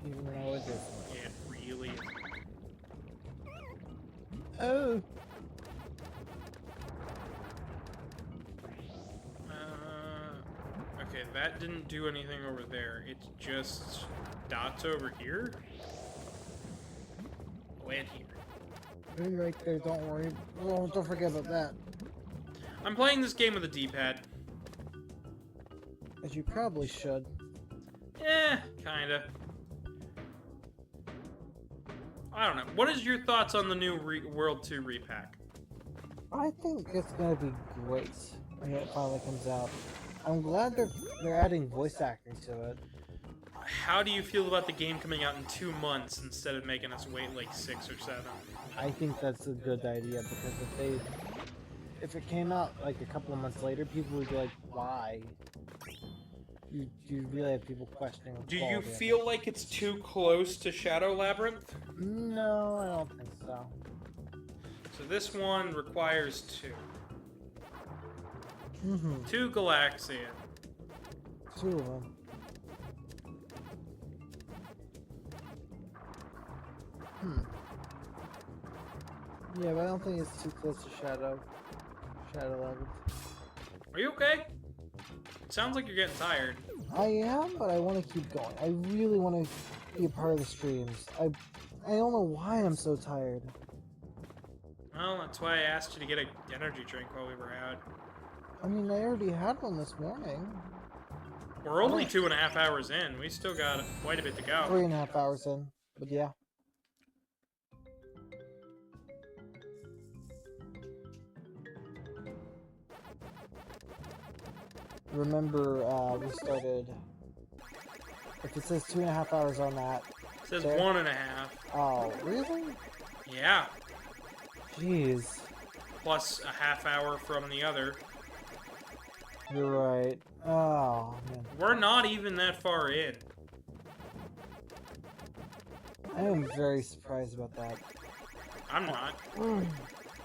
Even though it isn't. It really is. Oh. Okay, that didn't do anything over there. It's just dots over here. Oh, and here. You're right there, don't worry. Oh, don't forget about that. I'm playing this game with a D-pad. As you probably should. Kinda. I don't know. What is your thoughts on the new World 2 Re-Pac? I think it's gonna be great when it finally comes out. I'm glad they're adding voice acting to it. How do you feel about the game coming out in 2 months instead of making us wait like 6 or 7? I think that's a good idea because if it came out like a couple of months later, people would be like, why? You really have people questioning the Do you quality of feel like it's too close to Shadow Labyrinth? it. No, I don't think so. So this one requires 2. 2 Galaxian. 2 of them. Yeah, but I don't think it's too close to Shadow Labyrinth. Are you okay? It sounds like you're getting tired. I am, but I want to keep going. I really want to be a part of the streams. I don't know why I'm so tired. Well, that's why I asked you to get an energy drink while we were out. I mean, I already had one this morning. We're only 2.5 hours in. We still got quite a bit to go. 3.5 hours in, but yeah. Remember, we started. If it says 2.5 hours on that. It says there. 1.5. Oh, really? Yeah. Jeez. Plus a half hour from the other. You're right. Oh, man. We're not even that far in. I am very surprised about that. I'm not.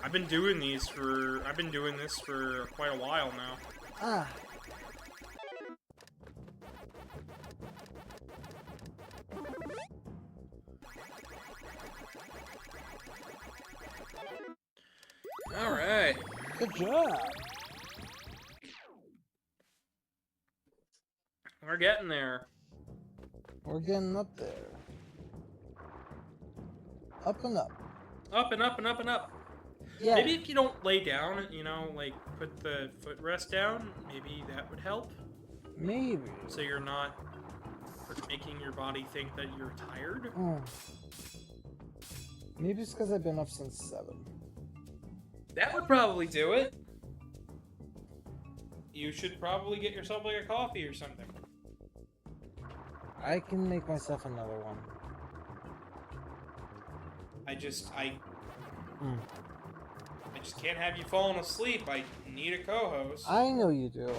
I've been doing this for quite a while now. Ah. Good job. We're getting there. We're getting up there. Up and up. Up and up and up and up. Yeah. Maybe if you don't lay down, you know, like put the footrest down, maybe that would help. Maybe. So you're not making your body think that you're tired. Maybe it's because I've been up since 7. That would probably do it. You should probably get yourself like a coffee or something. I can make myself another one. I just can't have you falling asleep. I need a co-host. I know you do.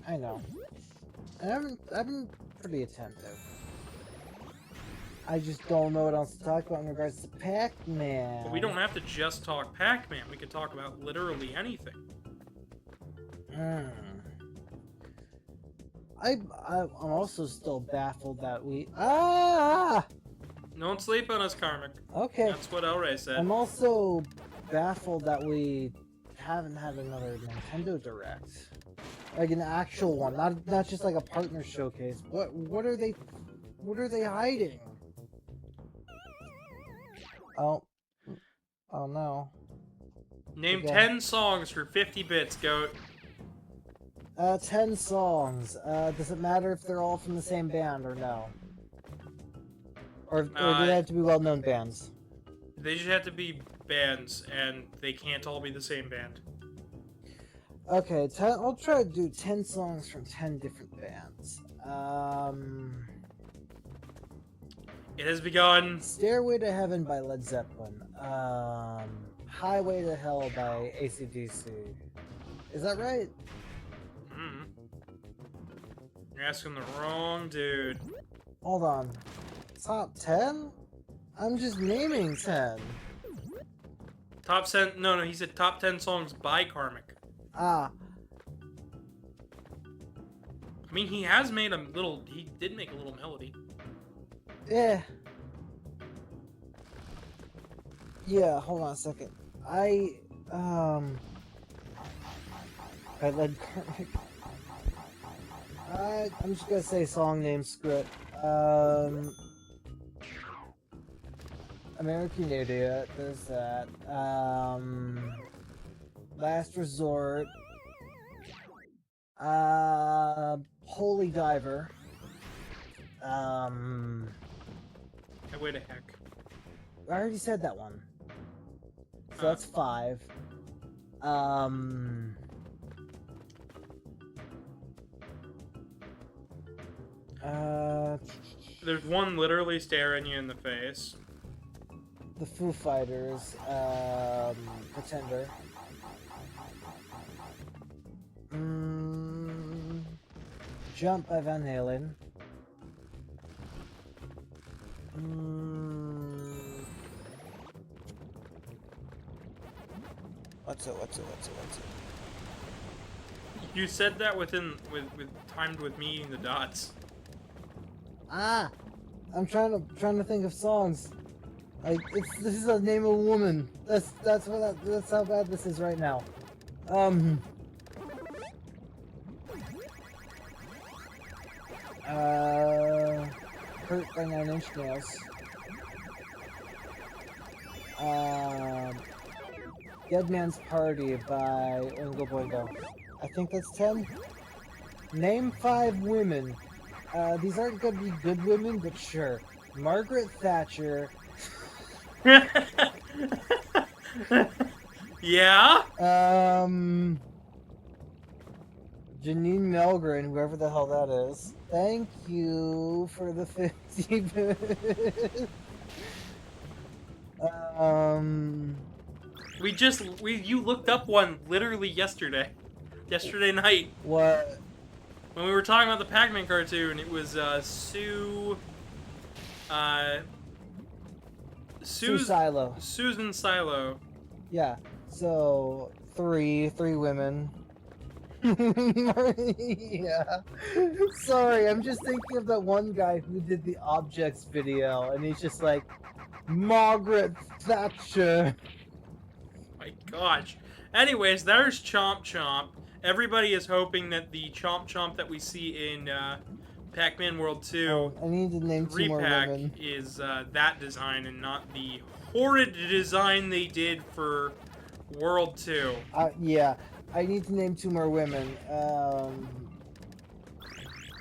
I know. I've been pretty attentive. I just don't know what else to talk about in regards to Pac-Man. But we don't have to just talk Pac-Man. We could talk about literally anything. I'm also still baffled that we... Don't sleep on us, Karmic. Okay. That's what El Rey said. I'm also baffled that we haven't had another Nintendo Direct. Like an actual one, not just like a partner showcase. What are they hiding? Oh no. Name Okay. 10 songs for 50 bits, Goat. 10 songs. Does it matter if they're all from the same band or no? Or do they have to be well-known bands? They just have to be bands, and they can't all be the same band. Okay, I'll try to do 10 songs from 10 different bands. It has begun. Stairway to Heaven by Led Zeppelin. Highway to Hell by AC/DC. Is that right? You're asking the wrong dude. Hold on. Top 10? I'm just naming 10. Top 10. No, he said top 10 songs by Karmic. Ah. I mean, he has made a little. He did make a little melody. Yeah. Yeah, hold on a second. I led Karmic. I'm just gonna say song name, screw it. American Idiot, there's that. Last Resort. Holy Diver. Wait a heck. I already said that one. So that's 5. There's one literally staring you in the face. The Foo Fighters, Pretender. Jump by Van Halen. What's it? You said that with timed with me eating the dots. Ah! I'm trying to think of songs. Like this is the name of a woman. That's how bad this is right now. Hurt by 9 Inch Nails. Dead Man's Party by Oingo Boingo. I think that's 10. Name 5 women. These aren't gonna be good women, but sure. Margaret Thatcher. Yeah? Janine Melgren, whoever the hell that is. Thank you for the 50 bits. You looked up one literally yesterday night. What? When we were talking about the Pac-Man cartoon, it was Sue Silo. Susan Silo. Yeah. So 3 women. Yeah. Sorry, I'm just thinking of that one guy who did the objects video, and he's just like, Margaret Thatcher. My gosh. Anyways, there's Chomp Chomp. Everybody is hoping that the Chomp Chomp that we see in Pac-Man World 2 Oh, I need to name 2 more Re-Pac women. is that design and not the horrid design they did for World 2. Yeah, I need to name 2 more women.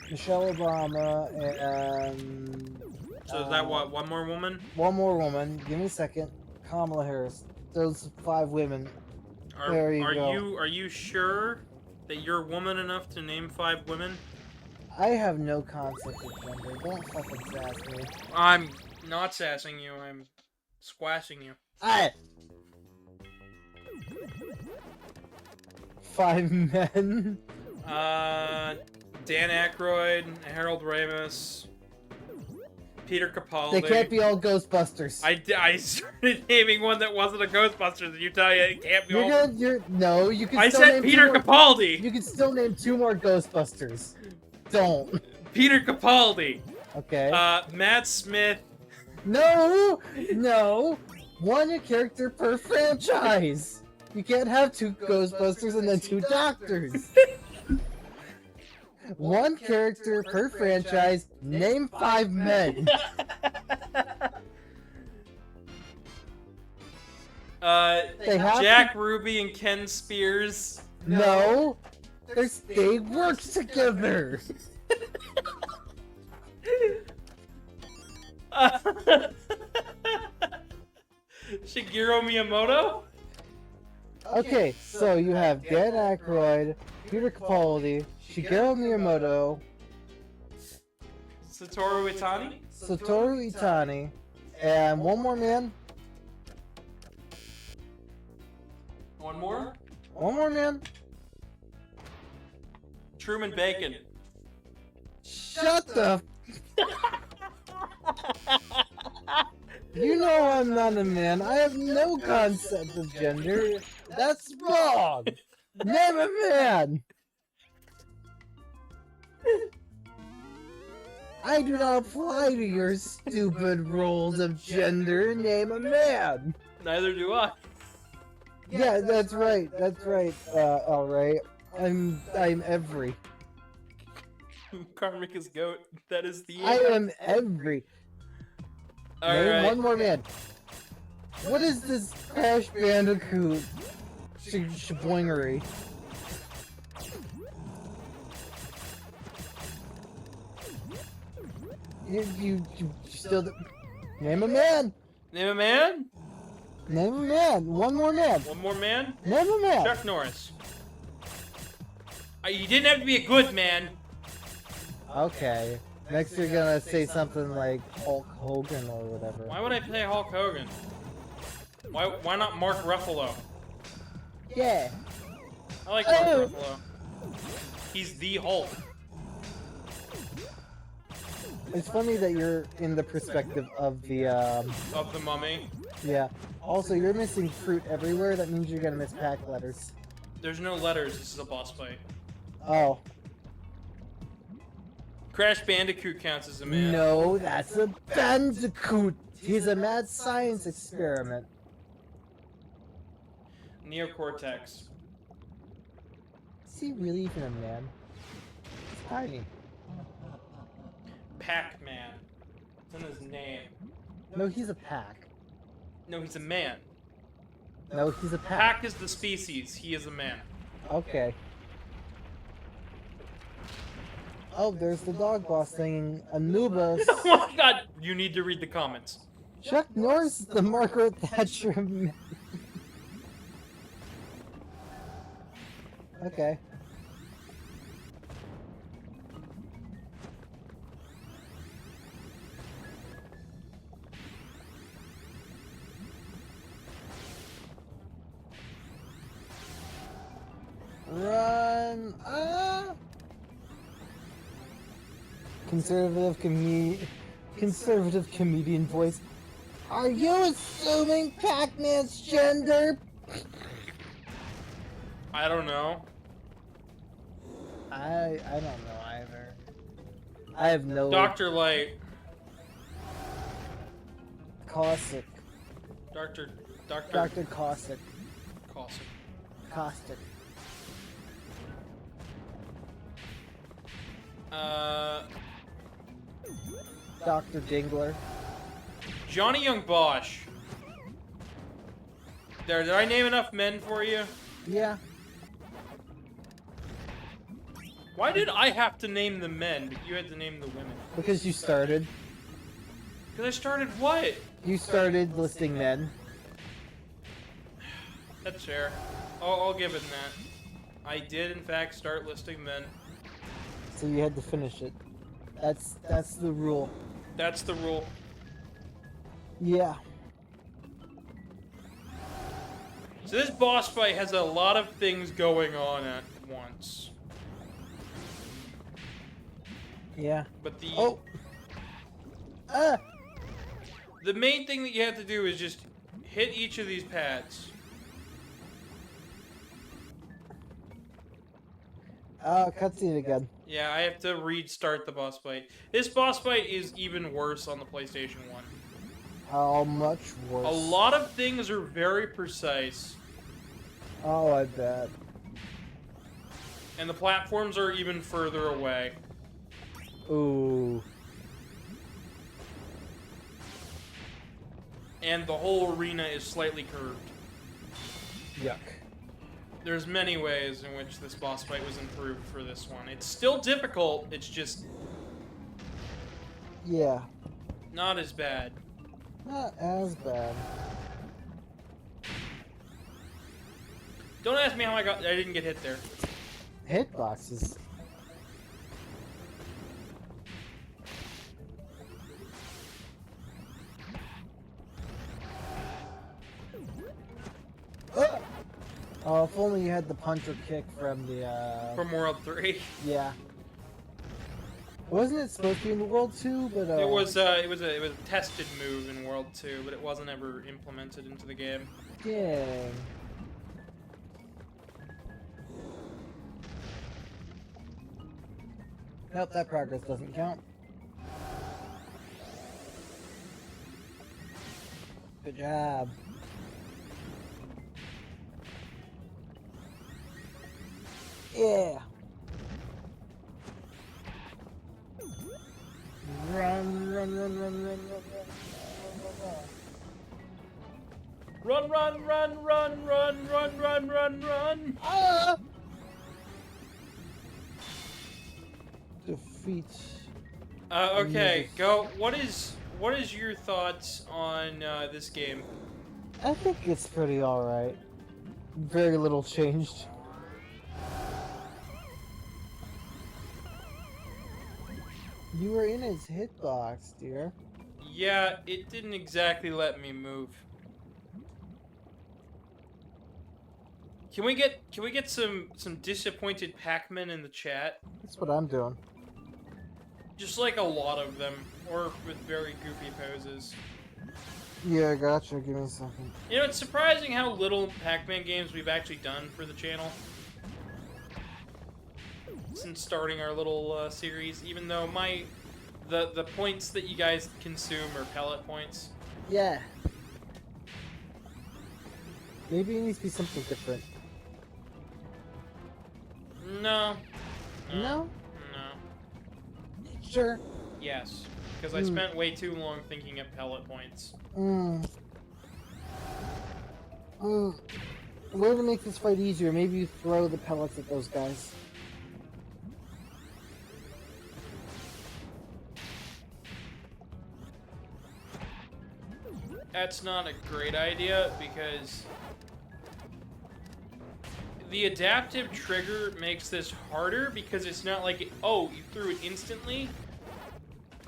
Michelle Obama and... So is that what, one more woman? One more woman. Give me a second. Kamala Harris. Those 5 women. There you go. Are you sure that you're woman enough to name 5 women? I have no concept of gender. Don't fucking sass me. I'm not sassing you. I'm squashing you. Ah! 5 men. Dan Aykroyd, Harold Ramis, Peter Capaldi. They can't be all Ghostbusters. I started naming one that wasn't a Ghostbusters, and you tell you it can't be all. No, you can. I still said name Peter 2 more, Capaldi. You can still name 2 more Ghostbusters. Don't. Peter Capaldi. Okay. Matt Smith. No, no. 1 character per franchise. You can't have 2 Ghostbusters and then 2 Doctors. 1 character per franchise. Name 5 men. Jack Ruby and Ken Spears. No, they work together. Shigeru Miyamoto? Okay, so you have Dan Aykroyd, Peter Capaldi, Shigeru Miyamoto, Satoru Itani? Satoru Itani, and one more man. One more? One more man. Truman Bacon. Shut the. You know I'm not a man. I have no concept of gender. That's wrong. Name a man. I do not apply to your stupid roles of gender. Name a man. Neither do I. Yeah, that's right. That's right. Alright. I'm every. Karmic is goat. That is the. I am every. Name Alright. one more man. What is this Crash Bandicoot shaboingery? You still name a man. Name a man? Name a man. One more man. One more man? Name a man. Chuck Norris. You didn't have to be a good man. Okay. Next you're gonna say something like Hulk Hogan or whatever. Why would I play Hulk Hogan? Why not Mark Ruffalo? Yeah. I like Mark Ruffalo. He's the Hulk. It's funny that you're in the perspective of the Of the Mummy. yeah. Also, you're missing fruit everywhere. That means you're gonna miss pack letters. There's no letters. This is a boss fight. Oh. Crash Bandicoot counts as a man. No, that's a Bandicoot. He's a mad science experiment. Neocortex. Is he really even a man? He's tiny. Pac-Man. It's in his name. No, he's a pack. No, he's a man. No, he's a pack. Pac is the species. He is a man. Okay. Oh, there's the dog boss singing Anubis. Oh my god! You need to read the comments. Chuck Norris is the Margaret Thatcher of men. Okay. Run! Conservative comedian voice. Are you assuming Pac-Man's gender? I don't know. I don't know either. I have no. Dr. Light. Cossack. Dr. Dr. Cossack. Cossack. caustic? Dr. Dingler. Johnny Young Bosch. There, did I name enough men for you? Yeah. Why did I have to name the men, but you had to name the women? Because you started. Because I started what? You started listing men. That's fair. I'll give it that. I did, in fact, start listing men. So you had to finish it. That's the rule. That's the rule. Yeah. So this boss fight has a lot of things going on at once. Yeah. But the... Oh! Ah! The main thing that you have to do is just hit each of these pads. Cutscene again. Yeah, I have to restart the boss fight. This boss fight is even worse on the PlayStation 1. How much worse? A lot of things are very precise. Oh, I bet. And the platforms are even further away. Ooh. And the whole arena is slightly curved. Yuck. There's many ways in which this boss fight was improved for this one. It's still difficult, it's just Yeah. not as bad. Not as bad. Don't ask me how I didn't get hit there. Hitboxes. Oh, if only you had the punch or kick from the, From World 3. Yeah. Wasn't it supposed to be in the World 2, but, It was a tested move in World 2, but it wasn't ever implemented into the game. Dang. Nope, that progress doesn't count. Good job. Yeah. Run, run, run, run, run, run, Run, run, run, run, run, run, run, run, run! Ah! Defeat. Okay, go. What is your thoughts on this game? I think it's pretty alright. Very little changed. You were in his hitbox, dear. Yeah, it didn't exactly let me move. Can we get some disappointed Pac-Man in the chat? That's what I'm doing. Just like a lot of them, or with very goofy poses. Yeah, gotcha. Give me a second. You know, it's surprising how little Pac-Man games we've actually done for the channel since starting our little series. Even though the points that you guys consume are pellet points. Yeah. Maybe it needs to be something different. No. No? No. Sure. Yes. Because I spent way too long thinking of pellet points. Way to make this fight easier, maybe you throw the pellets at those guys. That's not a great idea, because the adaptive trigger makes this harder, because it's not like, oh, you threw it instantly.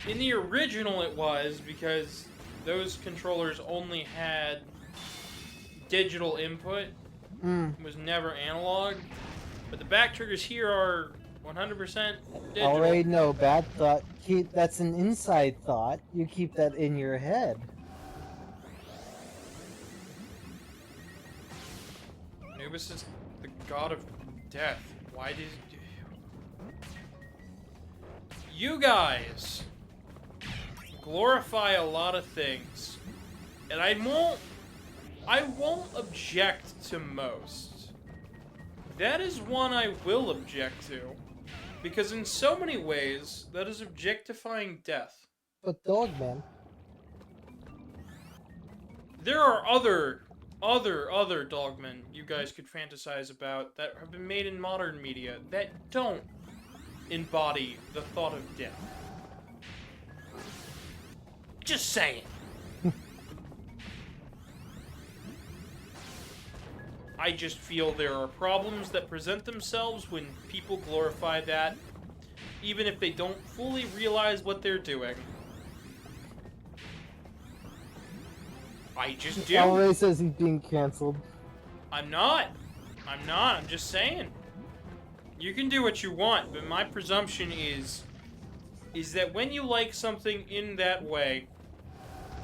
In the original it was, because those controllers only had digital input. It was never analog. But the back triggers here are 100% digital. Already know, bad thought. That's an inside thought. You keep that in your head. Anubis is the god of death. Why did you guys glorify a lot of things, and I won't object to most. That is one I will object to. Because in so many ways, that is objectifying death. But Dogman. There are other dogmen you guys could fantasize about that have been made in modern media that don't embody the thought of death. Just saying. I just feel there are problems that present themselves when people glorify that, even if they don't fully realize what they're doing. I just do. Already says he's being canceled. I'm not. I'm just saying. You can do what you want, but my presumption is that when you like something in that way,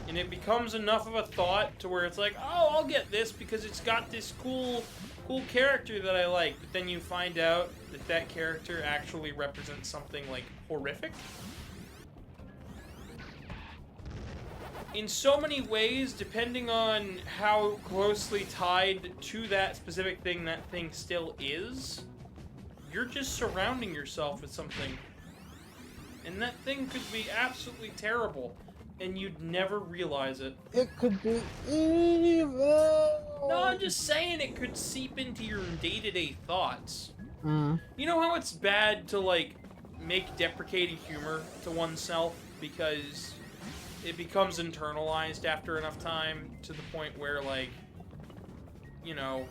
and it becomes enough of a thought to where it's like, oh, I'll get this because it's got this cool character that I like, but then you find out that that character actually represents something, like, horrific. In so many ways, depending on how closely tied to that specific thing that thing still is, you're just surrounding yourself with something. And that thing could be absolutely terrible, and you'd never realize it. It could be evil! No, I'm just saying it could seep into your day-to-day thoughts. Mm. You know how it's bad to, like, make deprecating humor to oneself because it becomes internalized after enough time to the point where, like, you know,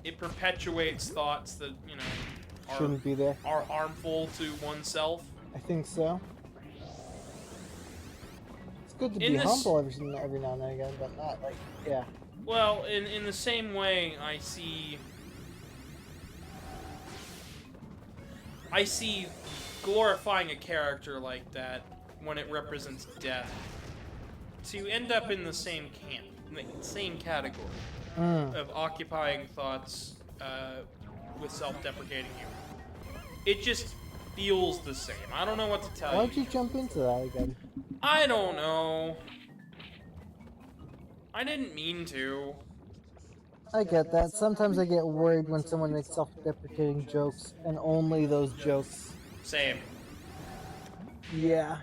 it perpetuates thoughts that, you know, Shouldn't be there. are harmful to oneself. I think so. It's good to In be this- humble every now and again, but not like, yeah. Well, in the same way, I see glorifying a character like that when it represents death to end up in the same camp, in the same category of occupying thoughts with self-deprecating humor. It just feels the same. I don't know what to tell you. Why'd you jump into that again? I don't know. I didn't mean to. I get that. Sometimes I get worried when someone makes self-deprecating jokes, and only those jokes. Same. Yeah.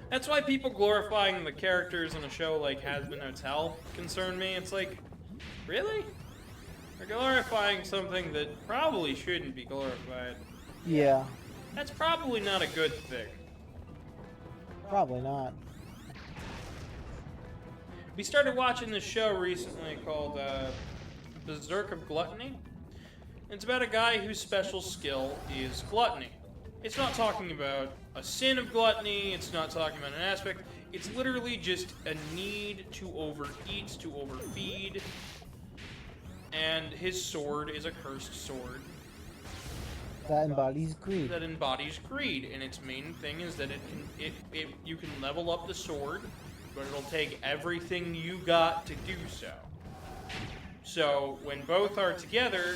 That's why people glorifying the characters in a show like Hazbin Hotel concern me. It's like, really? They're glorifying something that probably shouldn't be glorified. Yeah. That's probably not a good thing. Probably not. We started watching this show recently called Berserk of Gluttony. It's about a guy whose special skill is gluttony. It's not talking about a sin of gluttony, it's not talking about an aspect, it's literally just a need to overeat, to overfeed, and his sword is a cursed sword. That embodies greed. That embodies greed, and its main thing is that you can level up the sword, but it'll take everything you got to do so. So when both are together,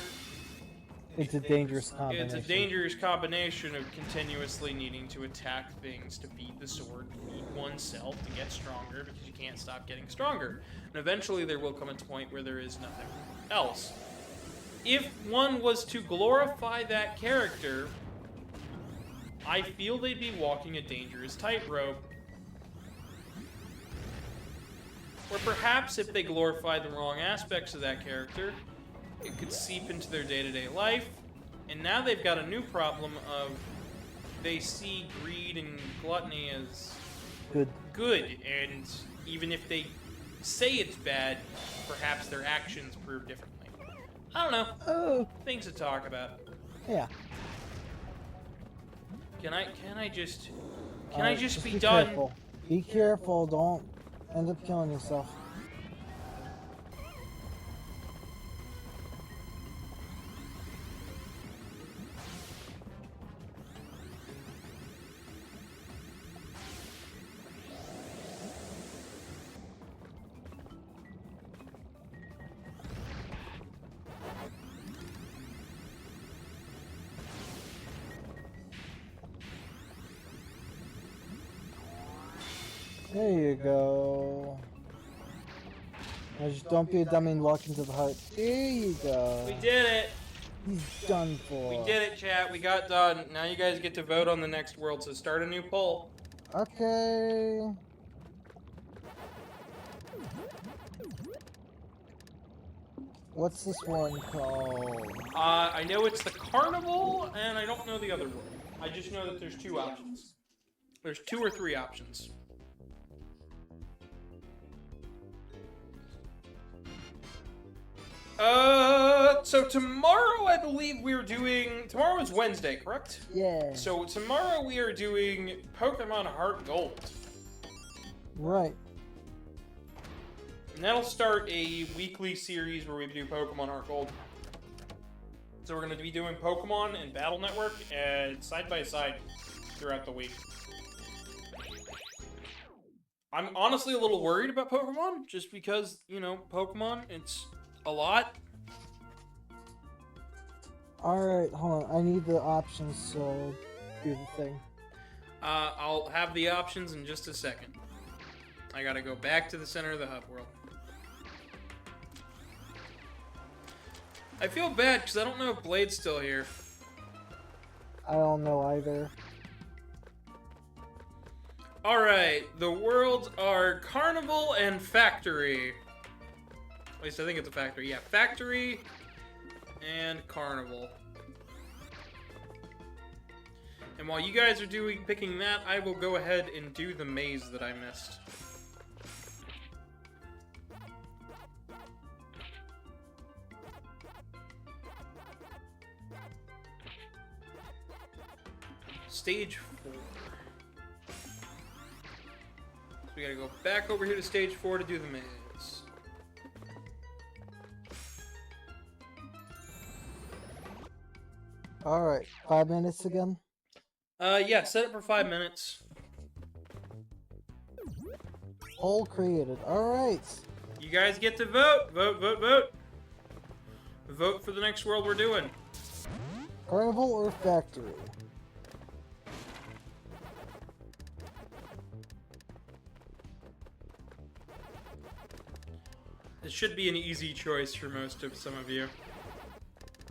It's a dangerous combination. it's a dangerous combination of continuously needing to attack things to feed the sword, feed oneself to get stronger, because you can't stop getting stronger. And eventually there will come a point where there is nothing else. If one was to glorify that character, I feel they'd be walking a dangerous tightrope. Or perhaps if they glorify the wrong aspects of that character, it could seep into their day-to-day life, and now they've got a new problem of they see greed and gluttony as good, and even if they say it's bad, perhaps their actions prove differently. I don't know. Oh. Things to talk about. Yeah. Can I just be be done? Careful. Be careful. Don't end up killing yourself. There you go. Now just don't be a dummy and walk into the heart. There you go. We did it. He's done for. We did it, chat. We got done. Now you guys get to vote on the next world, so start a new poll. Okay. What's this one called? I know it's the Carnival, and I don't know the other one. I just know that there's 2 options. There's 2 or 3 options. So tomorrow I believe we're doing... Tomorrow is Wednesday, correct? Yeah. So tomorrow we are doing Pokemon Heart Gold. Right. And that'll start a weekly series where we do Pokemon Heart Gold. So we're going to be doing Pokemon and Battle Network and side by side throughout the week. I'm honestly a little worried about Pokemon, just because, you know, Pokemon, it's a lot. Alright, hold on. I need the options, so do the thing. I'll have the options in just a second. I gotta go back to the center of the hub world. I feel bad, because I don't know if Blade's still here. I don't know either. Alright, the worlds are Carnival and Factory. At least I think it's a Factory. Yeah, Factory and Carnival. And while you guys are picking that, I will go ahead and do the maze that I missed. Stage 4. So we gotta go back over here to stage 4 to do the maze. Alright, 5 minutes again? Yeah, set it for 5 minutes. All created. Alright. You guys get to vote! Vote, vote, vote! Vote for the next world we're doing. Carnival or Factory? It should be an easy choice for some of you.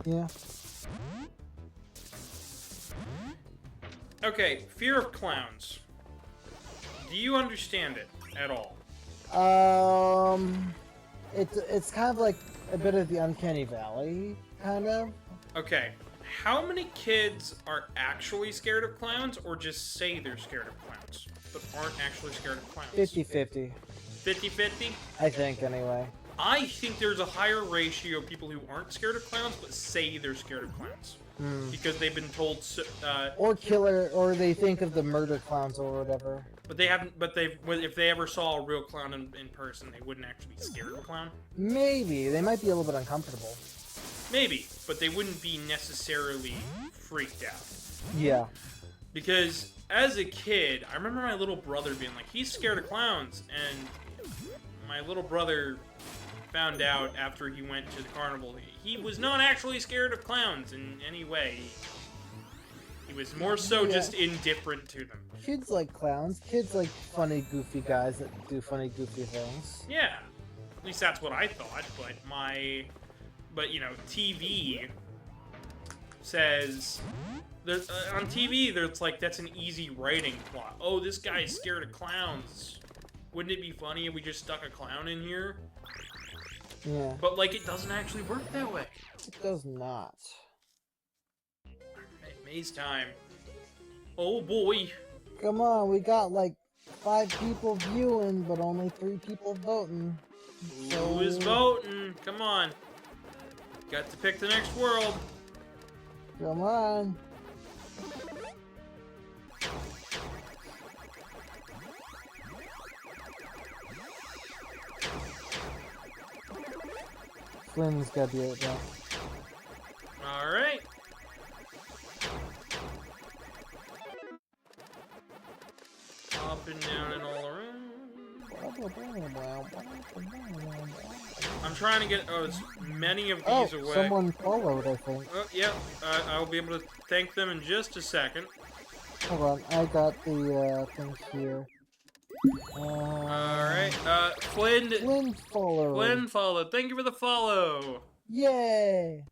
Yeah. Okay, fear of clowns. Do you understand it at all? It's kind of like a bit of the Uncanny Valley, kind of. Okay, how many kids are actually scared of clowns, or just say they're scared of clowns, but aren't actually scared of clowns? 50-50. 50-50? I think, anyway. I think there's a higher ratio of people who aren't scared of clowns, but say they're scared of clowns. Because they've been told, or killer, or they think of the murder clowns or whatever. But they haven't. But if they ever saw a real clown in person, they wouldn't actually be scared of a clown. Maybe they might be a little bit uncomfortable. Maybe, but they wouldn't be necessarily freaked out. Yeah. Because as a kid, I remember my little brother being like, he's scared of clowns, and my little brother found out after he went to the carnival, he was not actually scared of clowns in any way. He was more so just indifferent to them. Kids like clowns. Kids like funny, goofy guys that do funny, goofy things. Yeah. At least that's what I thought, but you know, TV says... on TV, there's like, that's an easy writing plot. Oh, this guy's scared of clowns. Wouldn't it be funny if we just stuck a clown in here? Yeah. But, like, it doesn't actually work that way. It does not. Alright, maze time. Oh, boy. Come on, we got, like, 5 people viewing, but only 3 people voting. Who is voting? Come on. Got to pick the next world. Come on. Flynn's gotta be it now. Alright. Up and down and all around. I'm trying to get as many of these away. Someone followed, I think. Oh, yep. I'll be able to thank them in just a second. Hold on, I got the thing here. Alright, Flynn follow. Flynn followed. Thank you for the follow. Yay!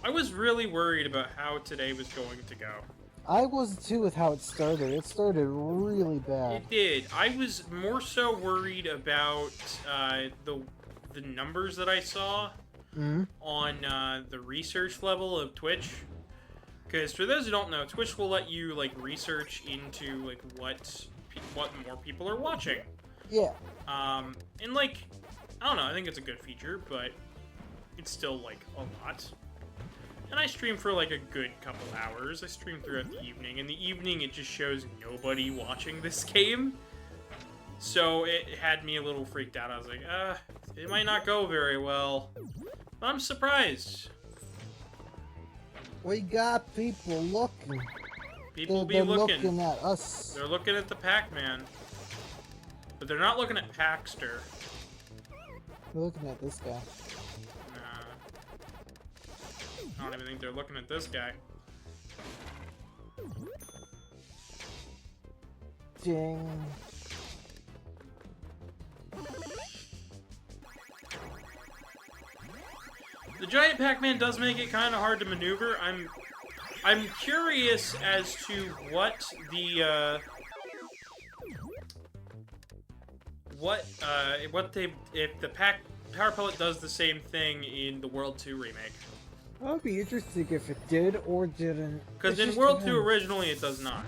I was really worried about how today was going to go. I was too with how it started. It started really bad. It did. I was more so worried about the numbers that I saw on the research level of Twitch. Because for those who don't know, Twitch will let you like research into like what more people are watching. Yeah. And like, I don't know. I think it's a good feature, but it's still like a lot. And I stream for like a good couple hours. I stream throughout the evening. In the evening, it just shows nobody watching this game. So it had me a little freaked out. I was like, it might not go very well. But I'm surprised. We got people looking. People they're be looking. looking at us. They're looking at the Pac-Man. But they're not looking at Paxter. They're looking at this guy. I don't even think they're looking at this guy. Ding. The giant Pac-Man does make it kind of hard to maneuver. I'm curious as to what the if the Power Pellet does the same thing in the World 2 remake. That would be interesting if it did or didn't. Because in World 2 originally it does not.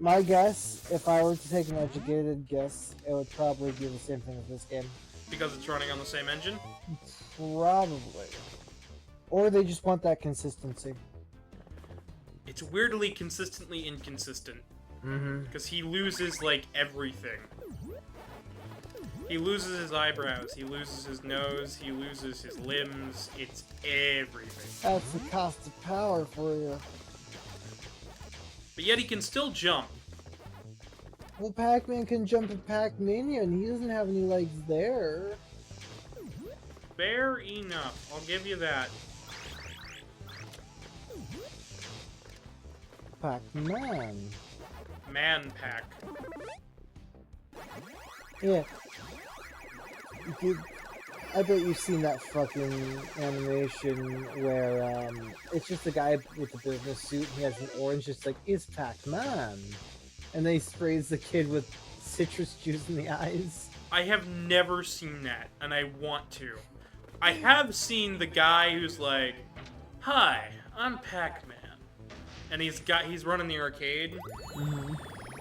My guess, if I were to take an educated guess, it would probably be the same thing as this game. Because it's running on the same engine? Probably. Or they just want that consistency. It's weirdly consistently inconsistent. Because he loses, like, everything. He loses his eyebrows, he loses his nose, he loses his limbs, it's everything. That's the cost of power for you. But yet he can still jump. Well, Pac-Man can jump at Pac-Mania, and he doesn't have any legs there. Fair enough, I'll give you that. Pac-Man. Man-Pac. Yeah. I bet you've seen that fucking animation where it's just a guy with a business suit and he has an orange, it's like, it's Pac-Man. And then he sprays the kid with citrus juice in the eyes. I have never seen that, and I want to. I have seen the guy who's like, hi, I'm Pac-Man. And he's running the arcade.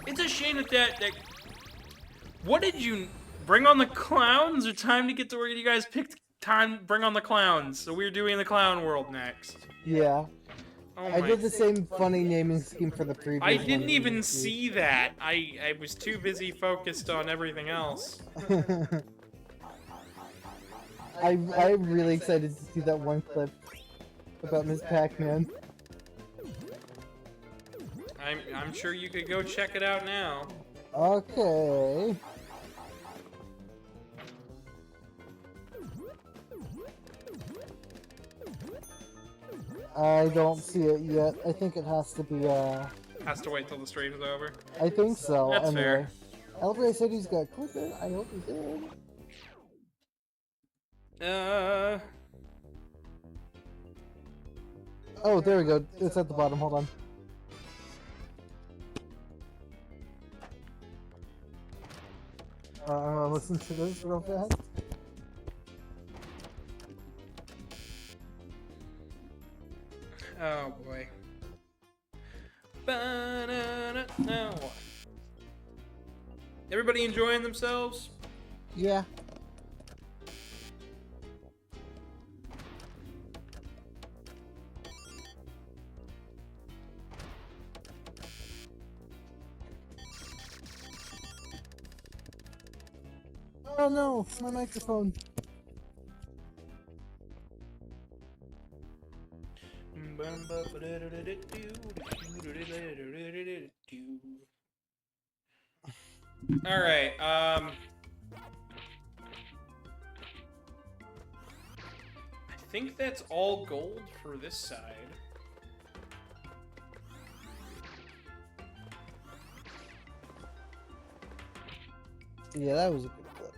It's a shame that what did you... Bring on the clowns, or time to get to where you guys picked time? Bring on the clowns. So we're doing the clown world next. Yeah. Oh I did the same funny naming scheme for the previous I didn't one. even see that. I was too busy focused on everything else. I'm really excited to see that one clip about Miss Pac-Man. I'm sure you could go check it out now. Okay. I don't see it yet. I think it has to be, Has to wait till the stream's over. I think so. That's anyway. fair. Alfred said he's got clip it. I hope he did. Oh, there we go. It's at the bottom. Hold on. Listen to this real fast. Oh boy. Ba-na-na-na. Everybody enjoying themselves? Yeah. Oh no, my microphone. Alright, I think that's all gold for this side. Yeah, that was a good clip.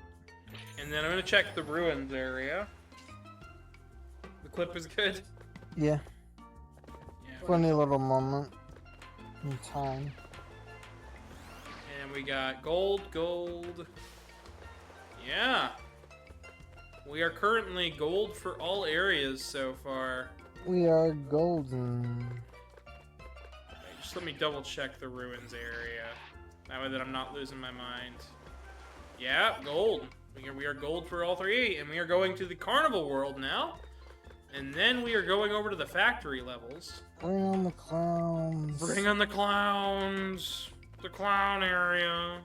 And then I'm gonna check the ruins area. The clip was good. Yeah, Yeah. funny little moment in time. And we got gold. Yeah. We are currently gold for all areas so far. We are golden. Just let me double check the ruins area. That way that I'm not losing my mind. Yeah, gold. We are gold for all three, and we are going to the carnival world now. And then we are going over to the factory levels. Bring on the clowns. Bring on the clowns. The clown area.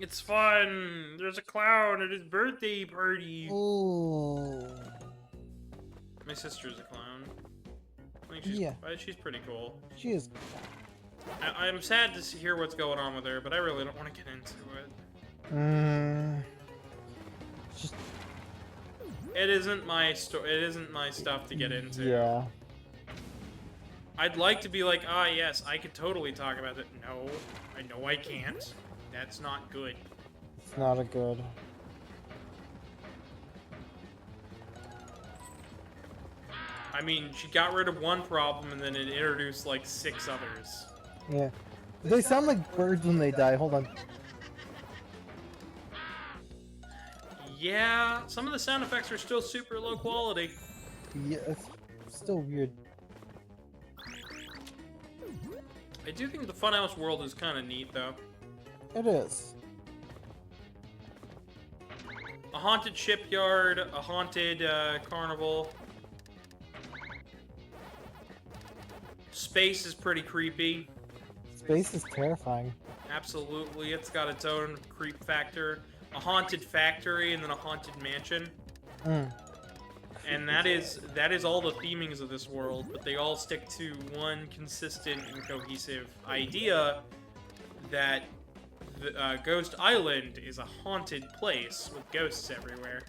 It's fun. There's a clown at his birthday party. Ooh. My sister's a clown. I think she's pretty cool. She is. I'm sad to hear what's going on with her, but I really don't want to get into it. Just. It isn't my It isn't my stuff to get into. Yeah. I'd like to be like, ah, yes, I could totally talk about it. No, I know I can't. That's not good. It's not a good. I mean, she got rid of one problem and then it introduced like 6 others. Yeah. They sound like birds when they die. Hold on. Yeah, some of the sound effects are still super low quality. Yeah, it's still weird. I do think the Funhouse world is kind of neat, though. It is. A haunted shipyard, a haunted carnival. Space is pretty creepy. Space is terrifying. Absolutely, it's got its own creep factor. A haunted factory and then a haunted mansion. And that is all the themings of this world, but they all stick to one consistent and cohesive idea that the, Ghost Island is a haunted place with ghosts everywhere.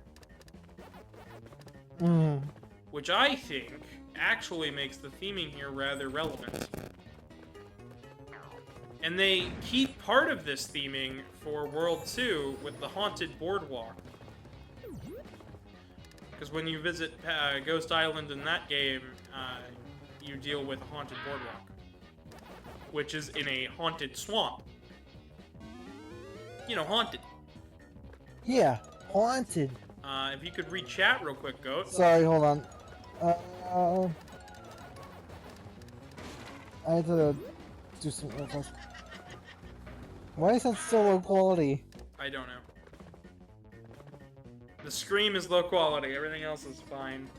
Which I think actually makes the theming here rather relevant. And they keep part of this theming for World 2 with the Haunted Boardwalk. Because when you visit Ghost Island in that game, you deal with a haunted boardwalk. Which is in a haunted swamp. You know, haunted. Yeah, haunted. If you could read chat real quick, Goat. Sorry, hold on. I had to do something real fast. Why is that so low quality? I don't know. The scream is low quality, everything else is fine.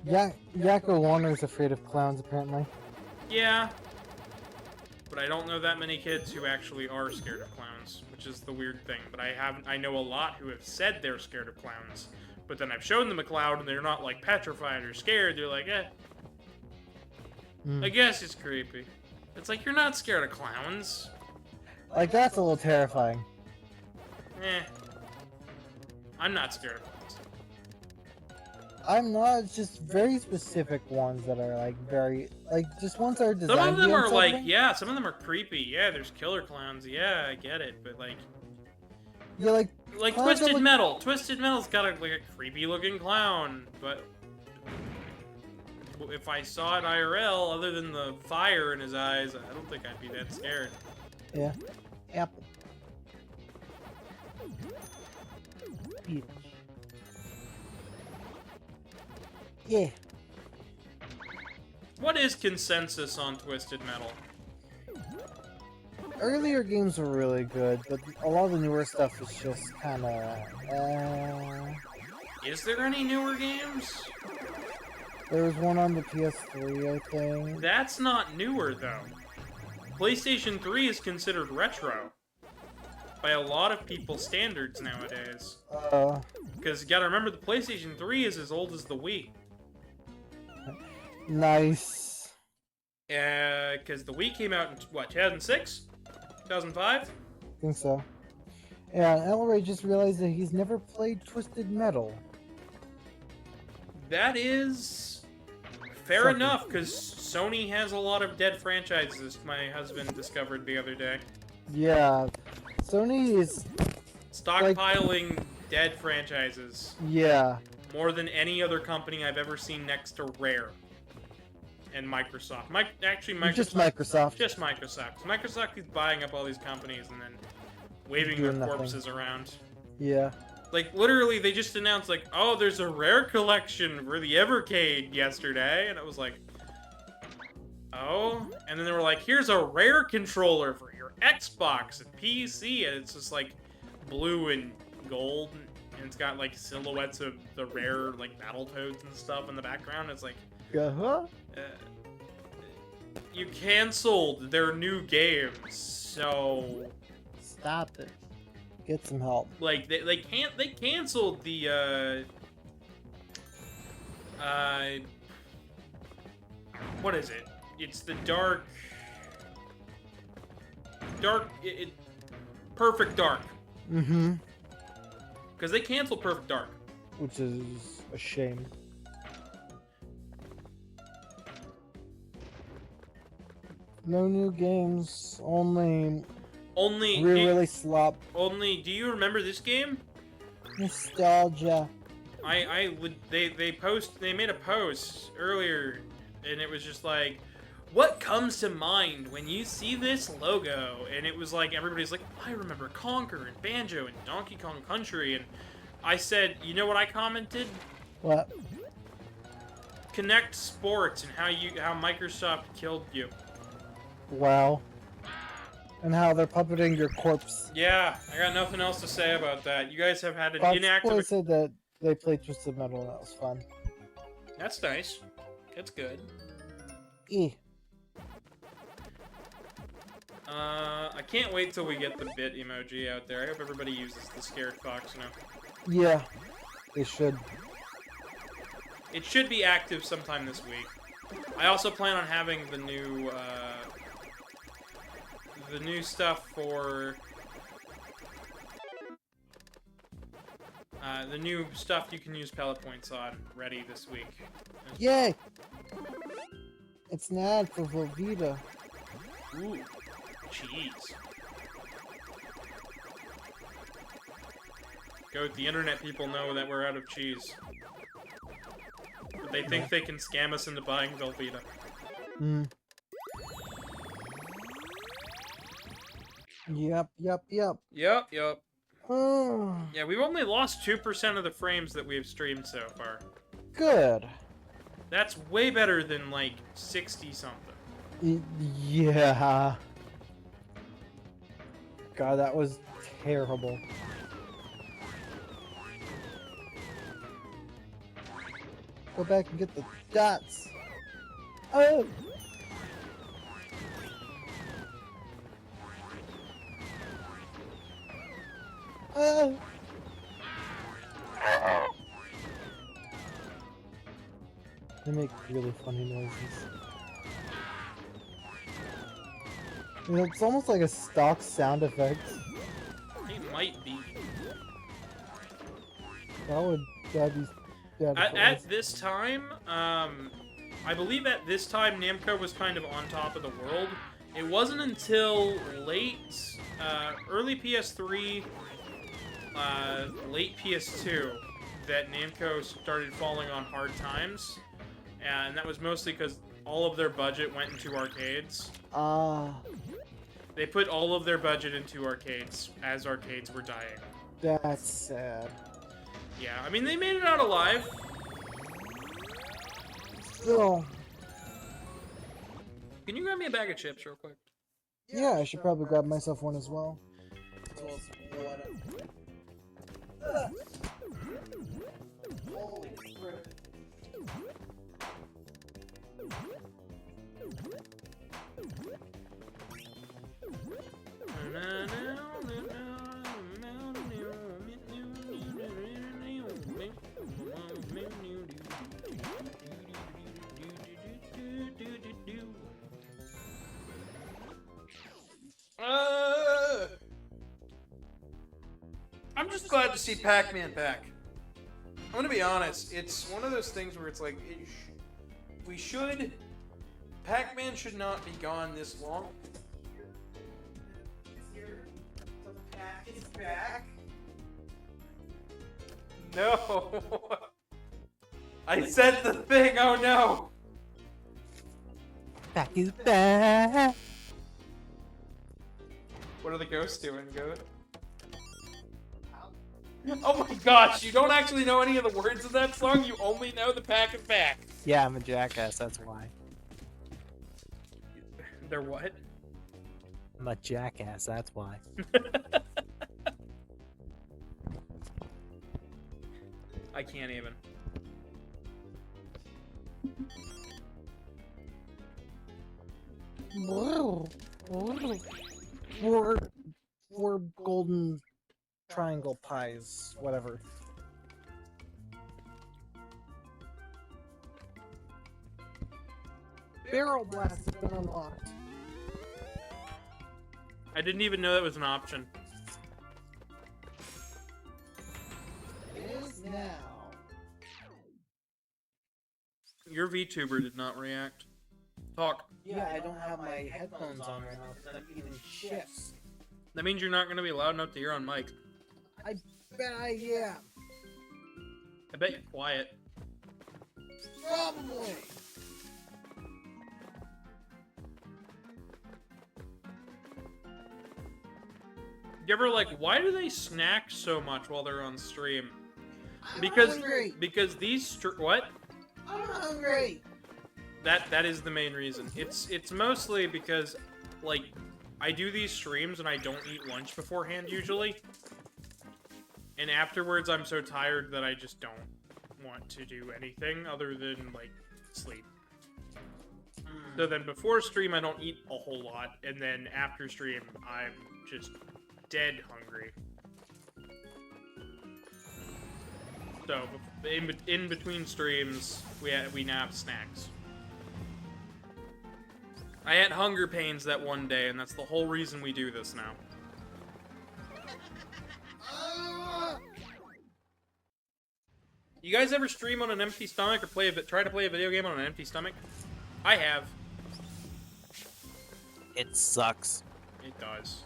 Yakko Warner's afraid of clowns, apparently. Yeah. But I don't know that many kids who actually are scared of clowns, which is the weird thing. But I know a lot who have said they're scared of clowns. But then I've shown them a clown and they're not like petrified or scared, they're like, eh. I guess it's creepy. It's like, you're not scared of clowns. Like, that's a little terrifying. Eh. I'm not scared of clowns. I'm not, it's just very specific ones that are like very, like just ones that are designed. Some of them are like, something. yeah, some of them are creepy. Yeah, there's killer clowns. Yeah, I get it. But like, yeah, like Twisted Metal. Twisted Metal's got like a creepy looking clown. But if I saw it IRL, other than the fire in his eyes, I don't think I'd be that scared. Yeah. Apple. Peach. Yeah. What is consensus on Twisted Metal? Earlier games were really good, but a lot of the newer stuff is just kind of. Is there any newer games? There was one on the PS3, I think. That's not newer though. PlayStation 3 is considered retro by a lot of people's standards nowadays. Because you gotta remember, the PlayStation 3 is as old as the Wii. Nice. Because the Wii came out in, what, 2006? 2005? I think so. Yeah, Elray just realized that he's never played Twisted Metal. That is Fair Something. enough, because Sony has a lot of dead franchises, my husband discovered the other day. Yeah, Sony is Stockpiling dead franchises. yeah. More than any other company I've ever seen next to Rare. And Microsoft. Actually, Microsoft. Just Microsoft. Just Microsoft. Microsoft is buying up all these companies and then waving Doing their nothing. corpses around. Yeah. Like, literally, they just announced, like, oh, there's a Rare collection for the Evercade yesterday. And it was like, oh? And then they were like, here's a Rare controller for your Xbox and PC. And it's just, like, blue and gold. And it's got, like, silhouettes of the Rare, like, Battletoads and stuff in the background. It's like, Uh-huh. you canceled their new games, so Stop it. Get some help. like they canceled the what is it? It's the Perfect Dark. Mm-hmm. Because they canceled Perfect Dark. Which is a shame. No new games, only really slop Only, do you remember this game? nostalgia. They made a post earlier, and it was just like, what comes to mind when you see this logo? And it was like, everybody's like, I remember Conker and Banjo and Donkey Kong Country, and I said, you know what I commented? What? Connect Sports and how Microsoft killed you. Wow. And how they're puppeting your corpse. Yeah, I got nothing else to say about that. You guys have had an Fox inactive... Boy said that they played Twisted Metal and that was fun. That's nice. That's good. I can't wait till we get the bit emoji out there. I hope everybody uses the scared fox now. Yeah, they should. It should be active sometime this week. I also plan on having the new stuff for the new stuff you can use pellet points on ready this week. Yay! It's an ad for Velveeta. Ooh, cheese. Go, the internet people know that we're out of cheese. But they think they can scam us into buying Velveeta. Hmm. Yep. Yep. Oh, Yeah, we've only lost 2% of the frames that we've streamed so far. good. That's way better than, like, 60-something. Yeah. God, that was terrible. Go back and get the dots. Oh! Oh! They make really funny noises. It's almost like a stock sound effect. It might be. That'd be At this time, I believe at this time Namco was kind of on top of the world. It wasn't until late, early PS3, late PS2, that Namco started falling on hard times. And that was mostly because all of their budget went into arcades. They put all of their budget into arcades as arcades were dying. That's sad. Yeah, I mean, they made it out alive. Still, Can you grab me a bag of chips real quick? yeah, I should probably grab myself one as well. I'm just glad to see Pac-Man back. I'm gonna be honest, it's one of those things where it's like, We should... Pac-Man should not be gone this long. The pack is back. No! I said the thing, oh no! Pack is back. What are the ghosts doing, Goat? Oh my gosh, you don't actually know any of the words of that song, you only know the pack is back. Yeah, I'm a jackass, that's why. They're what? I'm a jackass, that's why. I can't even. Four golden triangle pies, whatever. Barrel blast has been unlocked. I didn't even know that was an option. It is now. Your VTuber did not react. Talk. Yeah, I don't have my headphones on right now because I'm eating chips. That means you're not going to be loud enough to hear on mic. I bet I am. I bet you're quiet. Probably. You ever like, why do they snack so much while they're on stream? I'm Because hungry. these what? I'm hungry. That is the main reason. It's mostly because like I do these streams and I don't eat lunch beforehand usually. And afterwards I'm so tired that I just don't want to do anything other than like sleep. So then before stream I don't eat a whole lot, and then after stream I'm just dead hungry. So in between streams we now have snacks. I had hunger pains that one day, and that's the whole reason we do this now. You guys ever stream on an empty stomach or try to play a video game on an empty stomach? I have. It sucks. It does.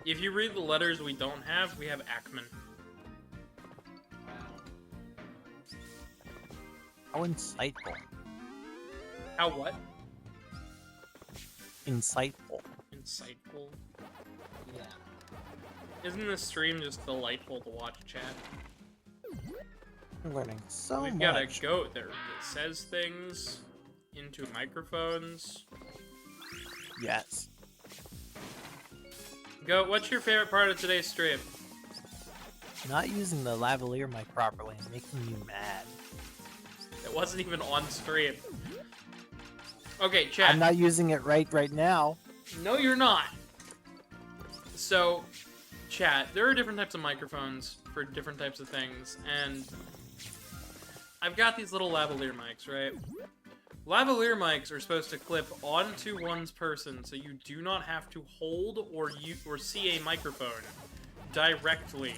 If you read the letters we don't have, we have Ackman. How insightful. How what? Insightful. Insightful. Yeah. Isn't this stream just delightful to watch, chat? I'm learning so We've much. got a goat there that says things into microphones. Yes. Goat, what's your favorite part of today's stream? Not using the lavalier mic properly and making you mad. It wasn't even on stream. Okay, chat. I'm not using it right now. No, you're not. So, chat, there are different types of microphones for different types of things, and I've got these little lavalier mics, right? Lavalier mics are supposed to clip onto one's person, so you do not have to hold or see a microphone directly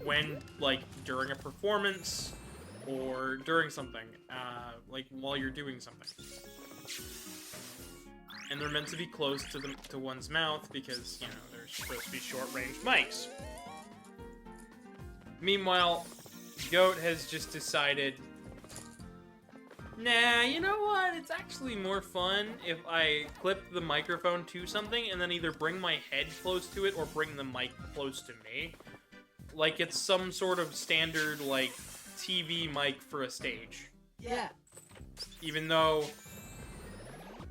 when, like, during a performance or during something, like while you're doing something. And they're meant to be close to one's mouth because, you know, they're supposed to be short-range mics. Meanwhile, Goat has just decided, nah, you know what? It's actually more fun if I clip the microphone to something and then either bring my head close to it or bring the mic close to me. Like it's some sort of standard, like, TV mic for a stage. Yeah. Even though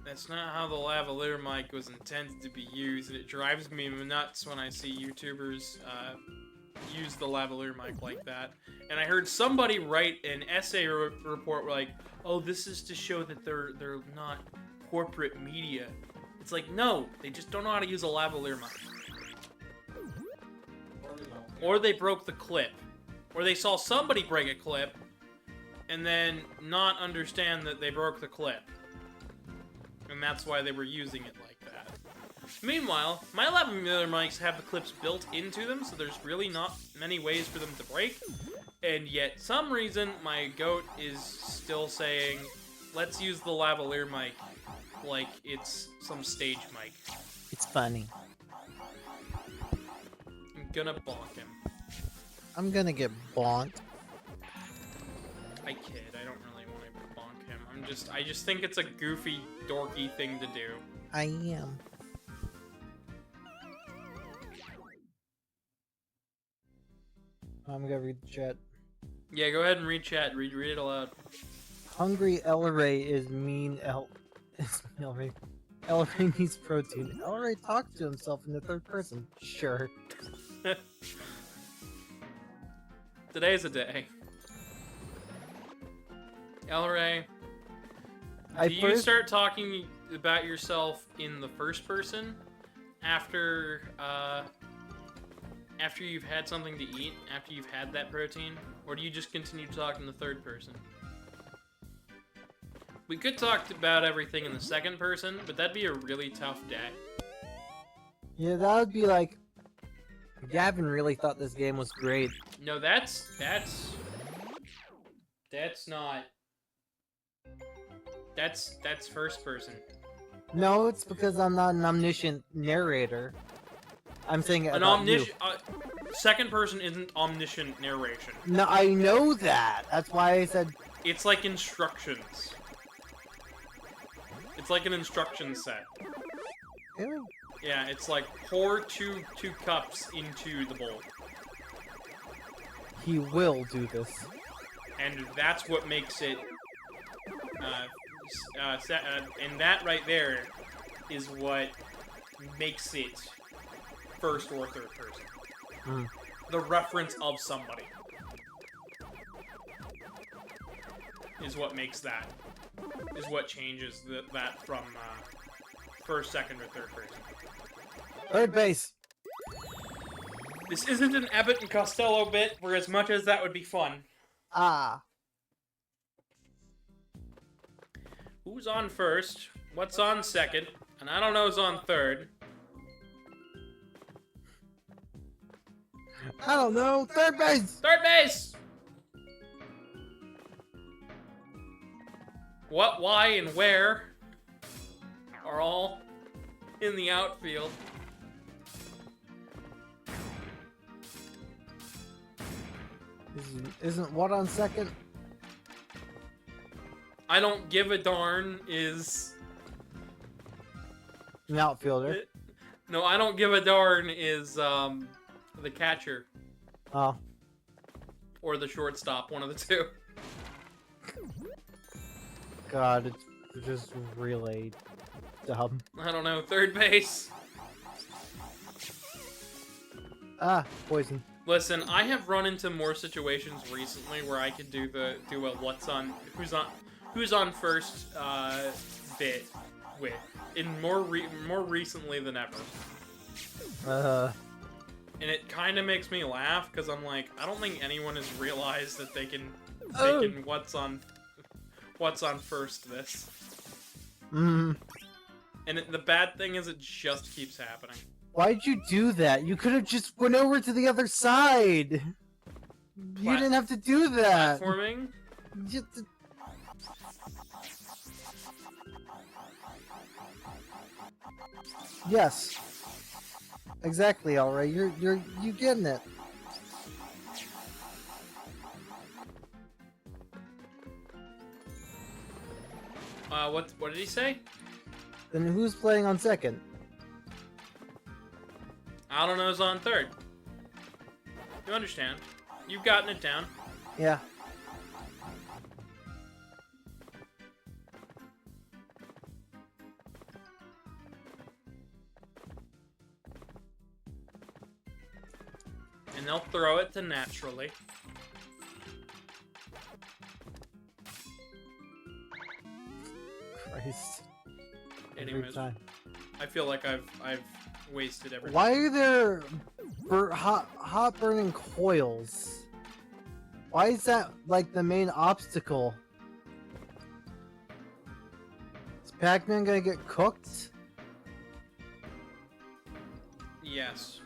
that's not how the lavalier mic was intended to be used, and it drives me nuts when I see YouTubers use the lavalier mic like that. And I heard somebody write an essay report like, oh, this is to show that they're not corporate media. It's like, no, they just don't know how to use a lavalier mic. Or they broke the clip. Or they saw somebody break a clip and then not understand that they broke the clip. and that's why they were using it like that. Meanwhile, my lavalier mics have the clips built into them, so there's really not many ways for them to break, and yet, some reason, my goat is still saying, let's use the lavalier mic like it's some stage mic. It's funny. I'm gonna bonk him. I'm gonna get bonked. I kid, I don't really want to bonk him. I just think it's a goofy, dorky thing to do. I am. I'm gonna read the chat. Yeah, go ahead and read chat. Read it aloud. Hungry Elray is mean Elray. Elray needs protein. Elray talks to himself in the third person. Sure. Today's a day. Elray, do you start talking about yourself in the first person after you've had something to eat, after you've had that protein, or do you just continue to talk in the third person? We could talk about everything in the second person, but that'd be a really tough day. Yeah, that would be like... Gavin really thought this game was great. No, that's not... That's first person. No, it's because I'm not an omniscient narrator. I'm saying it An about you. second person isn't omniscient narration. No, I know that. That's why I said... It's like instructions. It's like an instruction set. Ew. Yeah, it's like pour two cups into the bowl. He will do this. And that's what makes it... and that right there is what makes it first or third person. Mm. The reference of somebody is what makes that. Is what changes that from first, second, or third person. Third base. This isn't an Abbott and Costello bit, for as much as that would be fun. Ah. Who's on first? What's on second? And I don't know who's on third. I don't know. Third base. Third base! What, why, and where are all in the outfield. Isn't what on second? I don't give a darn is... An outfielder. No, I don't give a darn is, the catcher. Oh. Or the shortstop, one of the two. God, it's just really dumb. I don't know, third base. Ah, poison. Listen, I have run into more situations recently where I could do a who's on first bit with more recently than ever. And it kind of makes me laugh because I'm like, I don't think anyone has realized that they can what's on first this. Mm. And the bad thing is it just keeps happening. Why'd you do that? You could have just went over to the other side. You didn't have to do that. Platforming? Yes. Exactly, alright. You getting it. What did he say? Then who's playing on second? I don't know who's on third. You understand. You've gotten it down. Yeah. And they'll throw it to naturally. Christ. Anyways, I feel like I've wasted everything. Why are there hot burning coils? Why is that like the main obstacle? It's Pac-Man gonna get cooked? Yes.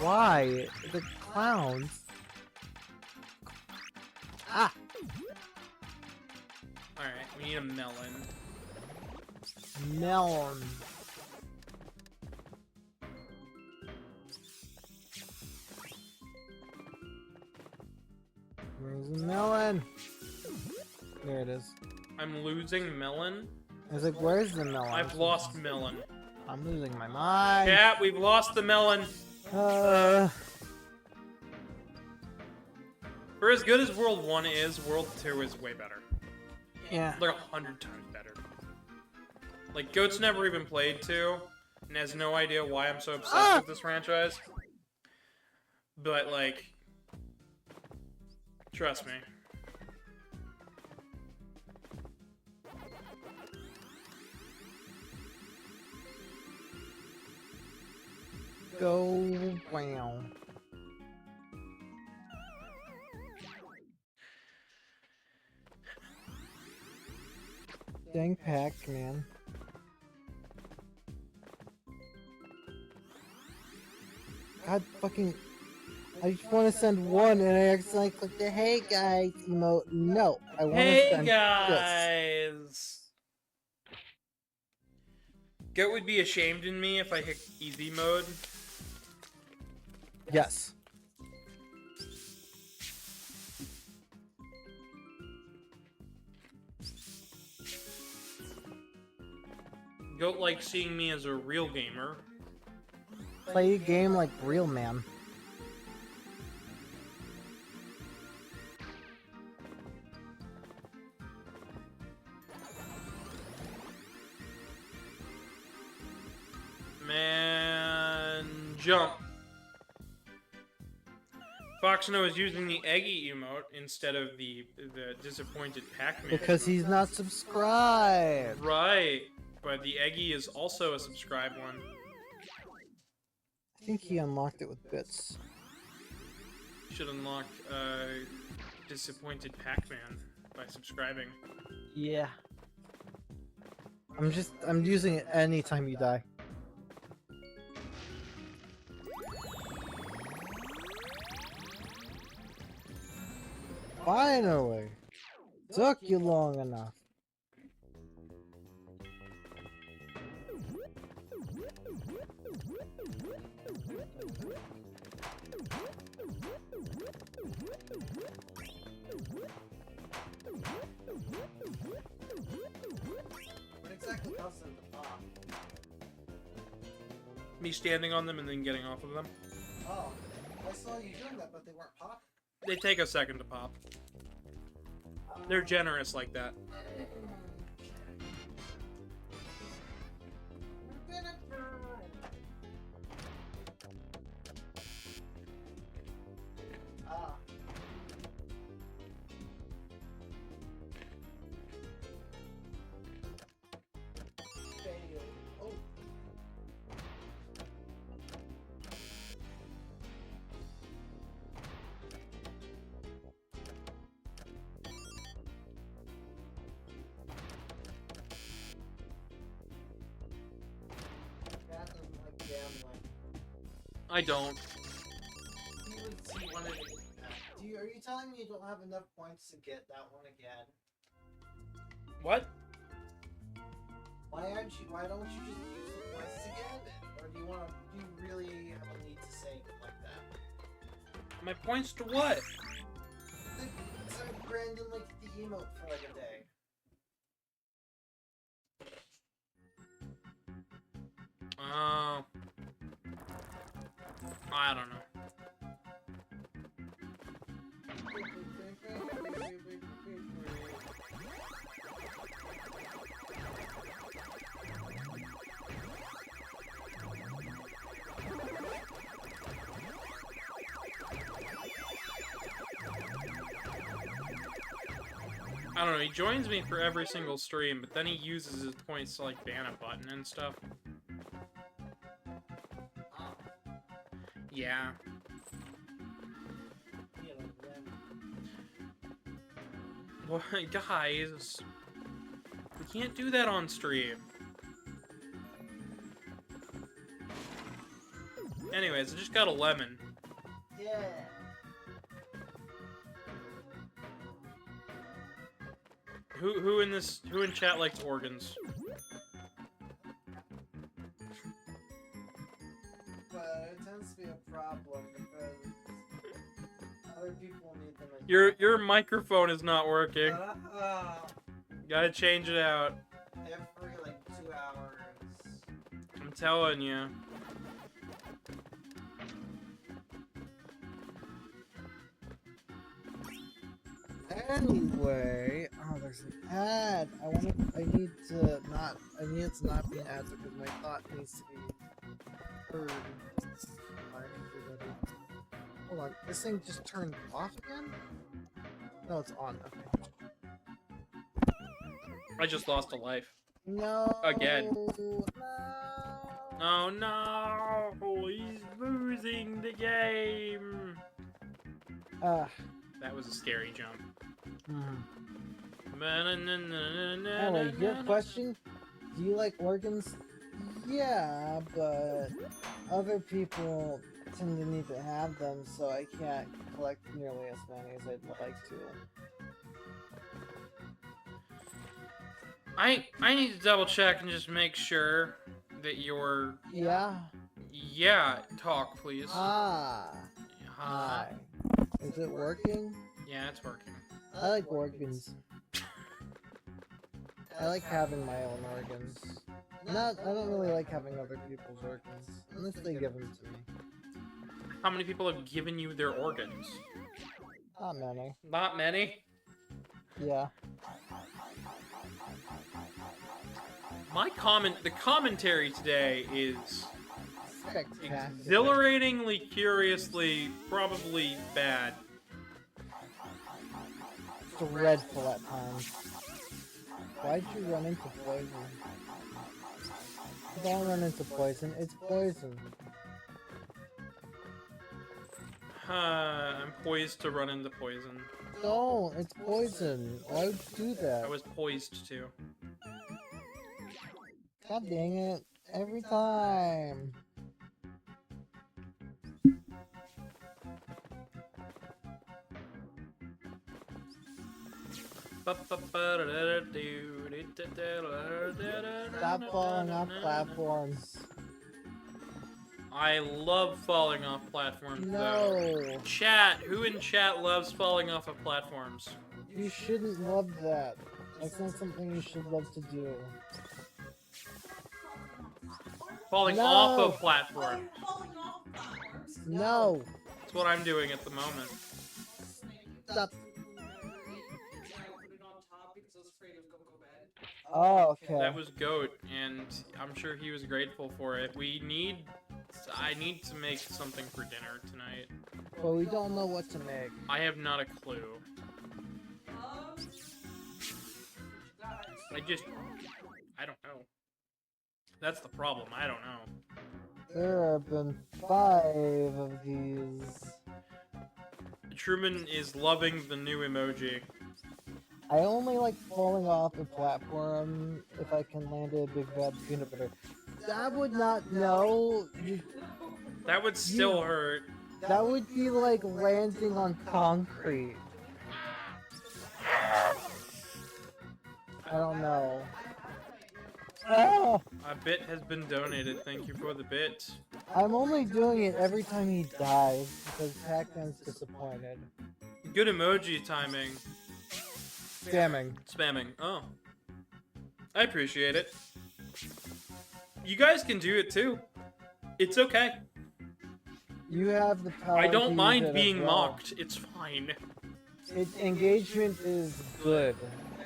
Why? The clowns. Ah! Alright, we need a melon. Melon. Where's the melon? There it is. I'm losing melon. I was like, where's the melon? I've lost melon. I'm losing my mind. Cat, we've lost the melon. For as good as World 1 is, World 2 is way better. Yeah. Like 100 times better. Like, Goat's never even played 2, and has no idea why I'm so obsessed with this franchise. But, like, trust me. Go wow. Dang Pac-Man. God fucking... I just want to send one and I accidentally clicked the "Hey guys" emote. No, I want to send this. Guys! Goat would be ashamed in me if I hit easy mode. Yes. Goat likes seeing me as a real gamer. Play a game like real man. Man, jump. Foxno is using the Eggy emote instead of the disappointed Pac-Man. Because emote. he's not subscribed. Right, but the Eggy is also a subscribed one. I think he unlocked it with bits. Should unlock disappointed Pac-Man by subscribing. Yeah. I'm using it anytime you die. Finally! Took you long enough. What exactly causes them to pop? Me standing on them and then getting off of them. Oh, I saw you doing that, but they weren't popping. They take a second to pop. They're generous like that. I don't. Are you telling me you don't have enough points to get that one again? What? Why don't you just use the points to get it? Or do you really have a need to say it like that? My points to what? So Brandon liked the emote for like a day. Oh. I don't know. I don't know, he joins me for every single stream, but then he uses his points to, like, ban a button and stuff. Yeah. Well, guys, we're Can't do that on stream. Anyways, I just got a lemon. Yeah. Who in chat likes organs? But it tends to be a problem because other people need them. Your microphone is not working. Gotta change it out. Every like 2 hours. I'm telling you. Anyway, oh, there's an ad. I need it to not be an ad because my thought needs to be heard by everybody. Hold on, this thing just turned off again? No, it's on. Okay. I just lost a life. No. Again. No. Oh no! He's losing the game! That was a scary jump. Anyway, your question, do you like organs? Yeah, but other people tend to need to have them, so I can't collect nearly as many as I'd like to. I need to double check and just make sure that you're... Yeah? Yeah, talk, please. Ah. Hi. Is it working? Yeah, it's working. I like organs. I like having my own organs. I don't really like having other people's organs, unless they give them to me. How many people have given you their organs? Not many. Not many? Yeah. The commentary today is Spectacular. exhilaratingly, curiously, probably bad. Dreadful at times. Why'd you run into poison? Don't run into poison, it's poison. I'm poised to run into poison. Don't, it's poison. Why would you do that? I was poised to. God dang it. Every time. Stop falling off platforms. I love falling off platforms, No. though. Chat, who in chat loves falling off of platforms? You shouldn't love that. That's not something you should love to do. Falling No. off of platforms. No. That's what I'm doing at the moment. Stop. Oh, okay. That was GOAT, and I'm sure he was grateful for it. I need to make something for dinner tonight. But we don't know what to make. I have not a clue. I don't know. That's the problem, I don't know. There have been 5 of these. Truman is loving the new emoji. I only like falling off a platform if I can land a big bad peanut butter. That would not know. That would still hurt. That would be like landing on concrete. I don't know. Ah! A bit has been donated. Thank you for the bit. I'm only doing it every time he dies because Pac-Man's disappointed. Good emoji timing. Spamming. Oh. I appreciate it. You guys can do it too. It's okay. You have the power. I don't to mind use it being as well. mocked. It's fine. Engagement is good.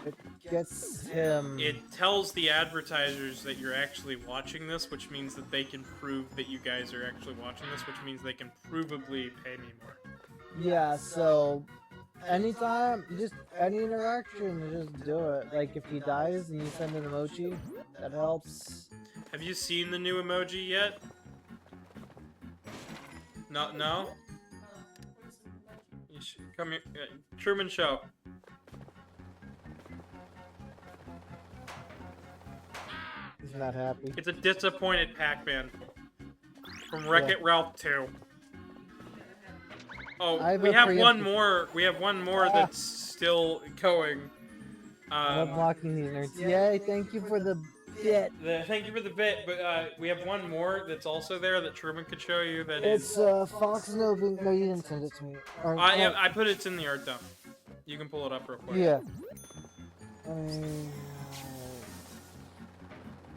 It gets him. It tells the advertisers that you're actually watching this, which means that they can prove that you guys are actually watching this, which means they can provably pay me more. Yeah, so anytime, just any interaction, just do it. Like if he dies and you send an emoji, that helps. Have you seen the new emoji yet? No? You should come here. Truman Show. He's not happy. It's a disappointed Pac-Man. From Wreck-It Ralph 2. Oh, we have one more. We have one more that's still going. I'm blocking these nerds. Yay, thank you for the bit. Thank you for the bit, but we have one more that's also there that Truman could show you. That it's Fox Nova. No, you didn't send it to me. Or, I put it in the art dump. You can pull it up real quick. Yeah.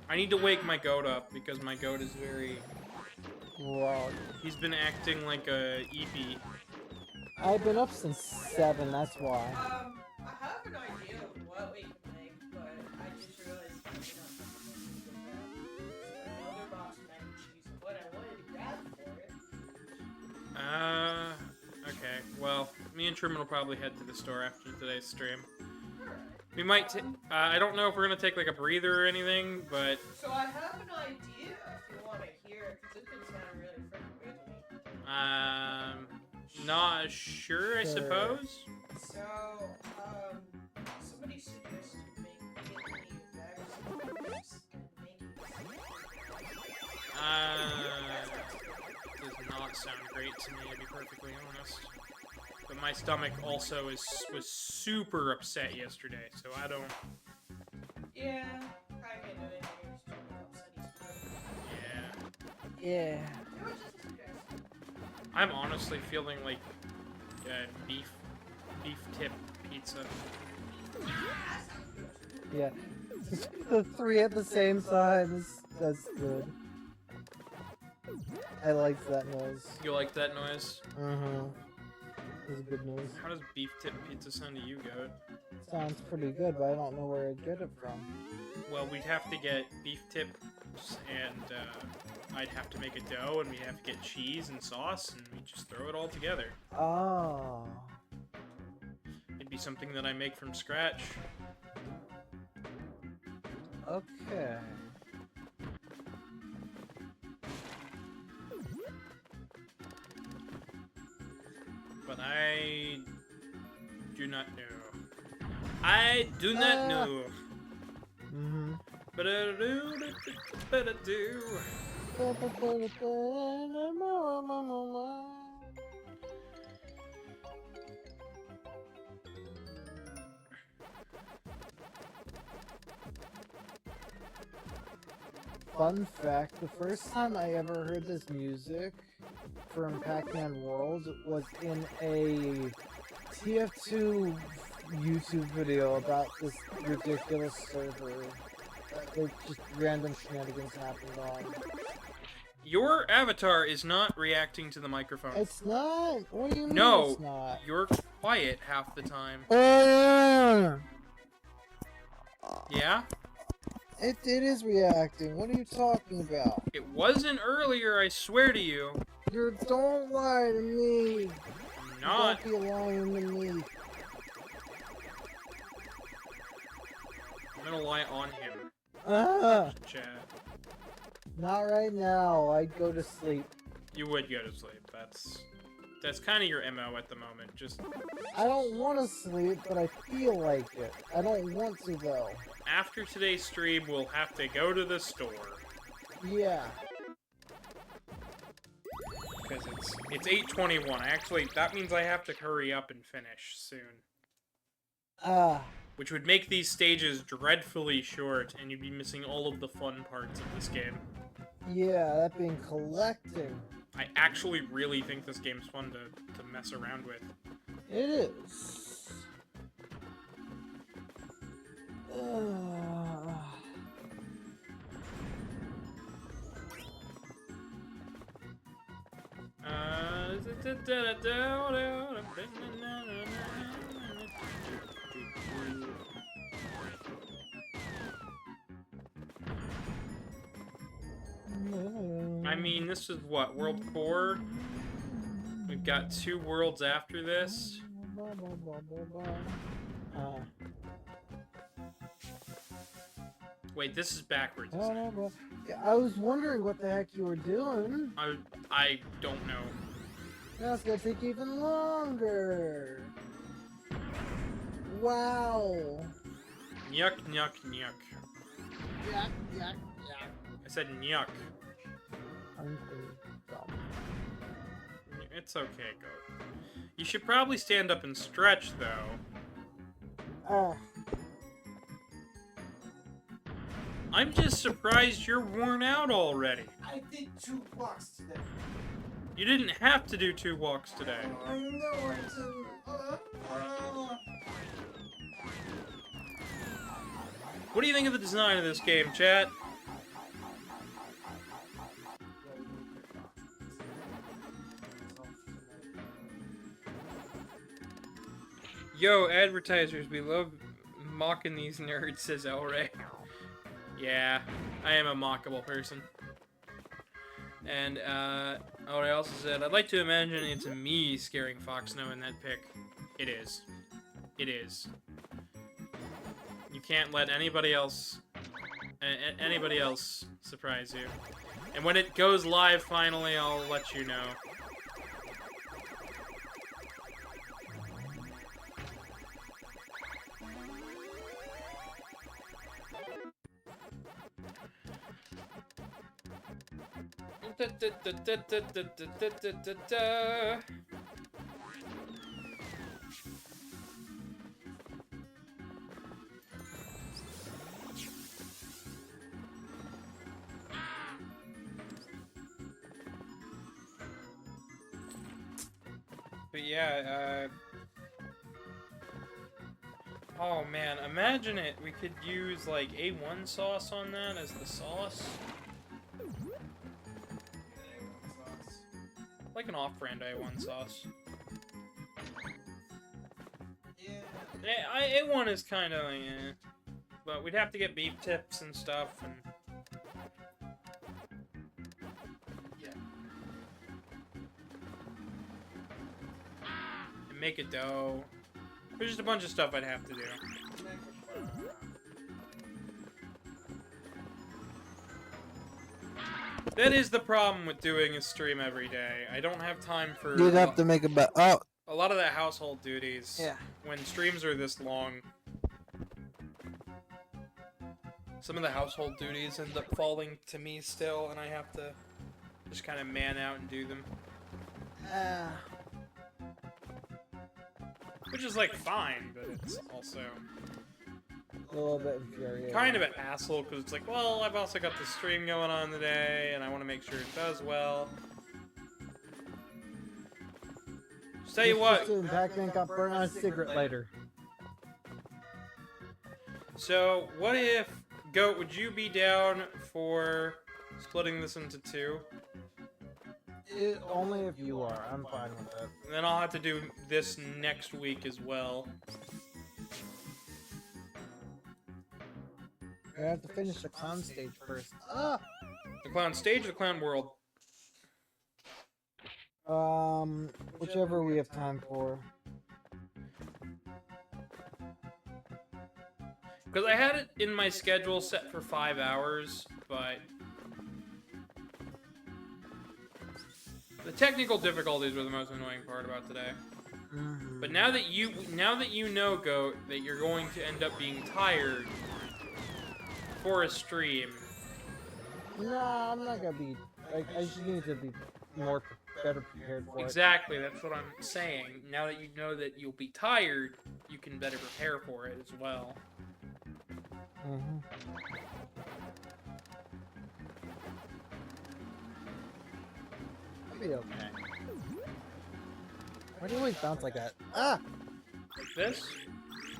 I need to wake my goat up because my goat is very. Wow. He's been acting like a EP. I've been up since 7. That's why. I have an idea of what we can make, but I just realized I don't another box of mac and cheese. What I wanted to grab for it. Okay. Well, me and Truman will probably head to the store after today's stream. We might. I don't know if we're gonna take like a breather or anything, but. So I have an idea. If you want to hear it, because it could sound really freaking good to me. Not sure, I suppose. So, somebody suggested getting me magazines and making does not sound great to me, to be perfectly honest. But my stomach also was super upset yesterday, so I don't. Yeah, probably know it. Yeah. It was just a suggestion. I'm honestly feeling like beef tip pizza. Yeah. The 3 at the same time. That's good. I like that noise. You like that noise? Mm-hmm. It's a good noise. How does beef tip pizza sound to you, Gavin? Sounds pretty good, but I don't know where I'd get it from. Well, we'd have to get beef tips, and I'd have to make a dough, and we'd have to get cheese and sauce, and we'd just throw it all together. Oh. It'd be something that I make from scratch. Okay. But I do not know. I do not know. Mm-hmm. But I do. Fun fact, the first time I ever heard this music from Pac-Man World was in a TF2 YouTube video about this ridiculous server that just random shenanigans happened on. Your avatar is not reacting to the microphone. It's not? What do you mean No, it's not? you're quiet half the time. Yeah? It is reacting. What are you talking about? It wasn't earlier, I swear to you. Don't lie to me. I'm not. Don't be lying to me. I'm gonna lie on him. Chat. Not right now. I'd go to sleep. You would go to sleep. That's kind of your MO at the moment. Just I don't want to sleep, but I feel like it. I don't want to though. after today's stream, we'll have to go to the store. Yeah. Because it's 8:21. Actually, that means I have to hurry up and finish soon. Which would make these stages dreadfully short, and you'd be missing all of the fun parts of this game. Yeah, that being collecting. I actually really think this game's fun to mess around with. It is. I mean, this is what, World 4? We've got 2 worlds after this. Wait, this is backwards. Yeah, I was wondering what the heck you were doing. I don't know. Now it's gonna take even longer. Wow. Yuck, yuck, yuck. Yuck, yuck, said yuck. I'm dumb. It's okay, Goat. You should probably stand up and stretch, though. I'm just surprised you're worn out already. I did 2 walks today. You didn't have to do 2 walks today. I know I didn't. What do you think of the design of this game, chat? Yo, advertisers, we love mocking these nerds, says El Rey. Yeah, I am a mockable person. And, El Rey also said, I'd like to imagine it's me scaring Fox Snow in that pic. It is. It is. You can't let anybody else surprise you. And when it goes live finally, I'll let you know. But yeah, oh man, imagine it. We could use like A1 sauce on that as the sauce. Like an off-brand A1 sauce. Yeah, A1 is kind of, yeah. But we'd have to get beef tips and stuff, and... and make a dough. There's just a bunch of stuff I'd have to do. That is the problem with doing a stream every day. I don't have time for... You'd have to make a lot of the household duties. Yeah. When streams are this long. Some of the household duties end up falling to me still, and I have to just kind of man out and do them. Which is, like, fine, but it's also... a little bit infuriating. kind of an asshole, because it's like, well, I've also got the stream going on today, and I want to make sure it does well. Just tell you what. Pac-Man got burned on a cigarette lighter. So, what if, Goat, would you be down for splitting this into 2? Only if you are. I'm fine with that. And then I'll have to do this next week as well. I have to finish the clown stage first. The clown stage or the clown world? Whichever we have time for. Because I had it in my schedule set for 5 hours, but... the technical difficulties were the most annoying part about today. But now that you know, Goat, that you're going to end up being tired for a stream. No, I'm not gonna be. Like, I just need to be better prepared for it. Exactly, that's what I'm saying. Now that you know that you'll be tired, you can better prepare for it as well. I'll be okay. Why do you always bounce like that? Like this?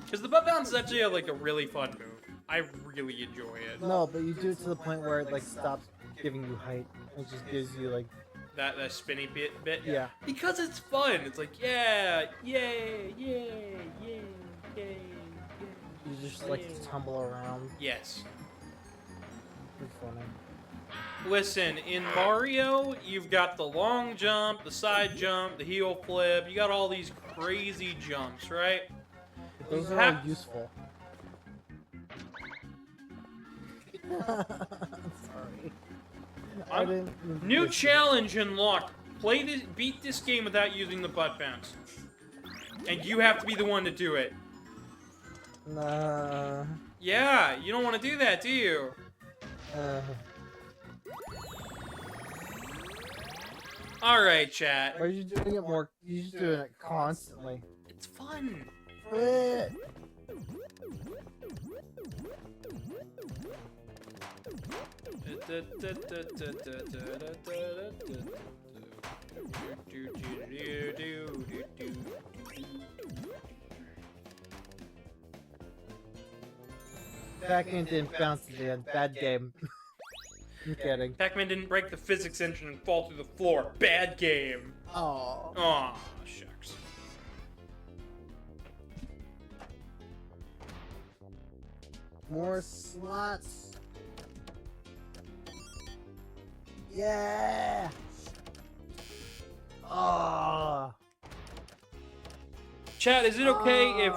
Because the butt bounce is actually like a really fun move. I really enjoy it. No, but you do it to the point where it like stops giving you height. It just gives you like that spinny bit. Yeah. Because it's fun. It's like yeah, yay, yay, yay, yay. You just like to tumble around. Yes. It's funny. Listen, in Mario, you've got the long jump, the side jump, the heel flip. You got all these crazy jumps, right? But those are all useful. Sorry. New challenge unlocked. Beat this game without using the butt bounce. And you have to be the one to do it. Nah. Yeah, you don't want to do that, do you? Alright, chat. Or are you doing it more? You're just doing it constantly. It's fun. Eh. Pac-Man didn't bounce at the end. Bad game. I'm kidding. Pac-Man didn't break the physics engine and fall through the floor. Bad game. Oh. Aw, shucks. More slots. Yeah. Oh. Chat, is it okay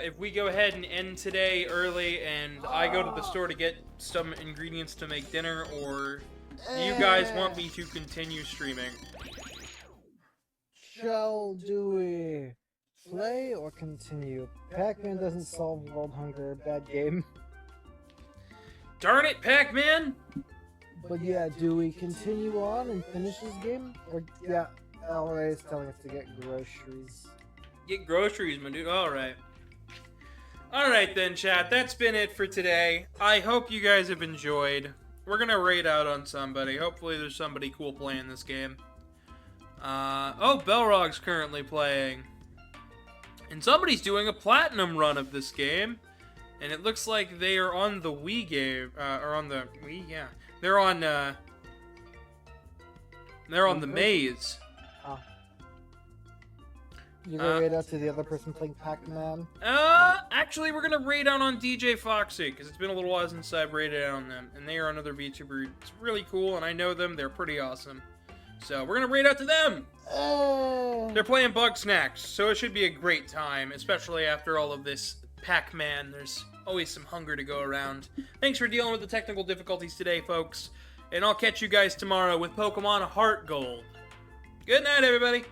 if we go ahead and end today early and I go to the store to get some ingredients to make dinner, or do you guys want me to continue streaming? Shall do we play or continue? Pac-Man doesn't solve world hunger. Bad game. Darn it, Pac-Man! But yeah, do we continue on and finish this game? Or yeah, LRA is telling us to get groceries. Get groceries, my dude. Alright. Alright then, chat. That's been it for today. I hope you guys have enjoyed. We're gonna raid out on somebody. Hopefully there's somebody cool playing this game. Oh, Belrog's currently playing. And somebody's doing a platinum run of this game. And it looks like they are on the Wii game. Or on the Wii? Yeah. They're on the maze. Oh. You gonna raid out to the other person playing Pac-Man? Actually, we're gonna raid out on DJ Foxy, because it's been a little while since I've raided out on them. And they are another VTuber. It's really cool, and I know them. They're pretty awesome. So, we're gonna raid out to them! They're playing Bug Snacks, so it should be a great time, especially after all of this Pac-Man. There's always some hunger to go around. Thanks for dealing with the technical difficulties today, folks. And I'll catch you guys tomorrow with Pokemon Heart Gold. Good night, everybody!